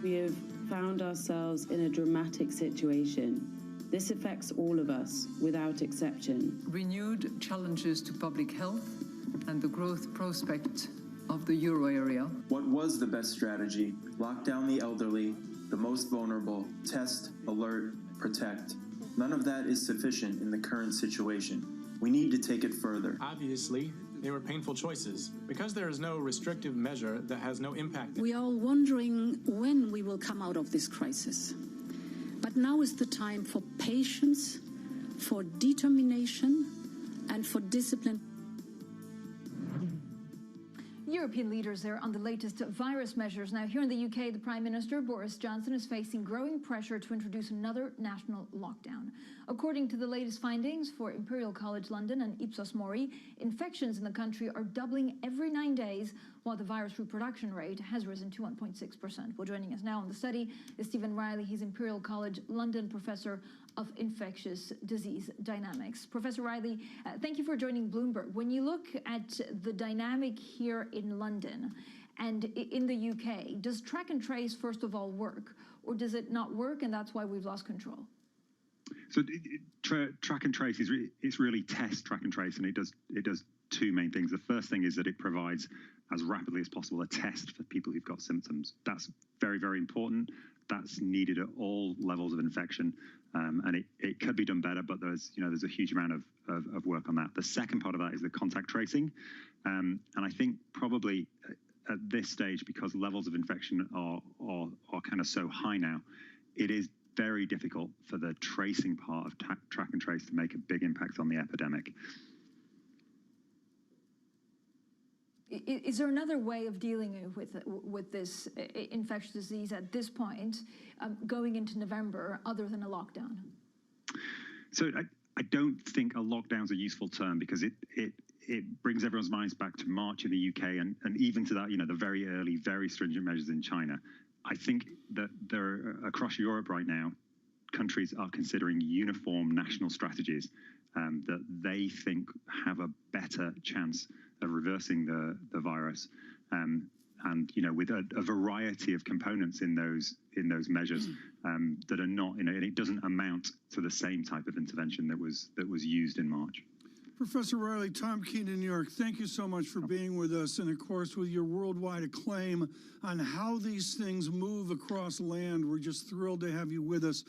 We have found ourselves in a dramatic situation. This affects all of us, without exception. Renewed challenges to public health and the growth prospect of the euro area. What was the best strategy? Lock down the elderly, the most vulnerable, test, alert, protect. None of that is sufficient in the current situation. We need to take it further. Obviously, they were painful choices. Because there is no restrictive measure that has no impact. We are all wondering when we will come out of this crisis. But now is the time for patience, for determination, and for discipline. European leaders there on the latest virus measures. Now, here in the UK, the Prime Minister, Boris Johnson, is facing growing pressure to introduce another national lockdown. According to the latest findings for Imperial College London and Ipsos Mori, infections in the country are doubling every 9 days, while the virus reproduction rate has risen to 1.6%. Well, joining us now on the study is Stephen Riley. He's Imperial College London Professor of Infectious Disease Dynamics. Professor Riley, thank you for joining Bloomberg. When you look at the dynamic here in London and in the UK, does track and trace, first of all, work, or does it not work, and that's why we've lost control? So track and trace is really test, track and trace, and it does two main things. The first thing is that it provides, as rapidly as possible, a test for people who've got symptoms. That's very, very important. That's needed at all levels of infection, and it could be done better, but there's a huge amount of work on that. The second part of that is the contact tracing, and I think probably at this stage, because levels of infection are kind of so high now, it is very difficult for the tracing part of track and trace to make a big impact on the epidemic. Is there another way of dealing with this infectious disease at this point, going into November, other than a lockdown? So I don't think a lockdown's a useful term, because it brings everyone's minds back to March in the UK and even to that, the very early, very stringent measures in China. I think that across Europe right now, countries are considering uniform national strategies that they think have a better chance of reversing the virus, and with a variety of components in those measures that are not, and it doesn't amount to the same type of intervention that was used in March. Professor Riley, Tom Keene in New York, thank you so much for being with us, and of course with your worldwide acclaim on how these things move across land. We're just thrilled to have you with us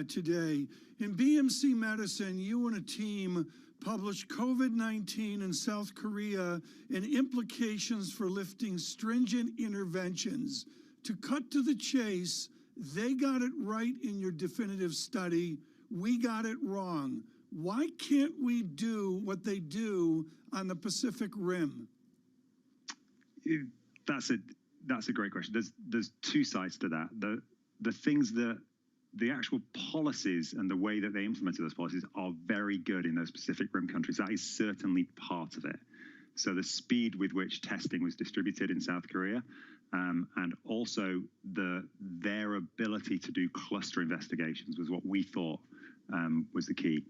today. In BMC Medicine, you and a team published COVID-19 in South Korea and implications for lifting stringent interventions. To cut to the chase, they got it right in your definitive study. We got it wrong. Why can't we do what they do on the Pacific Rim? That's a great question. There's two sides to that. The things that the actual policies and the way that they implemented those policies are very good in those Pacific Rim countries. That is certainly part of it. So the speed with which testing was distributed in South Korea, and also their ability to do cluster investigations was what we thought was the key.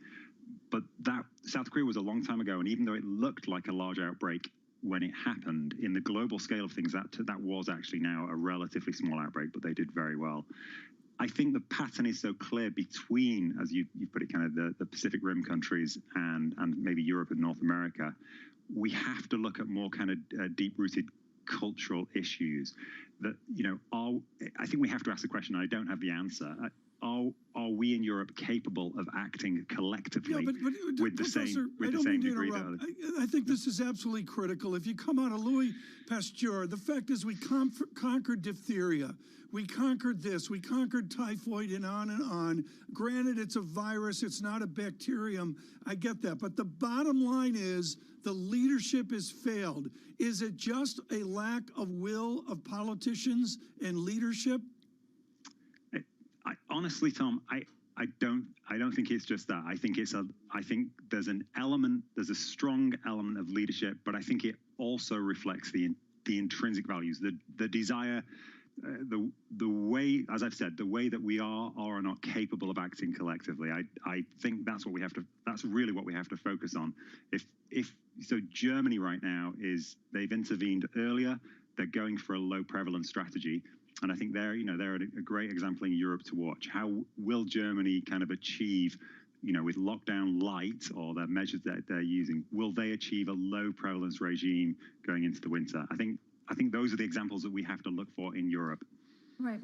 But that South Korea was a long time ago, and even though it looked like a large outbreak when it happened, in the global scale of things, that was actually now a relatively small outbreak, but they did very well. I think the pattern is so clear between, as you put it, kind of the Pacific Rim countries and maybe Europe and North America. We have to look at more kind of deep-rooted cultural issues that, I think we have to ask the question, I don't have the answer. Are we in Europe capable of acting collectively with the same degree? I think this is absolutely critical. If you come out of Louis Pasteur, the fact is we conquered diphtheria. We conquered this. We conquered typhoid, and on and on. Granted, it's a virus. It's not a bacterium. I get that. But the bottom line is the leadership has failed. Is it just a lack of will of politicians and leadership? Honestly, Tom, I don't think it's just that. I think there's a strong element of leadership, but I think it also reflects the intrinsic values, the desire, the way, as I've said, the way that we are or not capable of acting collectively. I think that's really what we have to focus on. So Germany right now they've intervened earlier. They're going for a low prevalence strategy. And I think they're a great example in Europe to watch. How will Germany kind of achieve, with lockdown light or the measures that they're using, will they achieve a low prevalence regime going into the winter? I think those are the examples that we have to look for in Europe. Right.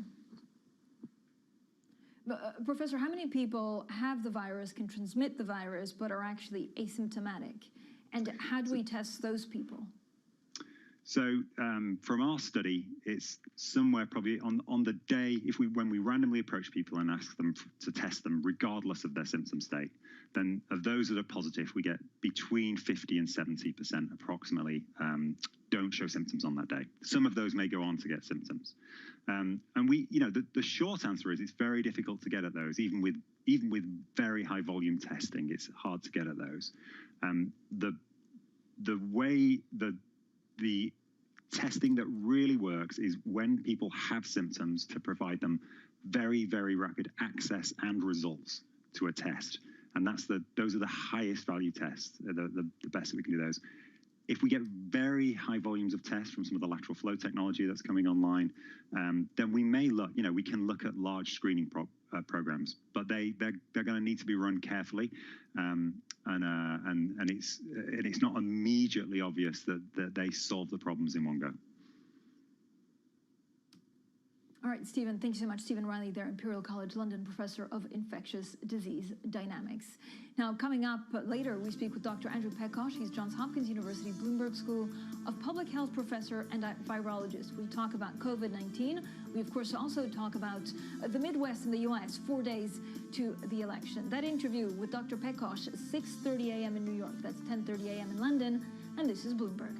But, Professor, how many people have the virus, can transmit the virus, but are actually asymptomatic? And how do we test those people? So from our study, it's somewhere probably on the day, when we randomly approach people and ask them to test them, regardless of their symptom state, then of those that are positive, we get between 50 and 70% approximately don't show symptoms on that day. Some of those may go on to get symptoms. And the short answer is it's very difficult to get at those, even with very high volume testing. It's hard to get at those. The way the testing that really works is when people have symptoms, to provide them very, very rapid access and results to a test. And those are the highest value tests, the best that we can do those. If we get very high volumes of tests from some of the lateral flow technology that's coming online, then we may look, we can look at large screening programs, but they're going to need to be run carefully, and it's not immediately obvious that they solve the problems in one go. All right, Stephen, thank you so much. Stephen Riley there, Imperial College London Professor of Infectious Disease Dynamics. Now, coming up later, we speak with Dr. Andrew Pekosh. He's Johns Hopkins University Bloomberg School of Public Health Professor and virologist. We talk about COVID-19. We, of course, also talk about the Midwest in the U.S., 4 days to the election. That interview with Dr. Pekosh, 6:30 a.m. in New York. That's 10:30 a.m. in London. And this is Bloomberg.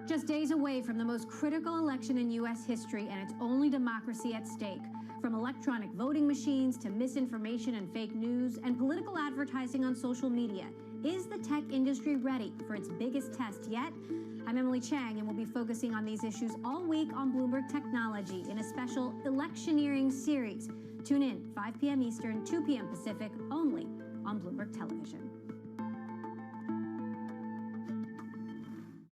Just days away from the most critical election in U.S. history and its only democracy at stake. From electronic voting machines to misinformation and fake news and political advertising on social media, is the tech industry ready for its biggest test yet? I'm Emily Chang, and we'll be focusing on these issues all week on Bloomberg Technology in a special electioneering series. Tune in 5 p.m. Eastern, 2 p.m. Pacific, only on Bloomberg Television.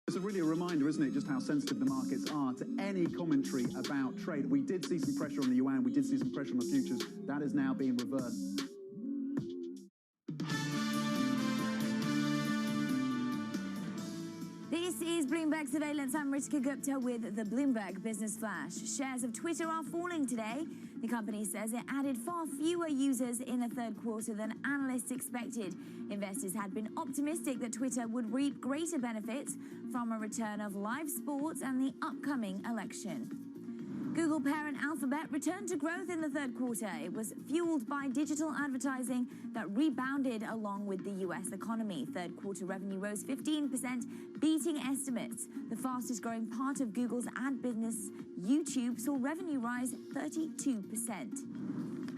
It's really a reminder, isn't it, just how sensitive the markets are to any commentary about trade. We did see some pressure on the yuan, we did see some pressure on the futures. That is now being reversed. This is Bloomberg Surveillance. I'm Ritika Gupta with the Bloomberg Business Flash. Shares of Twitter are falling today. The company says it added far fewer users in the third quarter than analysts expected. Investors had been optimistic that Twitter would reap greater benefits from a return of live sports and the upcoming election. Google parent Alphabet returned to growth in the third quarter. It was fueled by digital advertising that rebounded along with the U.S. economy. Third quarter revenue rose 15%, beating estimates. The fastest growing part of Google's ad business, YouTube, saw revenue rise 32%.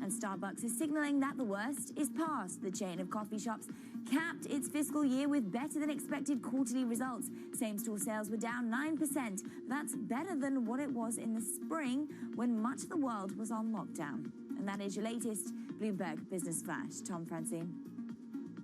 And Starbucks is signaling that the worst is past. The chain of coffee shops capped its fiscal year with better than expected quarterly results. Same-store sales were down 9%. That's better than what it was in the spring when much of the world was on lockdown. And that is your latest Bloomberg Business Flash. Tom Francine.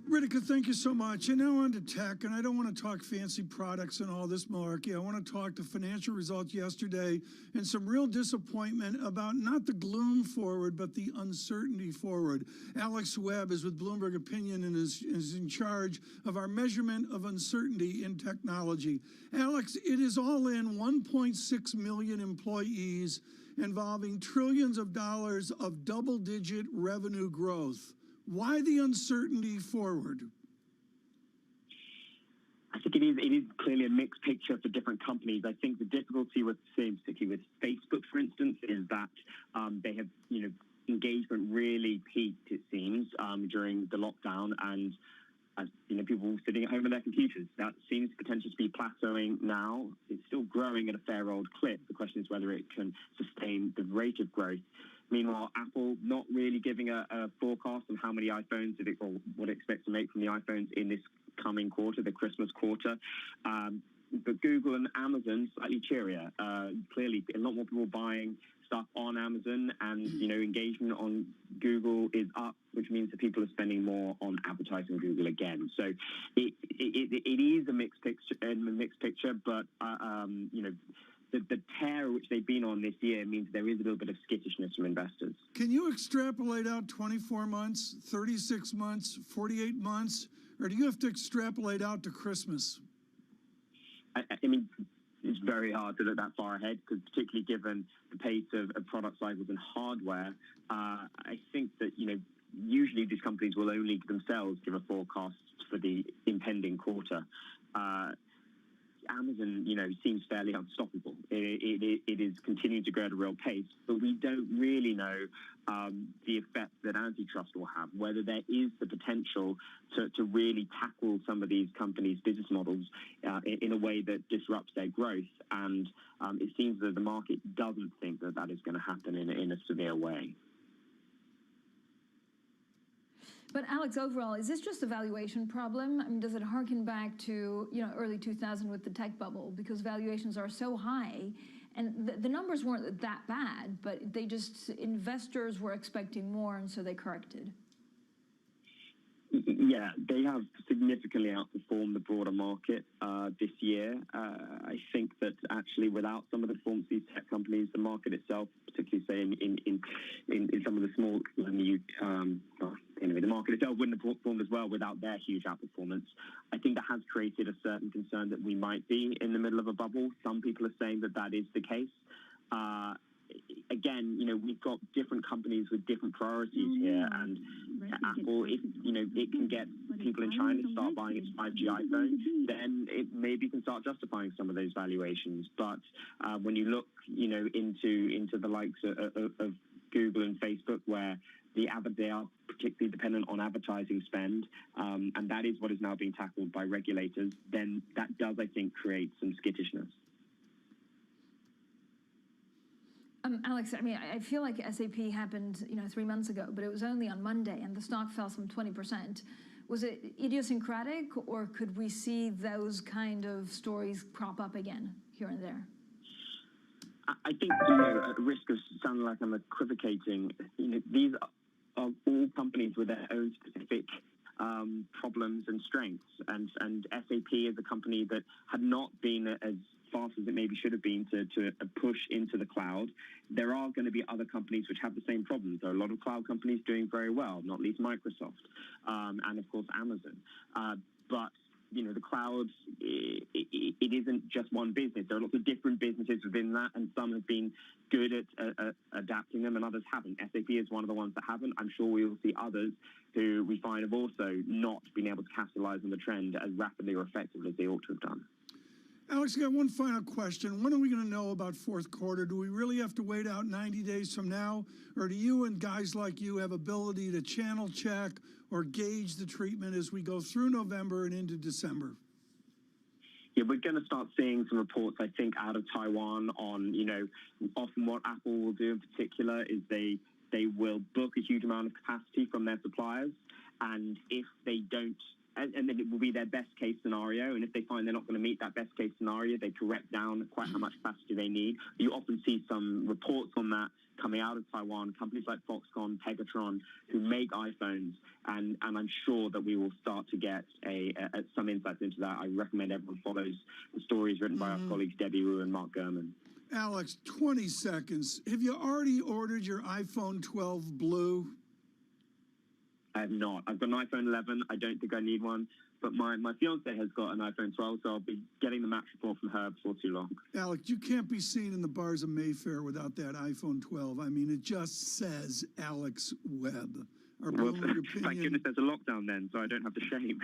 Ritika, thank you so much. And now on to tech, and I don't want to talk fancy products and all this malarkey. I want to talk to financial results yesterday and some real disappointment about not the gloom forward, but the uncertainty forward. Alex Webb is with Bloomberg Opinion and is in charge of our measurement of uncertainty in technology. Alex, it is all in 1.6 million employees involving trillions of dollars of double-digit revenue growth. Why the uncertainty forward? I think it is clearly a mixed picture for different companies. I think the difficulty with, particularly with Facebook, for instance, is that they have, engagement really peaked, it seems, during the lockdown, and as people were sitting at home on their computers. That seems potentially to be plateauing now. It's still growing at a fair old clip. The question is whether it can sustain the rate of growth. Meanwhile, Apple not really giving a forecast on how many iPhones or what it expects to make from the iPhones in this coming quarter, the Christmas quarter. But Google and Amazon slightly cheerier. Clearly, a lot more people buying stuff on Amazon, and engagement on Google is up, which means that people are spending more on advertising on Google again. So it is a mixed picture, but the tear which they've been on this year means there is a little bit of skittishness from investors. Can you extrapolate out 24 months, 36 months, 48 months, or do you have to extrapolate out to Christmas? I mean, it's very hard to look that far ahead, because particularly given the pace of product cycles and hardware, I think that, usually these companies will only themselves give a forecast for the impending quarter. Amazon, seems fairly unstoppable. It is continuing to grow at a real pace, but we don't really know the effect that antitrust will have, whether there is the potential to really tackle some of these companies' business models in a way that disrupts their growth. And it seems that the market doesn't think that that is going to happen in a severe way. But Alex, overall, is this just a valuation problem? I mean, does it harken back to early 2000 with the tech bubble, because valuations are so high, and the numbers weren't that bad, but investors were expecting more, and so they corrected? Yeah, they have significantly outperformed the broader market this year. I think that actually, without some of the performance of these tech companies, the market itself, particularly say in some of the small, the market itself wouldn't have performed as well without their huge outperformance. I think that has created a certain concern that we might be in the middle of a bubble. Some people are saying that that is the case. Again, we've got different companies with different priorities here, and Apple, if it can get people in China to start buying its 5G iPhone, then it maybe can start justifying some of those valuations. But when you look, into the likes of Google and Facebook, where they are particularly dependent on advertising spend, and that is what is now being tackled by regulators, then that does, I think, create some skittishness. Alex, I mean, I feel like SAP happened, 3 months ago, but it was only on Monday, and the stock fell some 20%. Was it idiosyncratic, or could we see those kind of stories crop up again here and there? I think, at risk of sounding like I'm equivocating, these are all companies with their own specific problems and strengths, and SAP is a company that had not been as fast as it maybe should have been to push into the cloud. There are going to be other companies which have the same problems. There are a lot of cloud companies doing very well, not least Microsoft, and of course Amazon. But the cloud, it isn't just one business. There are lots of different businesses within that, and some have been good at adapting them, and others haven't. SAP is one of the ones that haven't. I'm sure we will see others who we find have also not been able to capitalize on the trend as rapidly or effectively as they ought to have done. Alex, I got one final question. When are we going to know about fourth quarter? Do we really have to wait out 90 days from now? Or do you and guys like you have ability to channel check or gauge the treatment as we go through November and into December? Yeah, we're going to start seeing some reports, I think, out of Taiwan on, often what Apple will do in particular is they will book a huge amount of capacity from their suppliers. And if they don't, and then it will be their best case scenario. And if they find they're not going to meet that best case scenario, they correct down quite how much capacity they need. You often see some reports on that coming out of Taiwan, companies like Foxconn, Pegatron, who make iPhones. And I'm sure that we will start to get some insights into that. I recommend everyone follows the stories written by our colleagues Debbie Wu and Mark Gurman. Alex, 20 seconds. Have you already ordered your iPhone 12 Blue? I have not. I've got an iPhone 11. I don't think I need one. But my fiance has got an iPhone 12, so I'll be getting the match report from her before too long. Alex, you can't be seen in the bars of Mayfair without that iPhone 12. I mean, it just says Alex Webb. Our Bloomberg opinion, thank goodness there's a lockdown then, so I don't have the shame.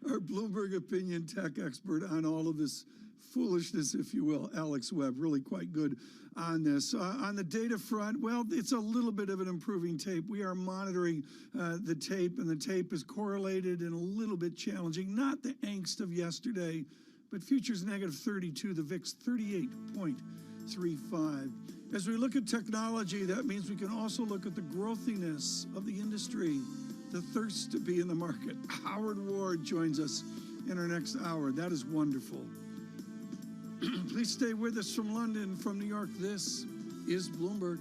Our Bloomberg opinion tech expert on all of this foolishness, if you will, Alex Webb, really quite good on this. On the data front, well, it's a little bit of an improving tape. We are monitoring the tape, and the tape is correlated and a little bit challenging. Not the angst of yesterday, but futures negative 32, the VIX 38.35. As we look at technology, that means we can also look at the growthiness of the industry, the thirst to be in the market. Howard Ward joins us in our next hour. That is wonderful. Please stay with us from London, from New York. This is Bloomberg.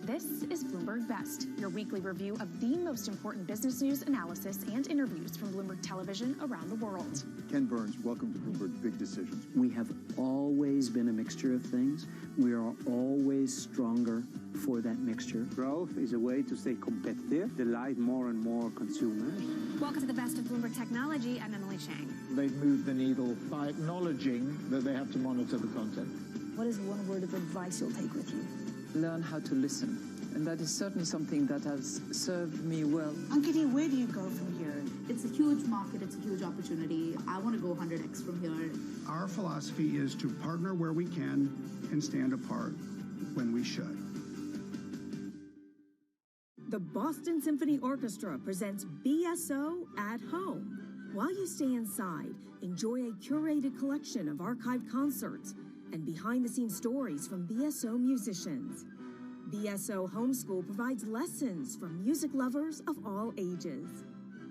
This is Bloomberg Best, your weekly review of the most important business news, analysis, and interviews from Bloomberg Television around the world. Ken Burns, welcome to Bloomberg Big Decisions. We have always been a mixture of things. We are always stronger for that mixture. Growth is a way to stay competitive, delight more and more consumers. Welcome to the Best of Bloomberg Technology. I'm Emily Chang. They've moved the needle by acknowledging that they have to monitor the content. What is one word of advice you'll take with you? Learn how to listen. And that is certainly something that has served me well. Ankiti, where do you go from here? It's a huge market. It's a huge opportunity. I want to go 100x from here. Our philosophy is to partner where we can and stand apart when we should. The Boston Symphony Orchestra presents BSO at Home. While you stay inside, enjoy a curated collection of archived concerts and behind-the-scenes stories from BSO musicians. BSO Homeschool provides lessons for music lovers of all ages.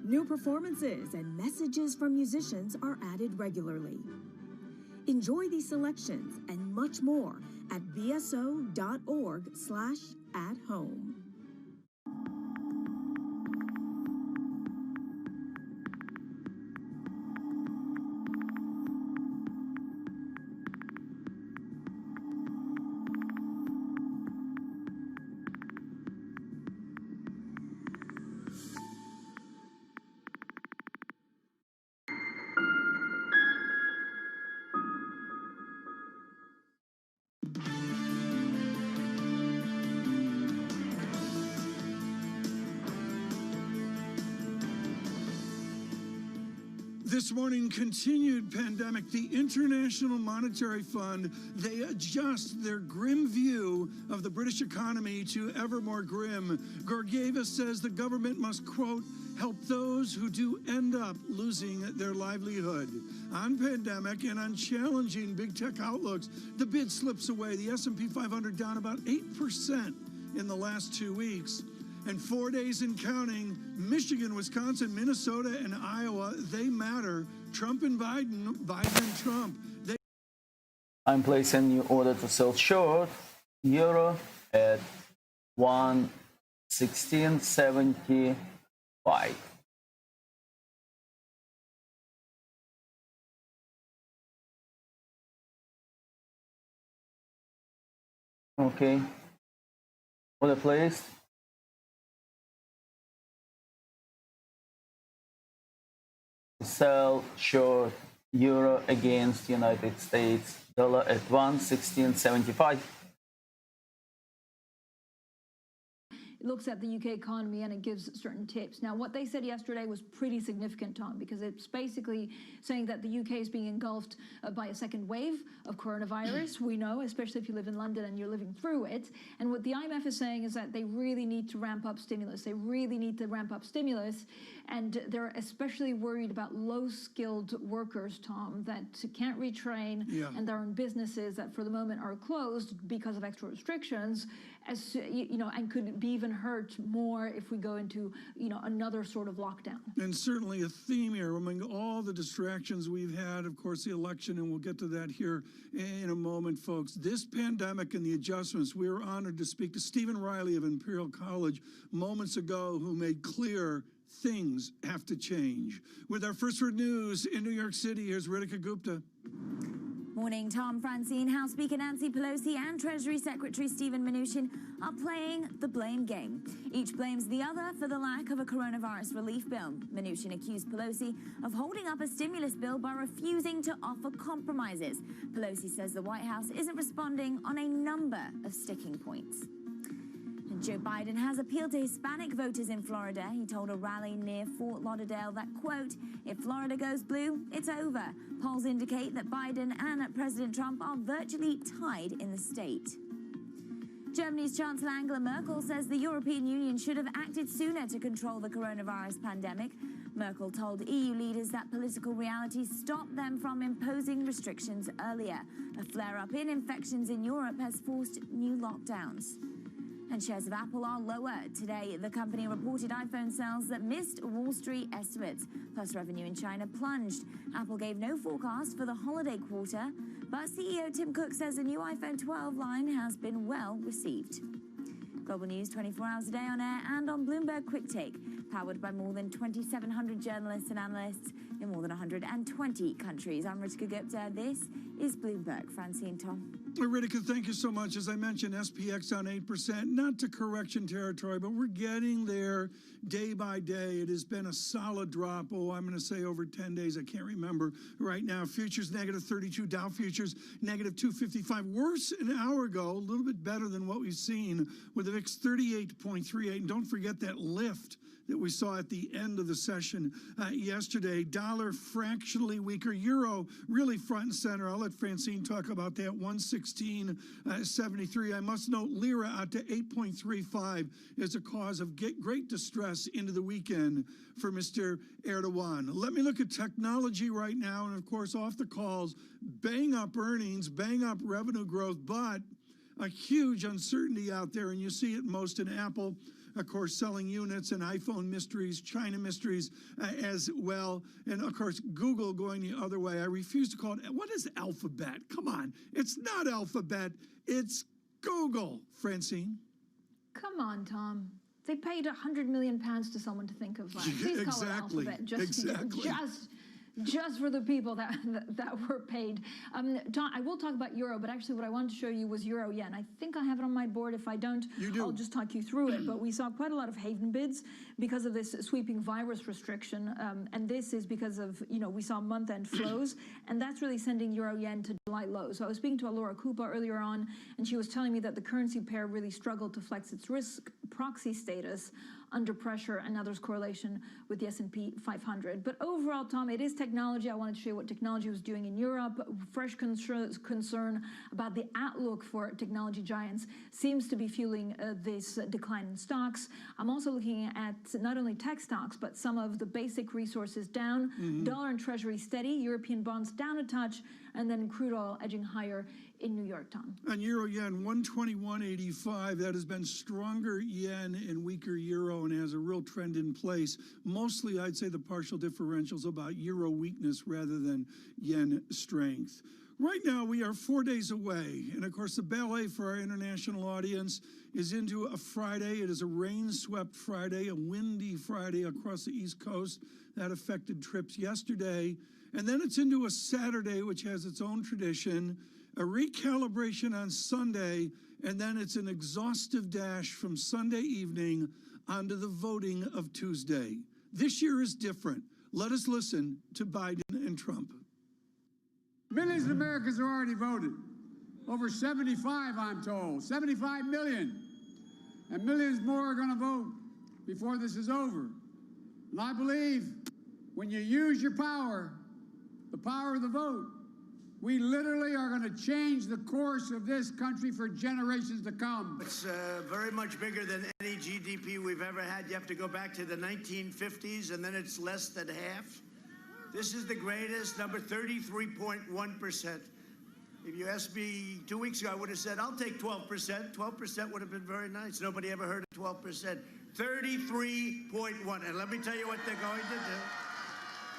New performances and messages from musicians are added regularly. Enjoy these selections and much more at bso.org/at-home. This morning, continued pandemic. The International Monetary Fund, they adjust their grim view of the British economy to ever more grim. Georgieva says the government must, quote, help those who do end up losing their livelihood. On pandemic and on challenging big tech outlooks, the bid slips away. The S&P 500 down about 8% in the last 2 weeks. And 4 days and counting, Michigan, Wisconsin, Minnesota, and Iowa, they matter. Trump and Biden, Biden and Trump. I'm placing new order to sell short euro at 116.75. Okay. Order placed. Sell short euro against United States dollar at 116.75. It looks at the UK economy and it gives certain tips. Now, what they said yesterday was pretty significant, Tom, because it's basically saying that the UK is being engulfed by a second wave of coronavirus. We know, especially if you live in London and you're living through it. And what the IMF is saying is that they really need to ramp up stimulus. They really need to ramp up stimulus. And they're especially worried about low-skilled workers, Tom, that can't retrain, and they're in businesses that for the moment are closed because of extra restrictions, as you know, and could be even hurt more if we go into, you know, another sort of lockdown. And certainly a theme here among all the distractions we've had, of course, the election, and we'll get to that here in a moment, folks. This pandemic and the adjustments, we were honored to speak to Stephen Riley of Imperial College moments ago, who made clear things have to change. With our first word news in New York City, here's Ritika Gupta. Morning, Tom, Francine. House Speaker Nancy Pelosi and Treasury Secretary Steven Mnuchin are playing the blame game. Each blames the other for the lack of a coronavirus relief bill. Mnuchin accused Pelosi of holding up a stimulus bill by refusing to offer compromises. Pelosi says the White House isn't responding on a number of sticking points. And Joe Biden has appealed to Hispanic voters in Florida. He told a rally near Fort Lauderdale that, quote, if Florida goes blue, it's over. Polls indicate that Biden and President Trump are virtually tied in the state. Germany's Chancellor Angela Merkel says the European Union should have acted sooner to control the coronavirus pandemic. Merkel told EU leaders that political realities stopped them from imposing restrictions earlier. A flare-up in infections in Europe has forced new lockdowns. And shares of Apple are lower. Today, the company reported iPhone sales that missed Wall Street estimates, plus revenue in China plunged. Apple gave no forecast for the holiday quarter, but CEO Tim Cook says the new iPhone 12 line has been well received. Global news 24 hours a day on air and on Bloomberg Quick Take, powered by more than 2,700 journalists and analysts in more than 120 countries. I'm Ritika Gupta. This is Bloomberg. Francine, Tom. Ritika, thank you so much. As I mentioned, SPX on 8%, not to correction territory, but we're getting there day by day. It has been a solid drop. Oh, I'm going to say over 10 days. I can't remember right now. Futures negative 32, Dow futures negative 255. Worse an hour ago, a little bit better than what we've seen with the VIX 38.38. And don't forget that lift that we saw at the end of the session yesterday. Dollar fractionally weaker. Euro really front and center. I'll let Francine talk about that. 116.73. I must note lira out to 8.35 is a cause of great distress into the weekend for Mr. Erdogan. Let me look at technology right now. And of course, off the calls, bang up earnings, bang up revenue growth, but a huge uncertainty out there. And you see it most in Apple, of course, selling units, and iPhone mysteries, China mysteries as well. And, of course, Google going the other way. I refuse to call it. What is Alphabet? Come on. It's not Alphabet. It's Google, Francine. Come on, Tom. They paid £100 million to someone to think of that. Please call it Alphabet. Just for the people that were paid. Tom, I will talk about euro, but actually what I wanted to show you was euro yen. I think I have it on my board. If I don't, I'll just talk you through it. But we saw quite a lot of haven bids because of this sweeping virus restriction. And this is because of, you know, we saw month-end flows, and that's really sending euro yen to July lows. So I was speaking to Laura Koupa earlier on, and she was telling me that the currency pair really struggled to flex its risk proxy status under pressure, and now there's correlation with the S&P 500. But overall, Tom, it is technology. I wanted to show you what technology was doing in Europe. Fresh concern about the outlook for technology giants seems to be fueling this decline in stocks. I'm also looking at not only tech stocks, but some of the basic resources down. Dollar and Treasury steady, European bonds down a touch, and then crude oil edging higher in New York, Tom. On euro yen, 121.85. That has been stronger yen and weaker euro and has a real trend in place. Mostly, I'd say the partial differentials about euro weakness rather than yen strength. Right now, we are 4 days away. And of course, the ballet for our international audience is into a Friday. It is a rain-swept Friday, a windy Friday across the East Coast. That affected trips yesterday. And then it's into a Saturday, which has its own tradition, a recalibration on Sunday, and then it's an exhaustive dash from Sunday evening onto the voting of Tuesday. This year is different. Let us listen to Biden and Trump. Millions of Americans have already voted. Over 75, I'm told. 75 million. And millions more are going to vote before this is over. And I believe when you use your power, the power of the vote, we literally are going to change the course of this country for generations to come. It's very much bigger than any GDP we've ever had. You have to go back to the 1950s, and then it's less than half. This is the greatest number, 33.1%. If you asked me 2 weeks ago, I would have said, I'll take 12%. 12% would have been very nice. Nobody ever heard of 12%. 33.1. And let me tell you what they're going to do.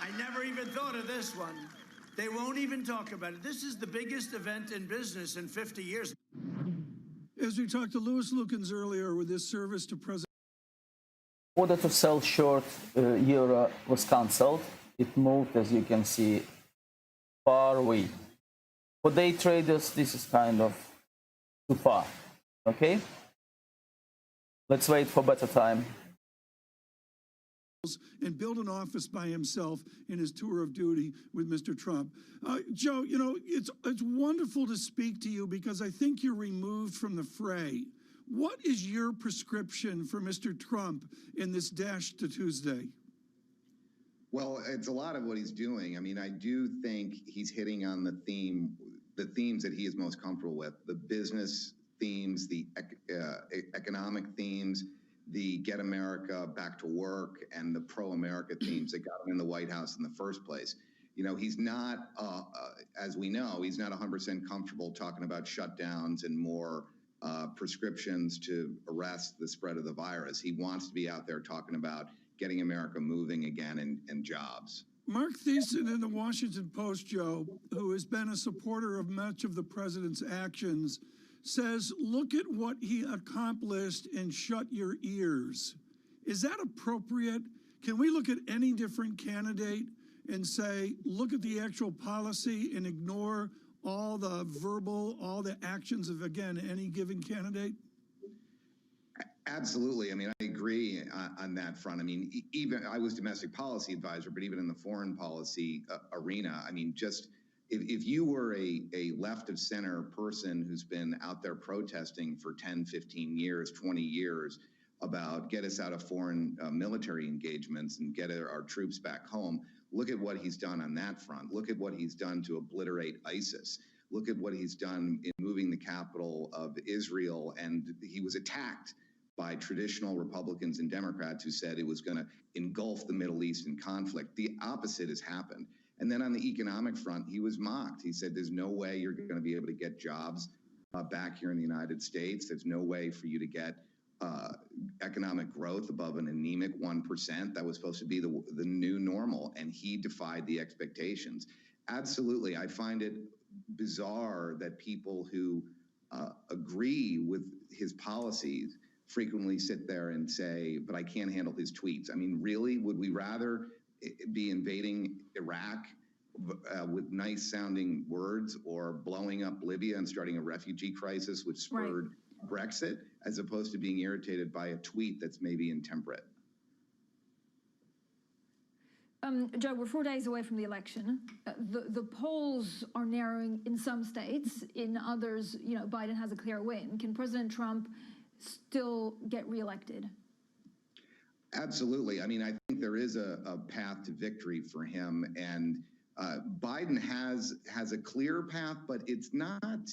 I never even thought of this one. They won't even talk about it. This is the biggest event in business in 50 years. As we talked to Louis Lukens earlier with his service to President. Order to sell short euro was cancelled. It moved, as you can see, far away. For day traders, this is kind of too far. Okay? Let's wait for better time. And build an office by himself in his tour of duty with Mr. Trump. Joe, you know, it's wonderful to speak to you because I think you're removed from the fray. What is your prescription for Mr. Trump in this dash to Tuesday? Well, it's a lot of what he's doing. I mean, I do think he's hitting on the themes that he is most comfortable with, the business themes, the economic themes, the get America back to work, and the pro-America themes that got him in the White House in the first place. You know, he's not, as we know, he's not 100% comfortable talking about shutdowns and more prescriptions to arrest the spread of the virus. He wants to be out there talking about getting America moving again and jobs. Mark Thiessen in the Washington Post, Joe, who has been a supporter of much of the president's actions, says, look at what he accomplished and shut your ears. Is that appropriate? Can we look at any different candidate and say, look at the actual policy and ignore all the verbal, all the actions of, again, any given candidate? Absolutely. I mean, I agree on that front. I mean, even I was domestic policy advisor, but even in the foreign policy arena, I mean, just if you were a left of center person who's been out there protesting for 10, 15 years, 20 years about get us out of foreign military engagements and get our troops back home, look at what he's done on that front. Look at what he's done to obliterate ISIS. Look at what he's done in moving the capital of Israel. And he was attacked by traditional Republicans and Democrats who said it was going to engulf the Middle East in conflict. The opposite has happened. And then on the economic front, he was mocked. He said, there's no way you're going to be able to get jobs back here in the United States. There's no way for you to get economic growth above an anemic 1%. That was supposed to be the new normal. And he defied the expectations. Absolutely. I find it bizarre that people who agree with his policies frequently sit there and say, but I can't handle his tweets. I mean, really, would we rather be invading Iraq with nice sounding words or blowing up Libya and starting a refugee crisis which spurred Brexit, as opposed to being irritated by a tweet that's maybe intemperate? Joe, we're 4 days away from the election. The polls are narrowing in some states. In others, you know, Biden has a clear win. Can President Trump still get reelected? Absolutely. I mean, I think there is a path to victory for him, and Biden has a clear path, but it's not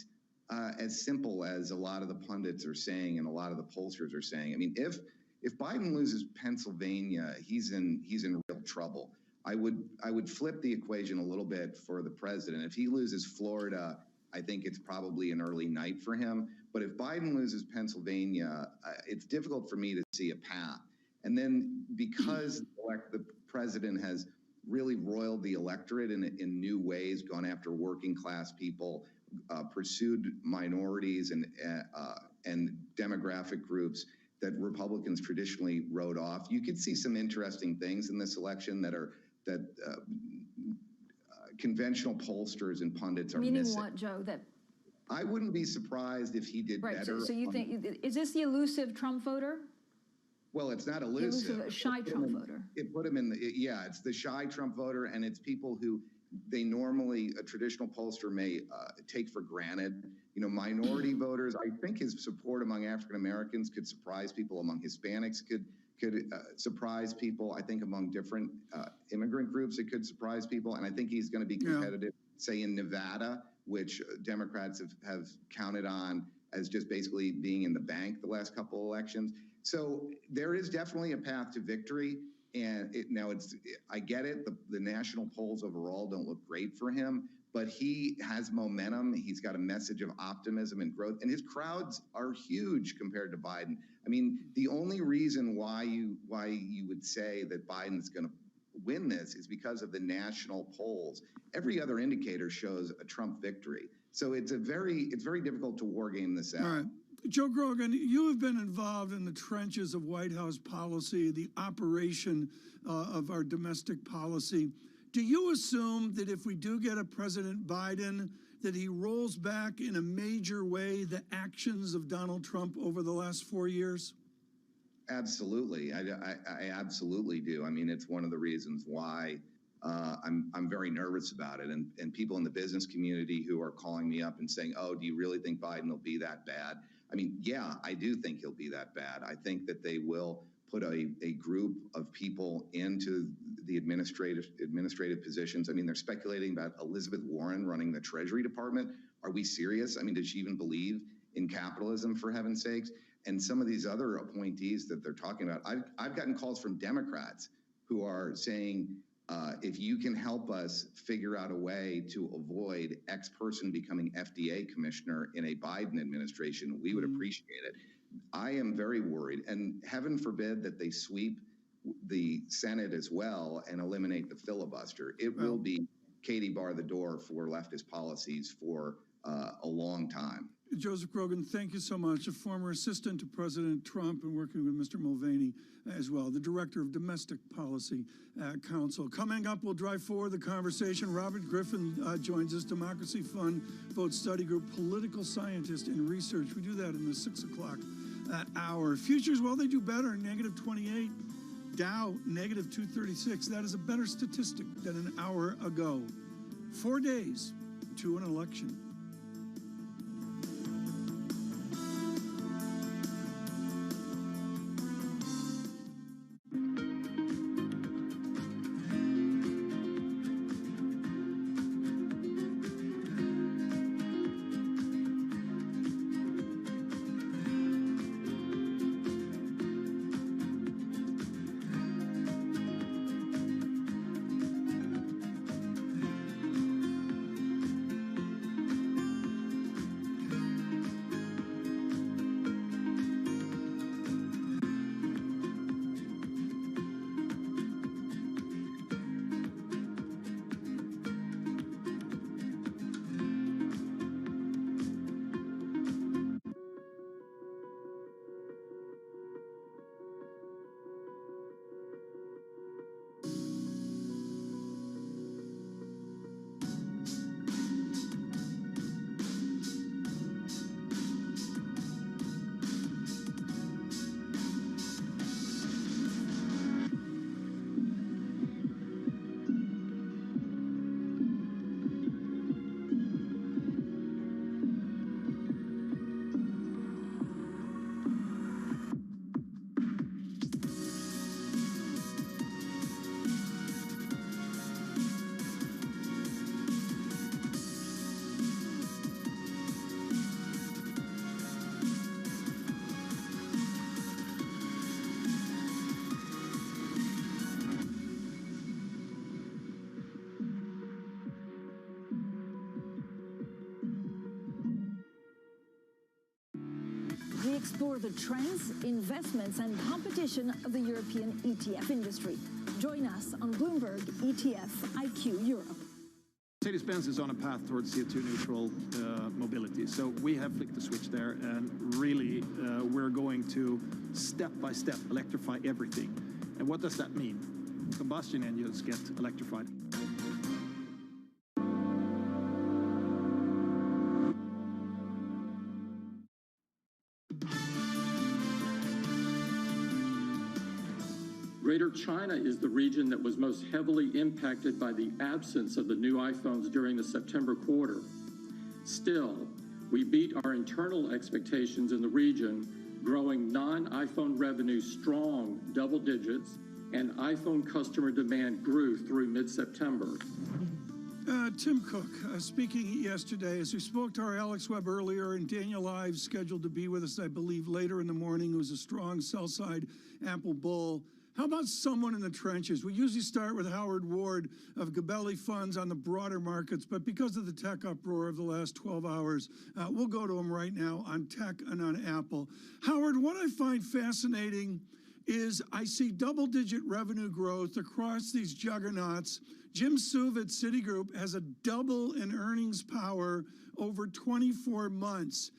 as simple as a lot of the pundits are saying and a lot of the pollsters are saying. I mean, if Biden loses Pennsylvania, he's in real trouble. I would flip the equation a little bit for the president. If he loses Florida, I think it's probably an early night for him. But if Biden loses Pennsylvania, it's difficult for me to see a path. And then because the president has really roiled the electorate in new ways, gone after working class people, pursued minorities and demographic groups that Republicans traditionally wrote off, you could see some interesting things in this election that conventional pollsters and pundits are Meaning missing. what, Joe? That I wouldn't be surprised if he did better. So you think, is this the elusive Trump voter? Well, it's not elusive. The shy Trump voter. It put him in it's the shy Trump voter, and it's people who they normally, a traditional pollster may take for granted. You know, minority voters, I think his support among African Americans could surprise people, among Hispanics could surprise people. I think among different immigrant groups, it could surprise people. And I think he's going to be competitive, say in Nevada, which Democrats have counted on as just basically being in the bank the last couple of elections. So there is definitely a path to victory. And I get it. The national polls overall don't look great for him, but he has momentum. He's got a message of optimism and growth, and his crowds are huge compared to Biden. I mean, the only reason why you would say that Biden's going to win this is because of the national polls. Every other indicator shows a Trump victory. So it's very difficult to war game this out. All right. Joe Grogan, you have been involved in the trenches of White House policy, the operation of our domestic policy. Do you assume that if we do get a President Biden, that he rolls back in a major way the actions of Donald Trump over the last 4 years? Absolutely. I absolutely do. I mean, it's one of the reasons why I'm very nervous about it. And people in the business community who are calling me up and saying, oh, do you really think Biden will be that bad? I mean, yeah, I do think he'll be that bad. I think that they will put a group of people into the administrative positions. I mean, they're speculating about Elizabeth Warren running the Treasury Department. Are we serious? I mean, does she even believe in capitalism, for heaven's sakes? And some of these other appointees that they're talking about, I've gotten calls from Democrats who are saying, if you can help us figure out a way to avoid X person becoming FDA commissioner in a Biden administration, we would appreciate it. I am very worried, and heaven forbid that they sweep the Senate as well and eliminate the filibuster. It will be Katie bar the door for leftist policies for a long time. Joseph Grogan, thank you so much. A former assistant to President Trump and working with Mr. Mulvaney as well, the director of Domestic Policy Council. Coming up, we'll drive forward the conversation. Robert Griffin joins us, Democracy Fund Vote Study Group, political scientist in research. We do that in the 6 o'clock hour. Futures, well, they do better, negative 28. Dow, negative 236. That is a better statistic than an hour ago. 4 days to an election. explore the trends, investments, and competition of the European ETF industry. Join us on Bloomberg ETF IQ Europe. Mercedes-Benz is on a path towards CO2 neutral mobility. So we have flicked the switch there, and really we're going to step by step electrify everything. And what does that mean? Combustion engines get electrified. Greater China is the region that was most heavily impacted by the absence of the new iPhones during the September quarter. Still, we beat our internal expectations in the region, growing non-iPhone revenue strong double digits, and iPhone customer demand grew through mid-September. Tim Cook, speaking yesterday, as we spoke to our Alex Webb earlier, and Daniel Ives scheduled to be with us, I believe, later in the morning, who's a strong sell-side Apple bull. How about someone in the trenches? We usually start with Howard Ward of Gabelli Funds on the broader markets, but because of the tech uproar of the last 12 hours, we'll go to him right now on tech and on Apple. Howard, what I find fascinating is I see double-digit revenue growth across these juggernauts. Jim Suva at Citigroup has a double in earnings power over 24 months.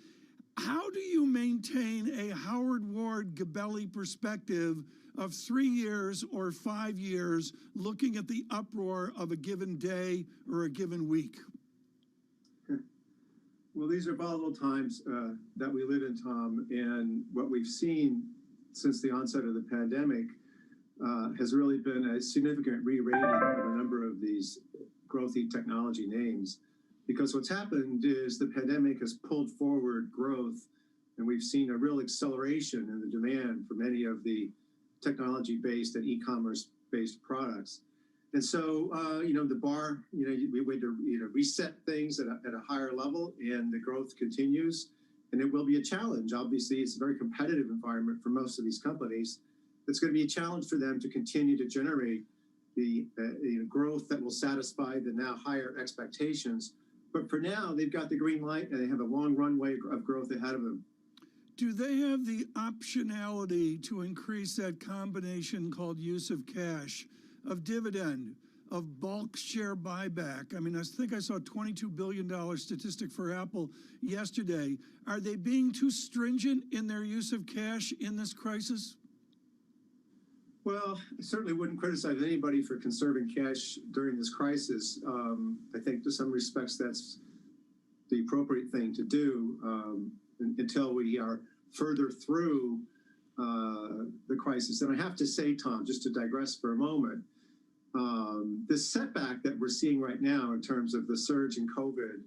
How do you maintain a Howard Ward Gabelli perspective of 3 years or 5 years looking at the uproar of a given day or a given week? Well, these are volatile times that we live in, Tom, and what we've seen since the onset of the pandemic has really been a significant re-rating of a number of these growthy technology names. Because what's happened is the pandemic has pulled forward growth, and we've seen a real acceleration in the demand for many of the technology-based and e-commerce-based products. And so, the bar, we wait to reset things at a higher level, and the growth continues. And it will be a challenge. Obviously, it's a very competitive environment for most of these companies. It's going to be a challenge for them to continue to generate the growth that will satisfy the now higher expectations. But for now, they've got the green light, and they have a long runway of growth ahead of them. Do they have the optionality to increase that combination called use of cash, of dividend, of bulk share buyback? I mean, I think I saw a $22 billion statistic for Apple yesterday. Are they being too stringent in their use of cash in this crisis? Well, I certainly wouldn't criticize anybody for conserving cash during this crisis. I think to some respects that's the appropriate thing to do until we are further through the crisis. And I have to say, Tom, just to digress for a moment, this setback that we're seeing right now in terms of the surge in COVID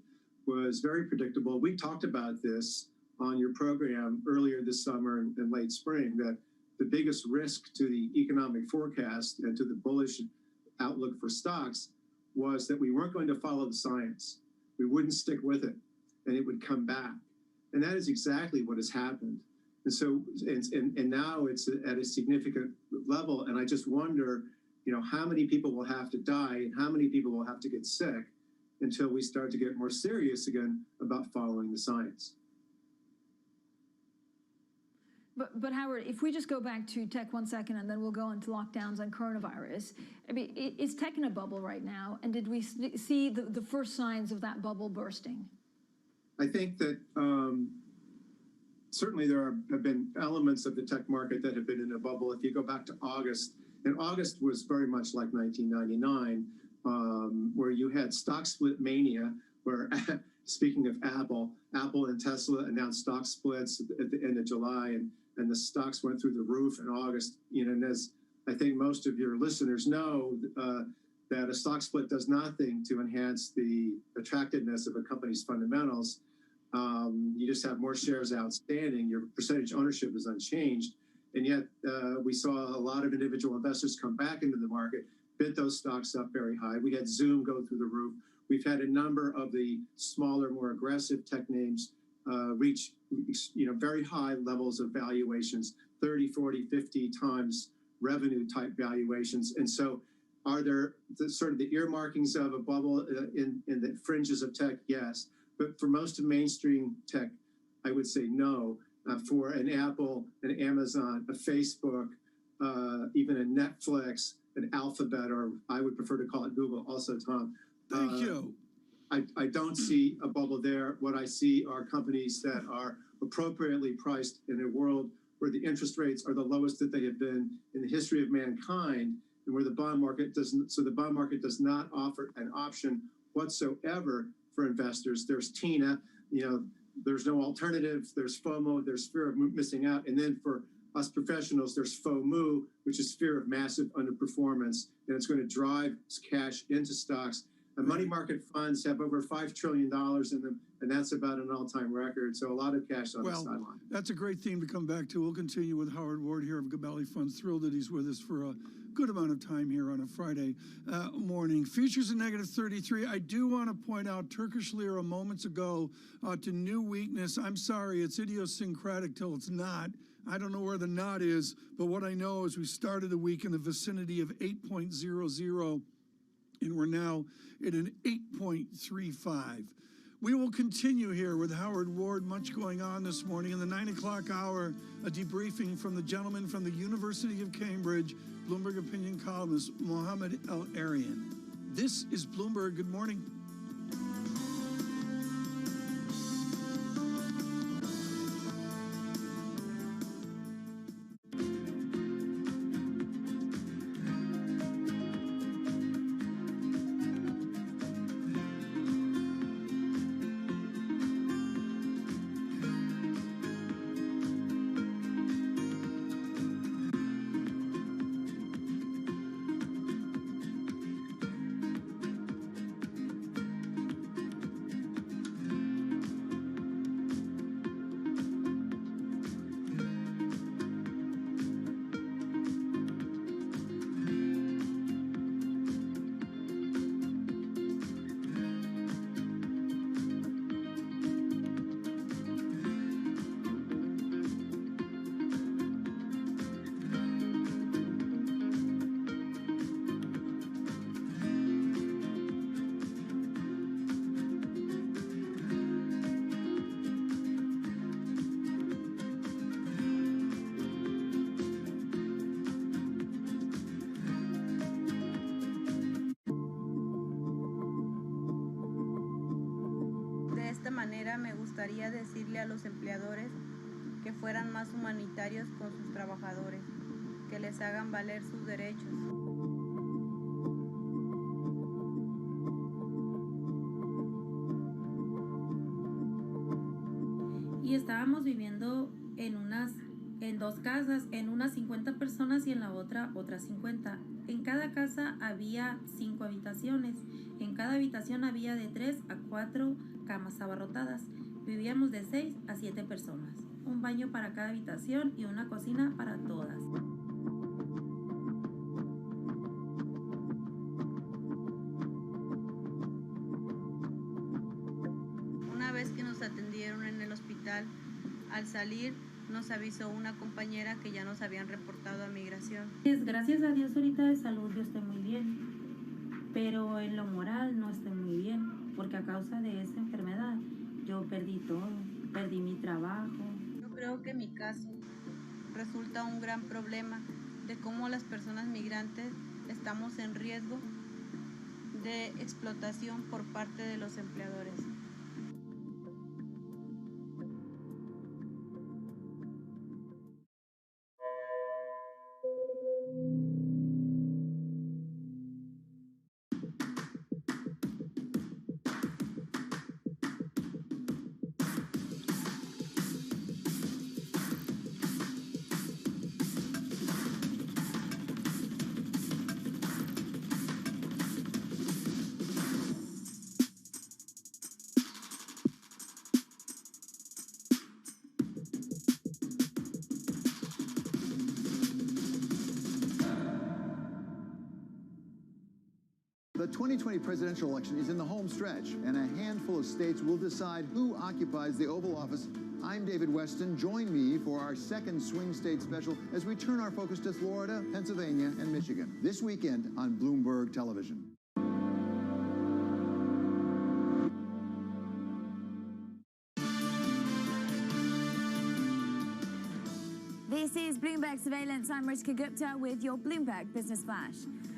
was very predictable. We talked about this on your program earlier this summer and late spring, that the biggest risk to the economic forecast and to the bullish outlook for stocks was that we weren't going to follow the science. We wouldn't stick with it, and it would come back. And that is exactly what has happened. And so, and now it's at a significant level. And I just wonder, how many people will have to die and how many people will have to get sick until we start to get more serious again about following the science. But Howard, if we just go back to tech 1 second, and then we'll go into lockdowns and coronavirus. I mean, is tech in a bubble right now? And did we see the first signs of that bubble bursting? I think that certainly there have been elements of the tech market that have been in a bubble. If you go back to August, and August was very much like 1999, where you had stock split mania, where speaking of Apple and Tesla announced stock splits at the end of July, and the stocks went through the roof in August. And as I think most of your listeners know, that a stock split does nothing to enhance the attractiveness of a company's fundamentals. You just have more shares outstanding. Your percentage ownership is unchanged. And yet we saw a lot of individual investors come back into the market, bid those stocks up very high. We had Zoom go through the roof. We've had a number of the smaller, more aggressive tech names reach very high levels of valuations, 30, 40, 50 times revenue type valuations. And so are there sort of the earmarkings of a bubble in the fringes of tech? Yes. But for most of mainstream tech, I would say no. for an Apple, an Amazon, a Facebook, even a Netflix, an Alphabet, or I would prefer to call it Google, also, Tom. Thank you. I don't see a bubble there. What I see are companies that are appropriately priced in a world where the interest rates are the lowest that they have been in the history of mankind, and where the bond market doesn't. So the bond market does not offer an option whatsoever for investors. There's TINA, there's no alternative. There's FOMO. There's fear of missing out, and then for us professionals, there's FOMO, which is fear of massive underperformance, and it's going to drive cash into stocks. And money market funds have over $5 trillion in them, and that's about an all-time record. So a lot of cash on the sideline. That's a great theme to come back to. We'll continue with Howard Ward here of Gabelli Funds. Thrilled that he's with us for a good amount of time here on a Friday morning. Futures at negative 33. I do want to point out Turkish lira moments ago to new weakness. I'm sorry, it's idiosyncratic till it's not. I don't know where the knot is, but what I know is we started the week in the vicinity of 8.00, and we're now at an 8.35. We will continue here with Howard Ward. Much going on this morning. In the 9 o'clock hour, a debriefing from the gentleman from the University of Cambridge, Bloomberg opinion columnist Mohammed El-Arian. This is Bloomberg. Good morning. Me gustaría decirle a los empleadores que fueran más humanitarios con sus trabajadores, que les hagan valer sus derechos. Y estábamos viviendo en dos casas, en unas 50 personas y en la otra otras 50. En cada casa había 5 habitaciones. En cada habitación había de 3 a 4 camas abarrotadas. Vivíamos de 6 a 7 personas. Un baño para cada habitación y una cocina para todas. Una vez que nos atendieron en el hospital, al salir nos avisó una compañera que ya nos habían reportado a migración. Gracias a Dios ahorita de salud yo estoy muy bien, pero en lo moral no estoy muy bien, porque a causa de esa enfermedad yo perdí todo, perdí mi trabajo. Yo creo que mi caso resulta un gran problema de cómo las personas migrantes estamos en riesgo de explotación por parte de los empleadores. The 2020 presidential election is in the home stretch, and a handful of states will decide who occupies the Oval Office. I'm David Weston. Join me for our second Swing State special as we turn our focus to Florida, Pennsylvania, and Michigan this weekend on Bloomberg Television. This is Bloomberg Surveillance. I'm Rishka Gupta with your Bloomberg Business Flash.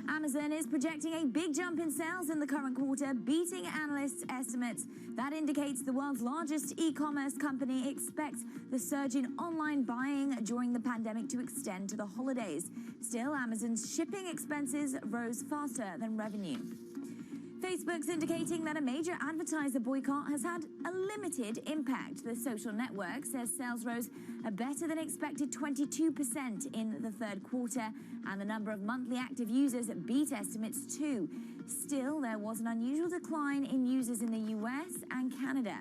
Amazon is projecting a big jump in sales in the current quarter, beating analysts' estimates. That indicates the world's largest e-commerce company expects the surge in online buying during the pandemic to extend to the holidays. Still, Amazon's shipping expenses rose faster than revenue. Facebook's indicating that a major advertiser boycott has had a limited impact. The social network says sales rose a better than expected 22% in the third quarter, and the number of monthly active users beat estimates too. Still, there was an unusual decline in users in the US and Canada.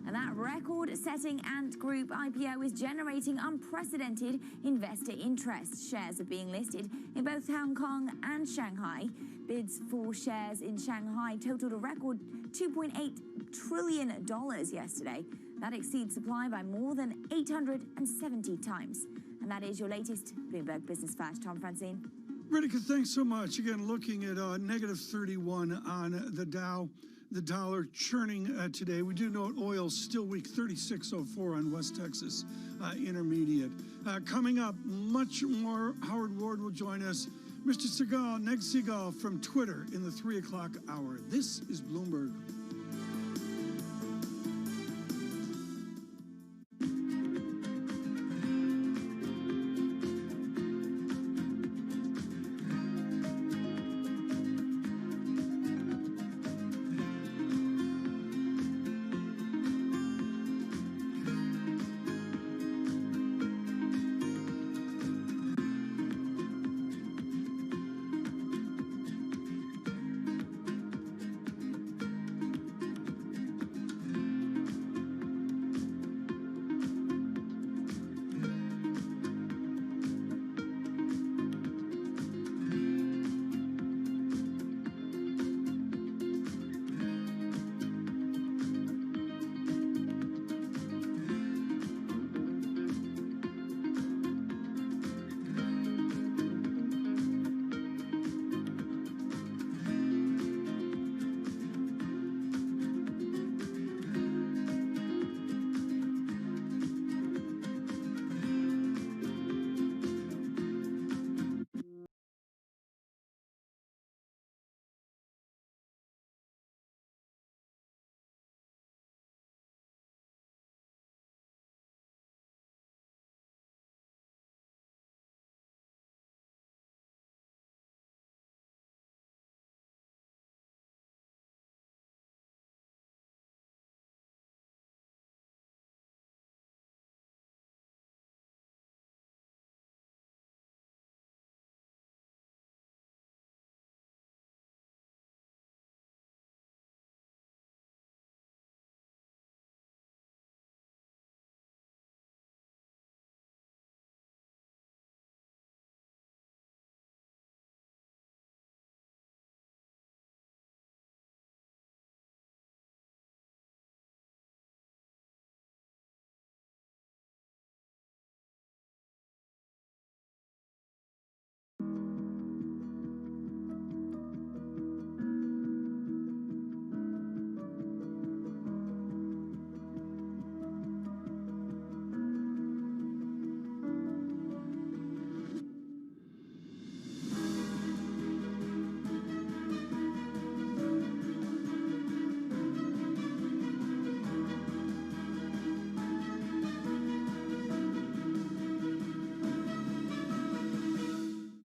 And that record-setting Ant Group IPO is generating unprecedented investor interest. Shares are being listed in both Hong Kong and Shanghai. Bids for shares in Shanghai totaled a record $2.8 trillion yesterday. That exceeds supply by more than 870 times. And that is your latest Bloomberg Business Flash. Tom Francine. Ritika, thanks so much. Again, looking at negative 31 on the Dow. The dollar churning today. We do note oil still weak, 36.04 on West Texas Intermediate. Coming up, much more. Howard Ward will join us. Mr. Segal, Neg Segal from Twitter in the 3 o'clock hour. This is Bloomberg.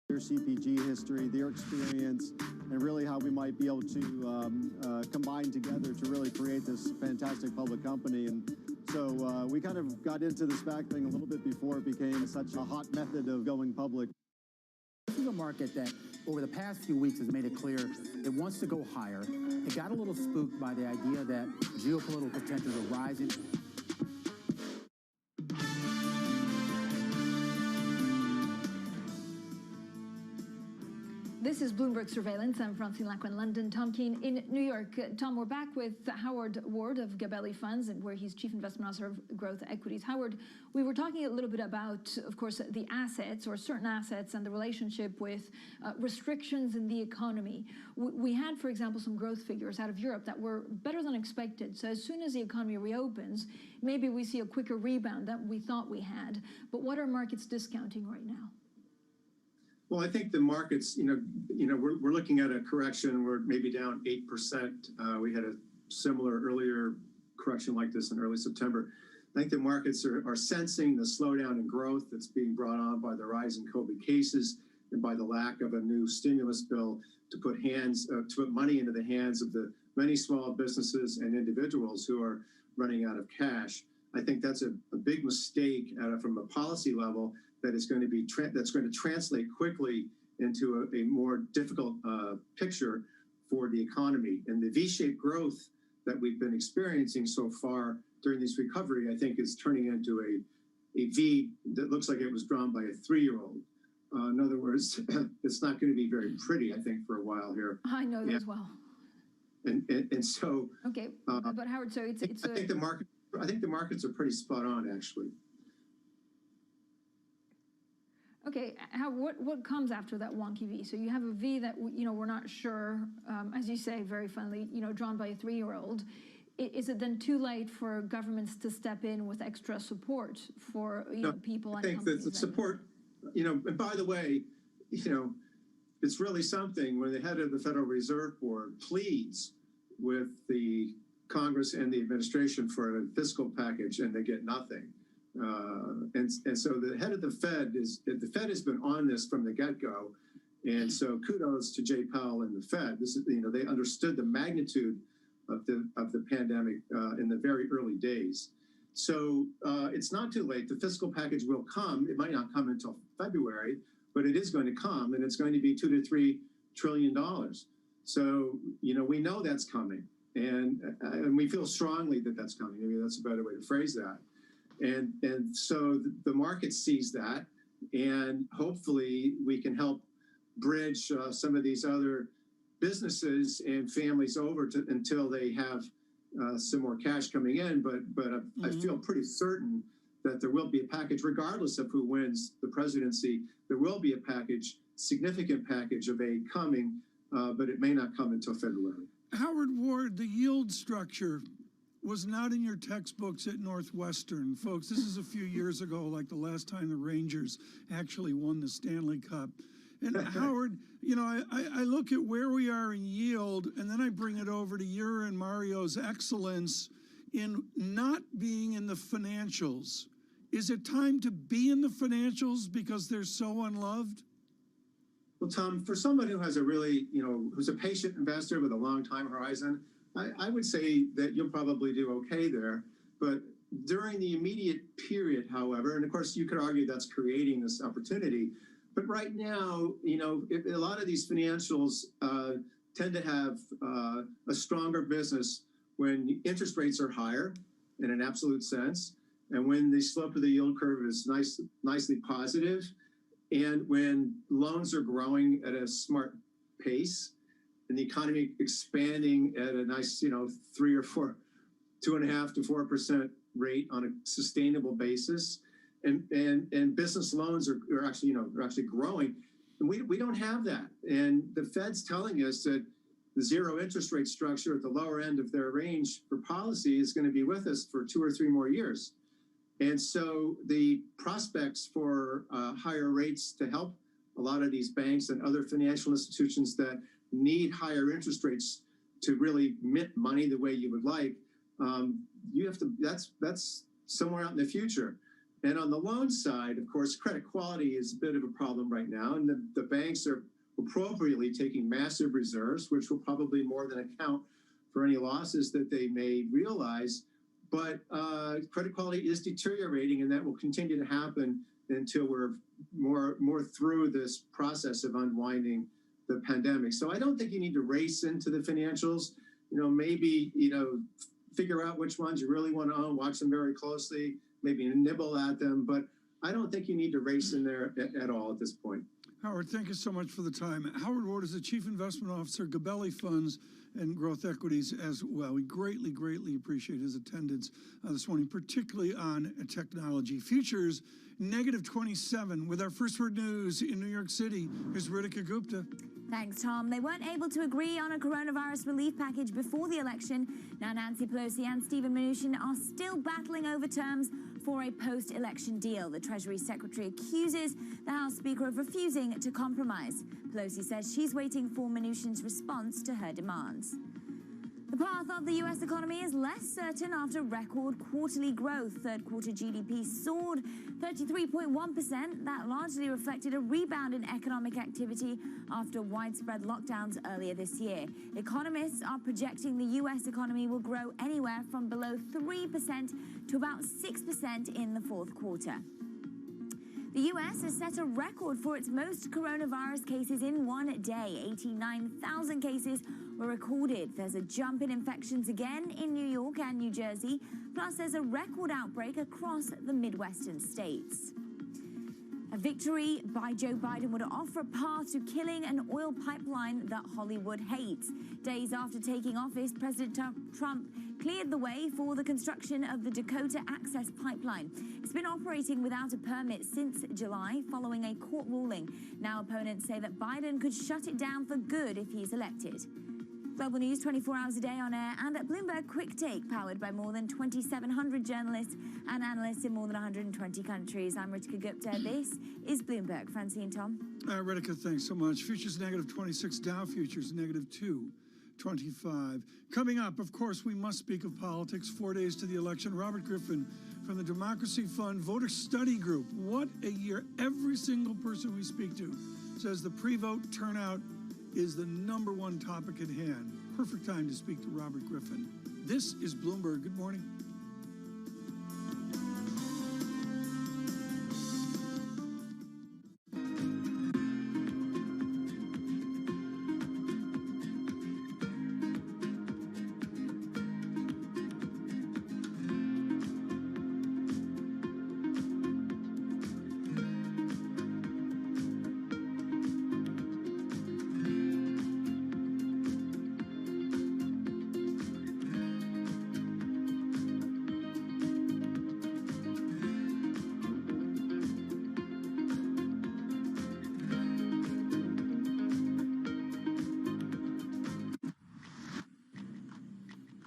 Their CPG history, their experience, and really how we might be able to combine together to really create this fantastic public company. And so we kind of got into the SPAC thing a little bit before it became such a hot method of going public. This is a market that over the past few weeks has made it clear it wants to go higher. It got a little spooked by the idea that geopolitical tensions are rising. This is Bloomberg Surveillance. I'm Francine Lacqua in London. Tom Keene in New York. Tom, we're back with Howard Ward of Gabelli Funds, where he's Chief Investment Officer of Growth Equities. Howard, we were talking a little bit about, of course, the assets or certain assets and the relationship with restrictions in the economy. We had, for example, some growth figures out of Europe that were better than expected. So as soon as the economy reopens, maybe we see a quicker rebound than we thought we had. But what are markets discounting right now? Well, I think the markets, we're looking at a correction. We're maybe down 8%. We had a similar earlier correction like this in early September. I think the markets are sensing the slowdown in growth that's being brought on by the rise in COVID cases and by the lack of a new stimulus bill to put money into the hands of the many small businesses and individuals who are running out of cash. I think that's a big mistake from a policy level that is going to be that's going to translate quickly into a more difficult picture for the economy. And the V-shaped growth that we've been experiencing so far during this recovery, I think, is turning into a V that looks like it was drawn by a 3-year-old. In other words, it's not going to be very pretty, I think, for a while here. I know that as well. And so. Okay, but Howard, so it's I think the markets are pretty spot on, actually. Okay, what comes after that wonky V? So you have a V that we're not sure, as you say very funnily, drawn by a 3-year-old. Is it then too late for governments to step in with extra support for people? I think that the support, and by the way, it's really something when the head of the Federal Reserve Board pleads with the Congress and the administration for a fiscal package and they get nothing. And so the head of the Fed has been on this from the get-go, and so kudos to Jay Powell and the Fed. This is they understood the magnitude of the pandemic in the very early days. So it's not too late. The fiscal package will come. It might not come until February, but it is going to come, and it's going to be $2 to $3 trillion. So we know that's coming, and we feel strongly that that's coming. Maybe that's a better way to phrase that. And so the market sees that, and hopefully we can help bridge some of these other businesses and families over until they have some more cash coming in. But I feel pretty certain that there will be a package, regardless of who wins the presidency. There will be a package, significant package of aid coming, but it may not come until February. Howard Ward, the yield structure was not in your textbooks at Northwestern. Folks, this is a few years ago, like the last time the Rangers actually won the Stanley Cup. And Howard, I look at where we are in yield, and then I bring it over to your and Mario's excellence in not being in the financials. Is it time to be in the financials because they're so unloved? Well, Tom, for someone who has a really, who's a patient investor with a long time horizon, I would say that you'll probably do okay there. But during the immediate period, however, and of course you could argue that's creating this opportunity, but right now, a lot of these financials tend to have a stronger business when interest rates are higher in an absolute sense, and when the slope of the yield curve is nicely positive, and when loans are growing at a smart pace, and the economy expanding at a nice, 3 or 4, 2.5% to 4% rate on a sustainable basis, and business loans are actually growing, and we don't have that. And the Fed's telling us that the zero interest rate structure at the lower end of their range for policy is going to be with us for 2 or 3 more years. And so the prospects for higher rates to help a lot of these banks and other financial institutions that need higher interest rates to really mint money the way you would like, that's somewhere out in the future. And on the loan side, of course, credit quality is a bit of a problem right now, and the banks are appropriately taking massive reserves, which will probably more than account for any losses that they may realize. But credit quality is deteriorating, and that will continue to happen until we're more through this process of unwinding the pandemic. So I don't think you need to race into the financials. Maybe figure out which ones you really want to own, watch them very closely, maybe nibble at them, but I don't think you need to race in there at all at this point. Howard, thank you so much for the time. Howard Ward is the Chief Investment Officer, Gabelli Funds and Growth Equities as well. We greatly, greatly appreciate his attendance this morning, particularly on technology. Futures, -27. With our first word news in New York City, here's Ritika Gupta. Thanks, Tom. They weren't able to agree on a coronavirus relief package before the election. Now Nancy Pelosi and Steven Mnuchin are still battling over terms for a post-election deal. The Treasury Secretary accuses the House Speaker of refusing to compromise. Pelosi says she's waiting for Mnuchin's response to her demands. The path of the U.S. economy is less certain after record quarterly growth. Third quarter GDP soared 33.1%. That largely reflected a rebound in economic activity after widespread lockdowns earlier this year. Economists are projecting the U.S. economy will grow anywhere from below 3% to about 6% in the fourth quarter. The U.S. has set a record for its most coronavirus cases in one day. 89,000 cases were recorded. There's a jump in infections again in New York and New Jersey. Plus, there's a record outbreak across the Midwestern states. A victory by Joe Biden would offer a path to killing an oil pipeline that Hollywood hates. Days after taking office, President Trump cleared the way for the construction of the Dakota Access Pipeline. It's been operating without a permit since July, following a court ruling. Now opponents say that Biden could shut it down for good if he's elected. Global News 24 hours a day on air and at Bloomberg Quick Take, powered by more than 2,700 journalists and analysts in more than 120 countries. I'm Ritika Gupta. This is Bloomberg. Francine, Tom. Ritika, thanks so much. Futures -26, Dow futures -225. Coming up, of course, we must speak of politics. 4 days to the election. Robert Griffin from the Democracy Fund Voter Study Group. What a year. Every single person we speak to says the pre-vote turnout is the #1 topic at hand. Perfect time to speak to Robert Griffin. This is Bloomberg. Good morning.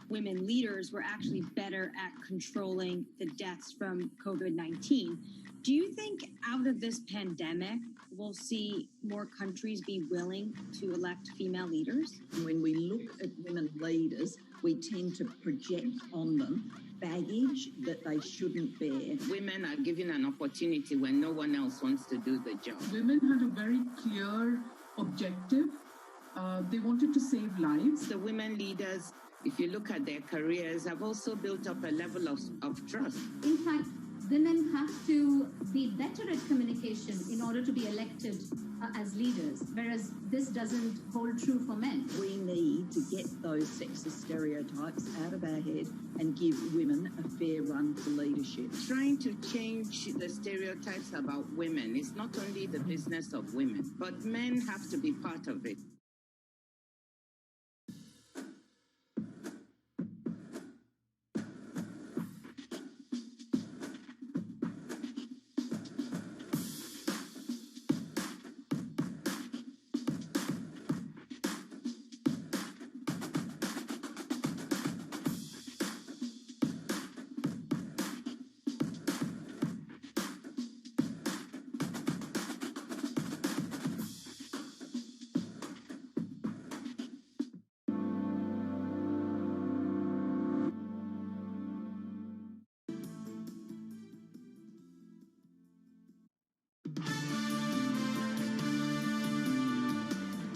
Women leaders were actually better at controlling the deaths from COVID-19. Do you think out of this pandemic, we'll see more countries be willing to elect female leaders? When we look at women leaders, we tend to project on them baggage that they shouldn't bear. Women are given an opportunity when no one else wants to do the job. Women had a very clear objective. They wanted to save lives. The women leaders, if you look at their careers, have also built up a level of trust. In fact, women have to be better at communication in order to be elected as leaders, whereas this doesn't hold true for men. We need to get those sexist stereotypes out of our head and give women a fair run for leadership. Trying to change the stereotypes about women is not only the business of women, but men have to be part of it.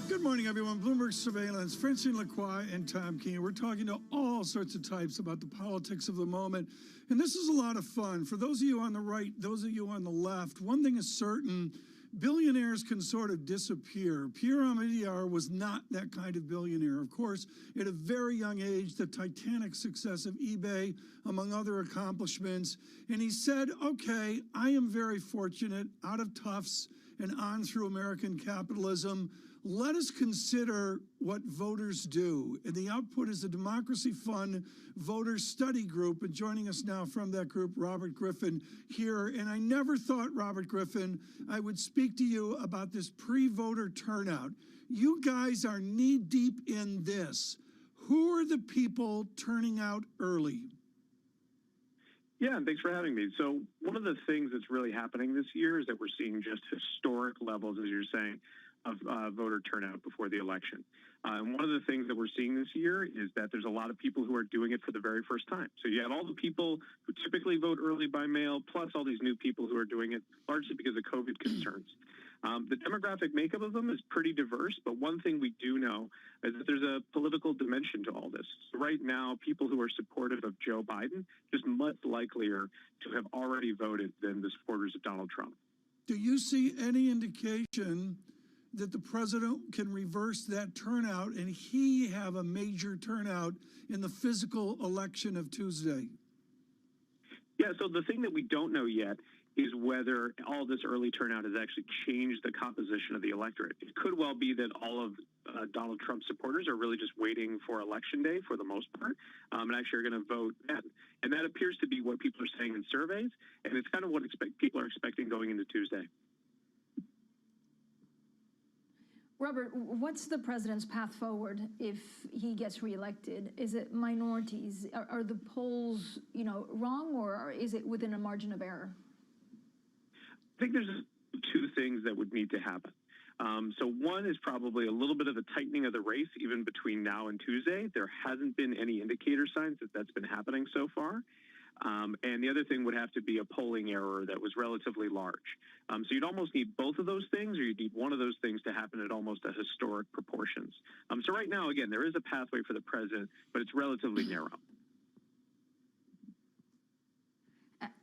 Good morning, everyone. Bloomberg Surveillance, Francine Lacroix and Tom Keene. We're talking to all sorts of types about the politics of the moment. And this is a lot of fun. For those of you on the right, those of you on the left, one thing is certain, billionaires can sort of disappear. Pierre Omidyar was not that kind of billionaire. Of course, at a very young age, the titanic success of eBay, among other accomplishments. And he said, okay, I am very fortunate, out of Tufts and on through American capitalism. Let us consider what voters do. And the output is the Democracy Fund Voter Study Group. And joining us now from that group, Robert Griffin here. And I never thought, Robert Griffin, I would speak to you about this pre-voter turnout. You guys are knee-deep in this. Who are the people turning out early? Yeah, and thanks for having me. So one of the things that's really happening this year is that we're seeing just historic levels, as you're saying, of voter turnout before the election. And one of the things that we're seeing this year is that there's a lot of people who are doing it for the very first time. So you have all the people who typically vote early by mail, plus all these new people who are doing it largely because of COVID concerns. The demographic makeup of them is pretty diverse, but one thing we do know is that there's a political dimension to all this. So right now, people who are supportive of Joe Biden just much likelier to have already voted than the supporters of Donald Trump. Do you see any indication that the president can reverse that turnout and he have a major turnout in the physical election of Tuesday? Yeah, so the thing that we don't know yet is whether all this early turnout has actually changed the composition of the electorate. It could well be that all of Donald Trump's supporters are really just waiting for Election Day for the most part, and actually are going to vote then. And that appears to be what people are saying in surveys, and it's kind of what people are expecting going into Tuesday. Robert, what's the president's path forward if he gets reelected? Is it minorities? Are the polls, wrong, or is it within a margin of error? I think there's two things that would need to happen. So one is probably a little bit of a tightening of the race even between now and Tuesday. There hasn't been any indicator signs that that's been happening so far. And the other thing would have to be a polling error that was relatively large. So you'd almost need both of those things, or you'd need one of those things to happen at almost a historic proportions. So right now, again, there is a pathway for the president, but it's relatively narrow.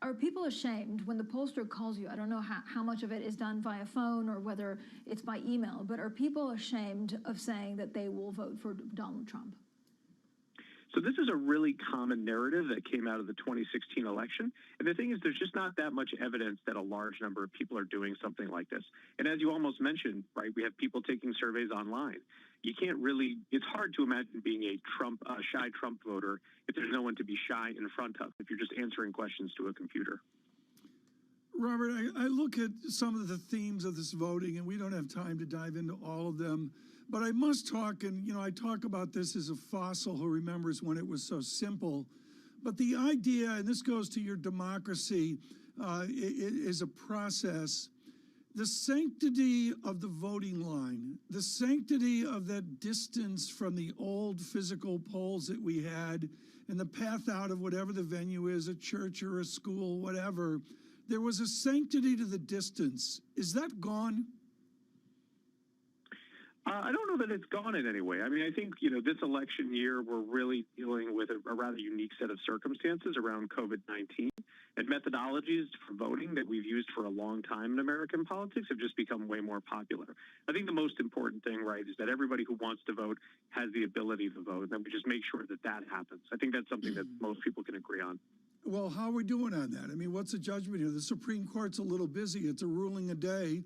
Are people ashamed when the pollster calls you? I don't know how much of it is done via phone or whether it's by email, but are people ashamed of saying that they will vote for Donald Trump? So this is a really common narrative that came out of the 2016 election. And the thing is, there's just not that much evidence that a large number of people are doing something like this. And as you almost mentioned, right, we have people taking surveys online. You can't really, it's hard to imagine being a shy Trump voter if there's no one to be shy in front of, if you're just answering questions to a computer. Robert, I look at some of the themes of this voting, and we don't have time to dive into all of them. But I must talk, and I talk about this as a fossil who remembers when it was so simple. But the idea, and this goes to your democracy, is a process. The sanctity of the voting line, the sanctity of that distance from the old physical polls that we had, and the path out of whatever the venue is, a church or a school, whatever, there was a sanctity to the distance. Is that gone? I don't know that it's gone in any way. I mean, I think, this election year, we're really dealing with a rather unique set of circumstances around COVID-19, and methodologies for voting that we've used for a long time in American politics have just become way more popular. I think the most important thing, right, is that everybody who wants to vote has the ability to vote, and then we just make sure that that happens. I think that's something that most people can agree on. Well, how are we doing on that? I mean, what's the judgment here? The Supreme Court's a little busy. It's a ruling a day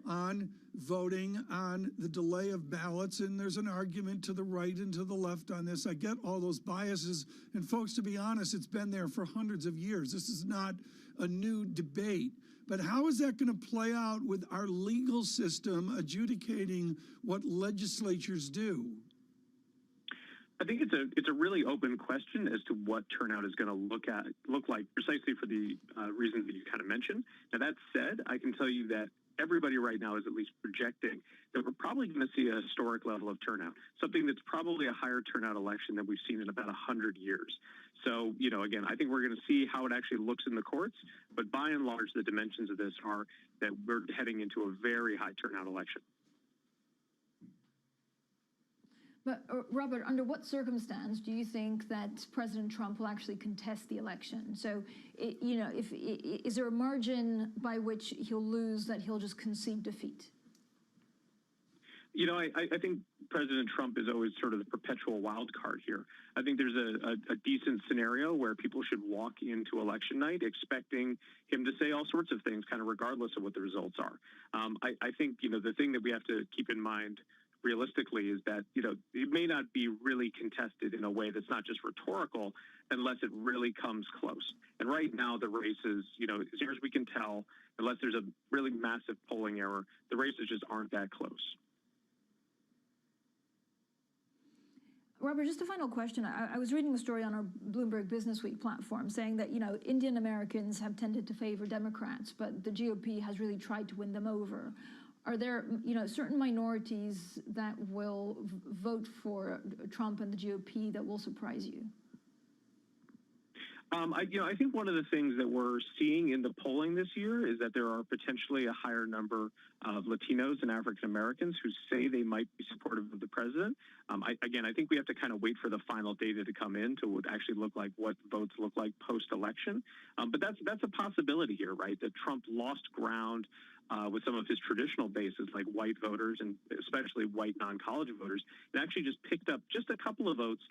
on voting, on the delay of ballots, and there's an argument to the right and to the left on this. I get all those biases, and folks, to be honest, it's been there for hundreds of years. This is not a new debate. But how is that going to play out with our legal system adjudicating what legislatures do? I think it's a really open question as to what turnout is going to look like precisely for the reasons that you kind of mentioned. Now, that said, I can tell you that everybody right now is at least projecting that we're probably going to see a historic level of turnout, something that's probably a higher turnout election than we've seen in about 100 years. So, again, I think we're going to see how it actually looks in the courts, but by and large, the dimensions of this are that we're heading into a very high turnout election. But, Robert, under what circumstance do you think that President Trump will actually contest the election? So, is there a margin by which he'll lose that he'll just concede defeat? You know, I think President Trump is always sort of the perpetual wild card here. I think there's a decent scenario where people should walk into election night expecting him to say all sorts of things, kind of regardless of what the results are. I think, you know, the thing that we have to keep in mind realistically is that, you know, it may not be really contested in a way that's not just rhetorical unless it really comes close. And right now the race is, you know, as near as we can tell, unless there's a really massive polling error, the races just aren't that close. Robert, just a final question. I was reading a story on our Bloomberg Business Week platform saying that, you know, Indian Americans have tended to favor Democrats, but the GOP has really tried to win them over. Are there, you know, certain minorities that will vote for Trump and the GOP that will surprise you? I think one of the things that we're seeing in the polling this year is that there are potentially a higher number of Latinos and African Americans who say they might be supportive of the president. I think we have to kind of wait for the final data to come in to what actually look like what votes look like post-election. But that's a possibility here, right? That Trump lost ground with some of his traditional bases like white voters and especially white non-college voters, and actually just picked up just a couple of votes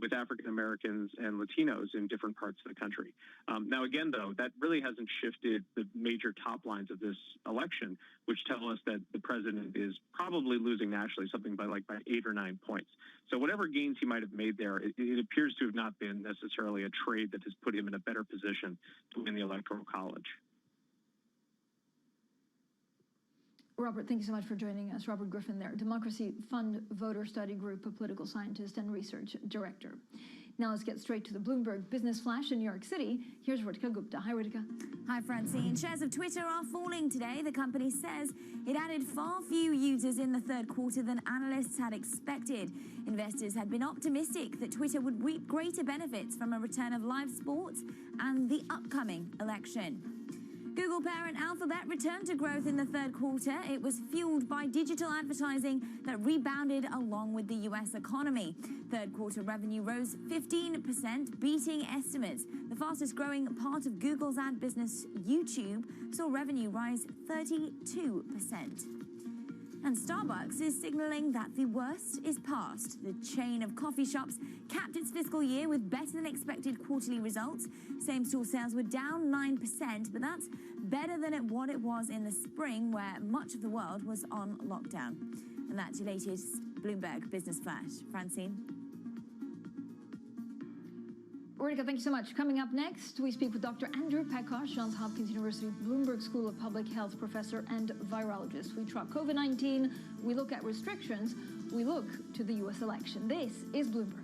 with African Americans and Latinos in different parts of the country. Now, again, though, that really hasn't shifted the major top lines of this election, which tell us that the president is probably losing nationally something by 8 or 9 points. So whatever gains he might have made there, it appears to have not been necessarily a trade that has put him in a better position to win the Electoral College. Robert, thank you so much for joining us. Robert Griffin there, Democracy Fund Voter Study Group, a political scientist and research director. Now let's get straight to the Bloomberg Business Flash in New York City. Here's Ritika Gupta. Hi, Ritika. Hi, Francine. Shares of Twitter are falling today. The company says it added far fewer users in the third quarter than analysts had expected. Investors had been optimistic that Twitter would reap greater benefits from a return of live sports and the upcoming election. Google parent Alphabet returned to growth in the third quarter. It was fueled by digital advertising that rebounded along with the U.S. economy. Third quarter revenue rose 15%, beating estimates. The fastest growing part of Google's ad business, YouTube, saw revenue rise 32%. And Starbucks is signaling that the worst is past. The chain of coffee shops capped its fiscal year with better than expected quarterly results. Same-store sales were down 9%, but that's better than what it was in the spring, where much of the world was on lockdown. And that's your latest Bloomberg Business Flash. Francine? Ritika, thank you so much. Coming up next, we speak with Dr. Andrew Pekosh, Johns Hopkins University Bloomberg School of Public Health professor and virologist. We track COVID-19, we look at restrictions, we look to the U.S. election. This is Bloomberg.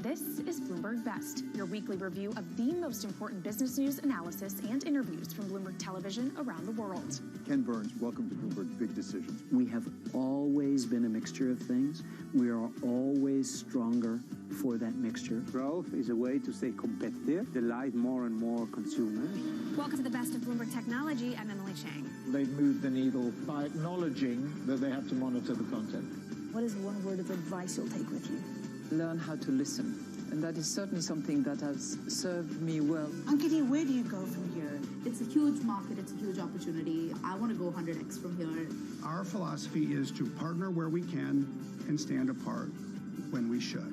This is Bloomberg Best, your weekly review of the most important business news, analysis, and interviews from Bloomberg Television around the world. Ken Burns, welcome to Bloomberg Big Decisions. We have always been a mixture of things. We are always stronger for that mixture. Growth is a way to stay competitive, delight more and more consumers. Welcome to the Best of Bloomberg Technology. I'm Emily Chang. They've moved the needle by acknowledging that they have to monitor the content. What is one word of advice you'll take with you? Learn how to listen. And that is certainly something that has served me well. Ankiti, where do you go from here? It's a huge market, it's a huge opportunity. I want to go 100x from here. Our philosophy is to partner where we can and stand apart when we should.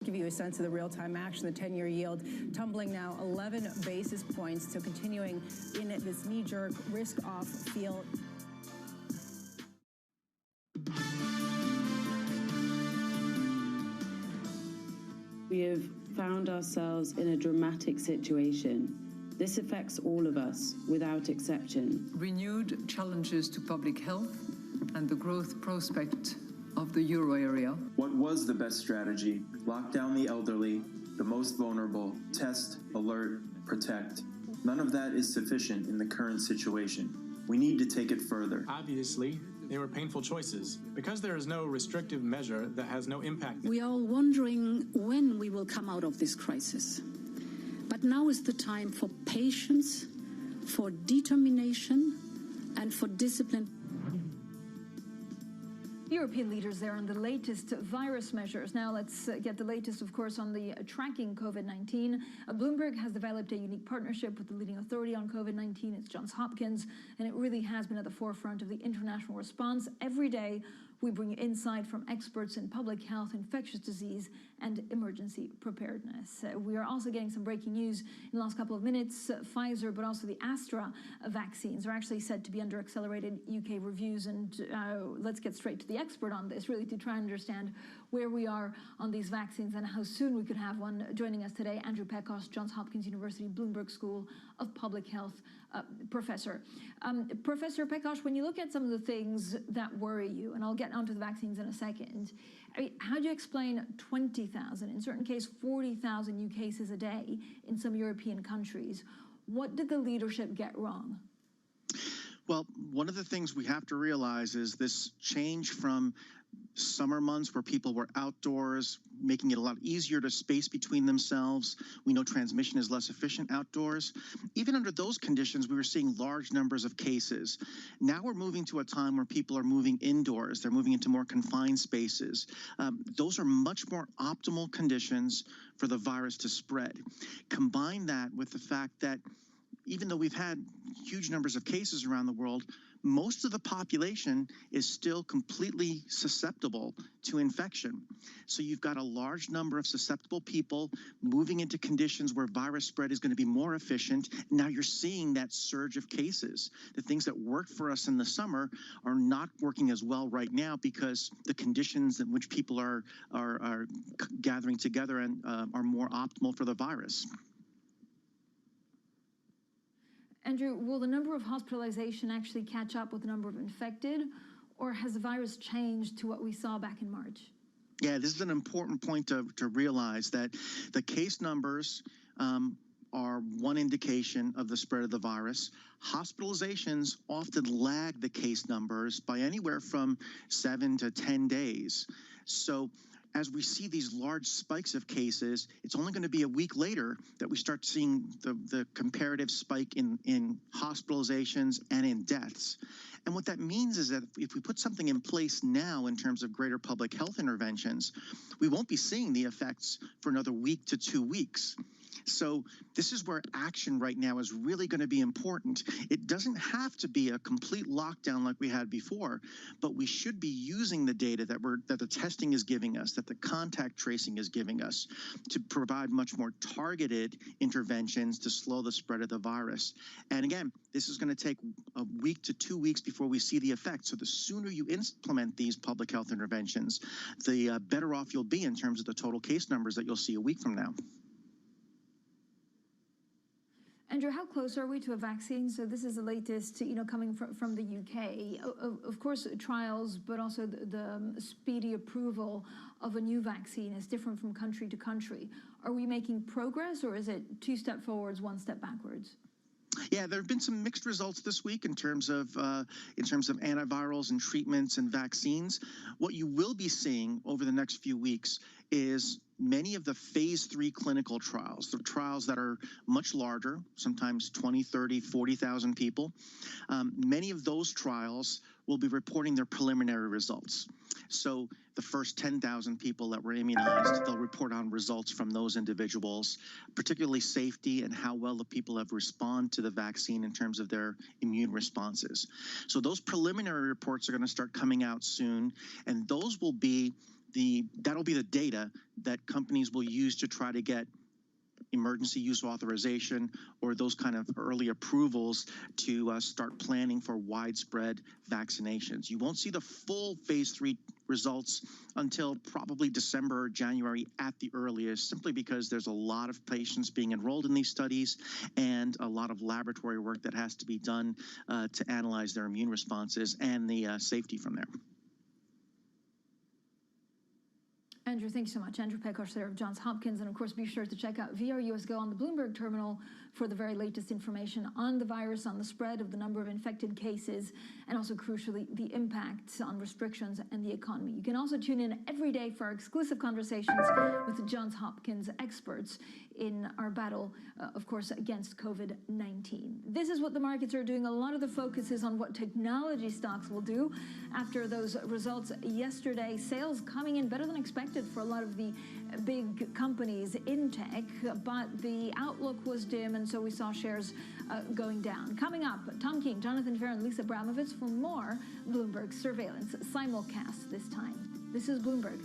Give you a sense of the real-time action, the 10-year yield tumbling now 11 basis points, so continuing in this knee-jerk risk-off feel. We have found ourselves in a dramatic situation. This affects all of us, without exception. Renewed challenges to public health and the growth prospect of the euro area. What was the best strategy? Lock down the elderly, the most vulnerable, test, alert, protect. None of that is sufficient in the current situation. We need to take it further. Obviously, they were painful choices. Because there is no restrictive measure that has no impact. We are all wondering when we will come out of this crisis. But now is the time for patience, for determination, and for discipline. European leaders there on the latest virus measures. Now let's get the latest, of course, on the tracking COVID-19. Bloomberg has developed a unique partnership with the leading authority on COVID-19. It's Johns Hopkins, and it really has been at the forefront of the international response. Every day, we bring you insight from experts in public health, infectious disease, and emergency preparedness. We are also getting some breaking news in the last couple of minutes. Pfizer, but also the Astra vaccines are actually said to be under accelerated UK reviews. And let's get straight to the expert on this, really, to try and understand where we are on these vaccines and how soon we could have one. Joining us today, Andrew Pekos, Johns Hopkins University Bloomberg School of Public Health professor. Professor Pekos, when you look at some of the things that worry you, and I'll get onto the vaccines in a second, I mean, how do you explain 20,000, in certain cases 40,000 new cases a day in some European countries? What did the leadership get wrong? Well, one of the things we have to realize is this change from summer months where people were outdoors, making it a lot easier to space between themselves. We know transmission is less efficient outdoors. Even under those conditions, we were seeing large numbers of cases. Now we're moving to a time where people are moving indoors. They're moving into more confined spaces. Those are much more optimal conditions for the virus to spread. Combine that with the fact that even though we've had huge numbers of cases around the world, most of the population is still completely susceptible to infection. So you've got a large number of susceptible people moving into conditions where virus spread is going to be more efficient. Now you're seeing that surge of cases. The things that worked for us in the summer are not working as well right now because the conditions in which people are gathering together and are more optimal for the virus. Andrew, will the number of hospitalization actually catch up with the number of infected, or has the virus changed to what we saw back in March? Yeah, this is an important point to realize that the case numbers are one indication of the spread of the virus. Hospitalizations often lag the case numbers by anywhere from 7 to 10 days. So as we see these large spikes of cases, it's only going to be a week later that we start seeing the comparative spike in hospitalizations and in deaths. And what that means is that if we put something in place now in terms of greater public health interventions, we won't be seeing the effects for another week to 2 weeks. So this is where action right now is really going to be important. It doesn't have to be a complete lockdown like we had before, but we should be using the data that the testing is giving us, that the contact tracing is giving us, to provide much more targeted interventions to slow the spread of the virus. And again, this is going to take a week to 2 weeks before we see the effects. So the sooner you implement these public health interventions, the better off you'll be in terms of the total case numbers that you'll see a week from now. Andrew, how close are we to a vaccine? So this is the latest, coming from the UK. Of course, trials, but also the speedy approval of a new vaccine is different from country to country. Are we making progress, or is it 2 steps forwards, 1 step backwards? Yeah, there have been some mixed results this week in terms of antivirals and treatments and vaccines. What you will be seeing over the next few weeks is many of the phase 3 clinical trials, the trials that are much larger, sometimes 20, 30, 40,000 people. Many of those trials will be reporting their preliminary results. So the first 10,000 people that were immunized, they'll report on results from those individuals, particularly safety and how well the people have responded to the vaccine in terms of their immune responses. So those preliminary reports are going to start coming out soon, and those will be that'll be the data that companies will use to try to get emergency use authorization or those kind of early approvals to start planning for widespread vaccinations. You won't see the full phase 3 results until probably December or January at the earliest, simply because there's a lot of patients being enrolled in these studies and a lot of laboratory work that has to be done to analyze their immune responses and the safety from there. Andrew, thank you so much. Andrew Pekosh there of Johns Hopkins. And of course, be sure to check out VRUS Go on the Bloomberg terminal for the very latest information on the virus, on the spread of the number of infected cases, and also crucially, the impacts on restrictions and the economy. You can also tune in every day for our exclusive conversations with the Johns Hopkins experts in our battle, of course, against COVID-19. This is what the markets are doing. A lot of the focus is on what technology stocks will do after those results yesterday. Sales coming in better than expected for a lot of the big companies in tech, but the outlook was dim, and so we saw shares going down. Coming up, Tom King, Jonathan Ferro, and Lisa Abramovitz for more Bloomberg Surveillance simulcast this time. This is Bloomberg.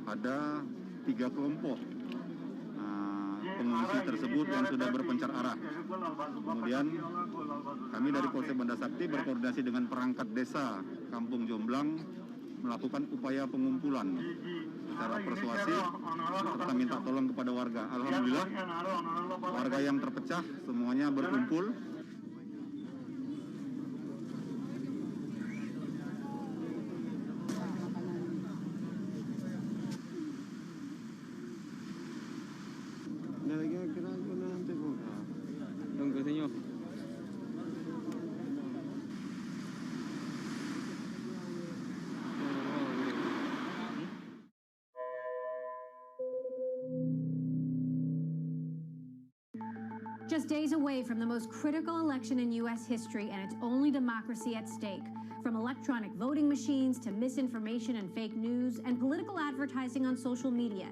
Ada 3 kelompok pengungsi tersebut yang sudah berpencar arah. Kemudian kami dari Polsek Banda Sakti berkoordinasi dengan perangkat desa Kampung Jomblang melakukan upaya pengumpulan secara persuasif serta minta tolong kepada warga. Alhamdulillah warga yang terpecah semuanya berkumpul. Just days away from the most critical election in U.S. history and its only democracy at stake. From electronic voting machines to misinformation and fake news and political advertising on social media,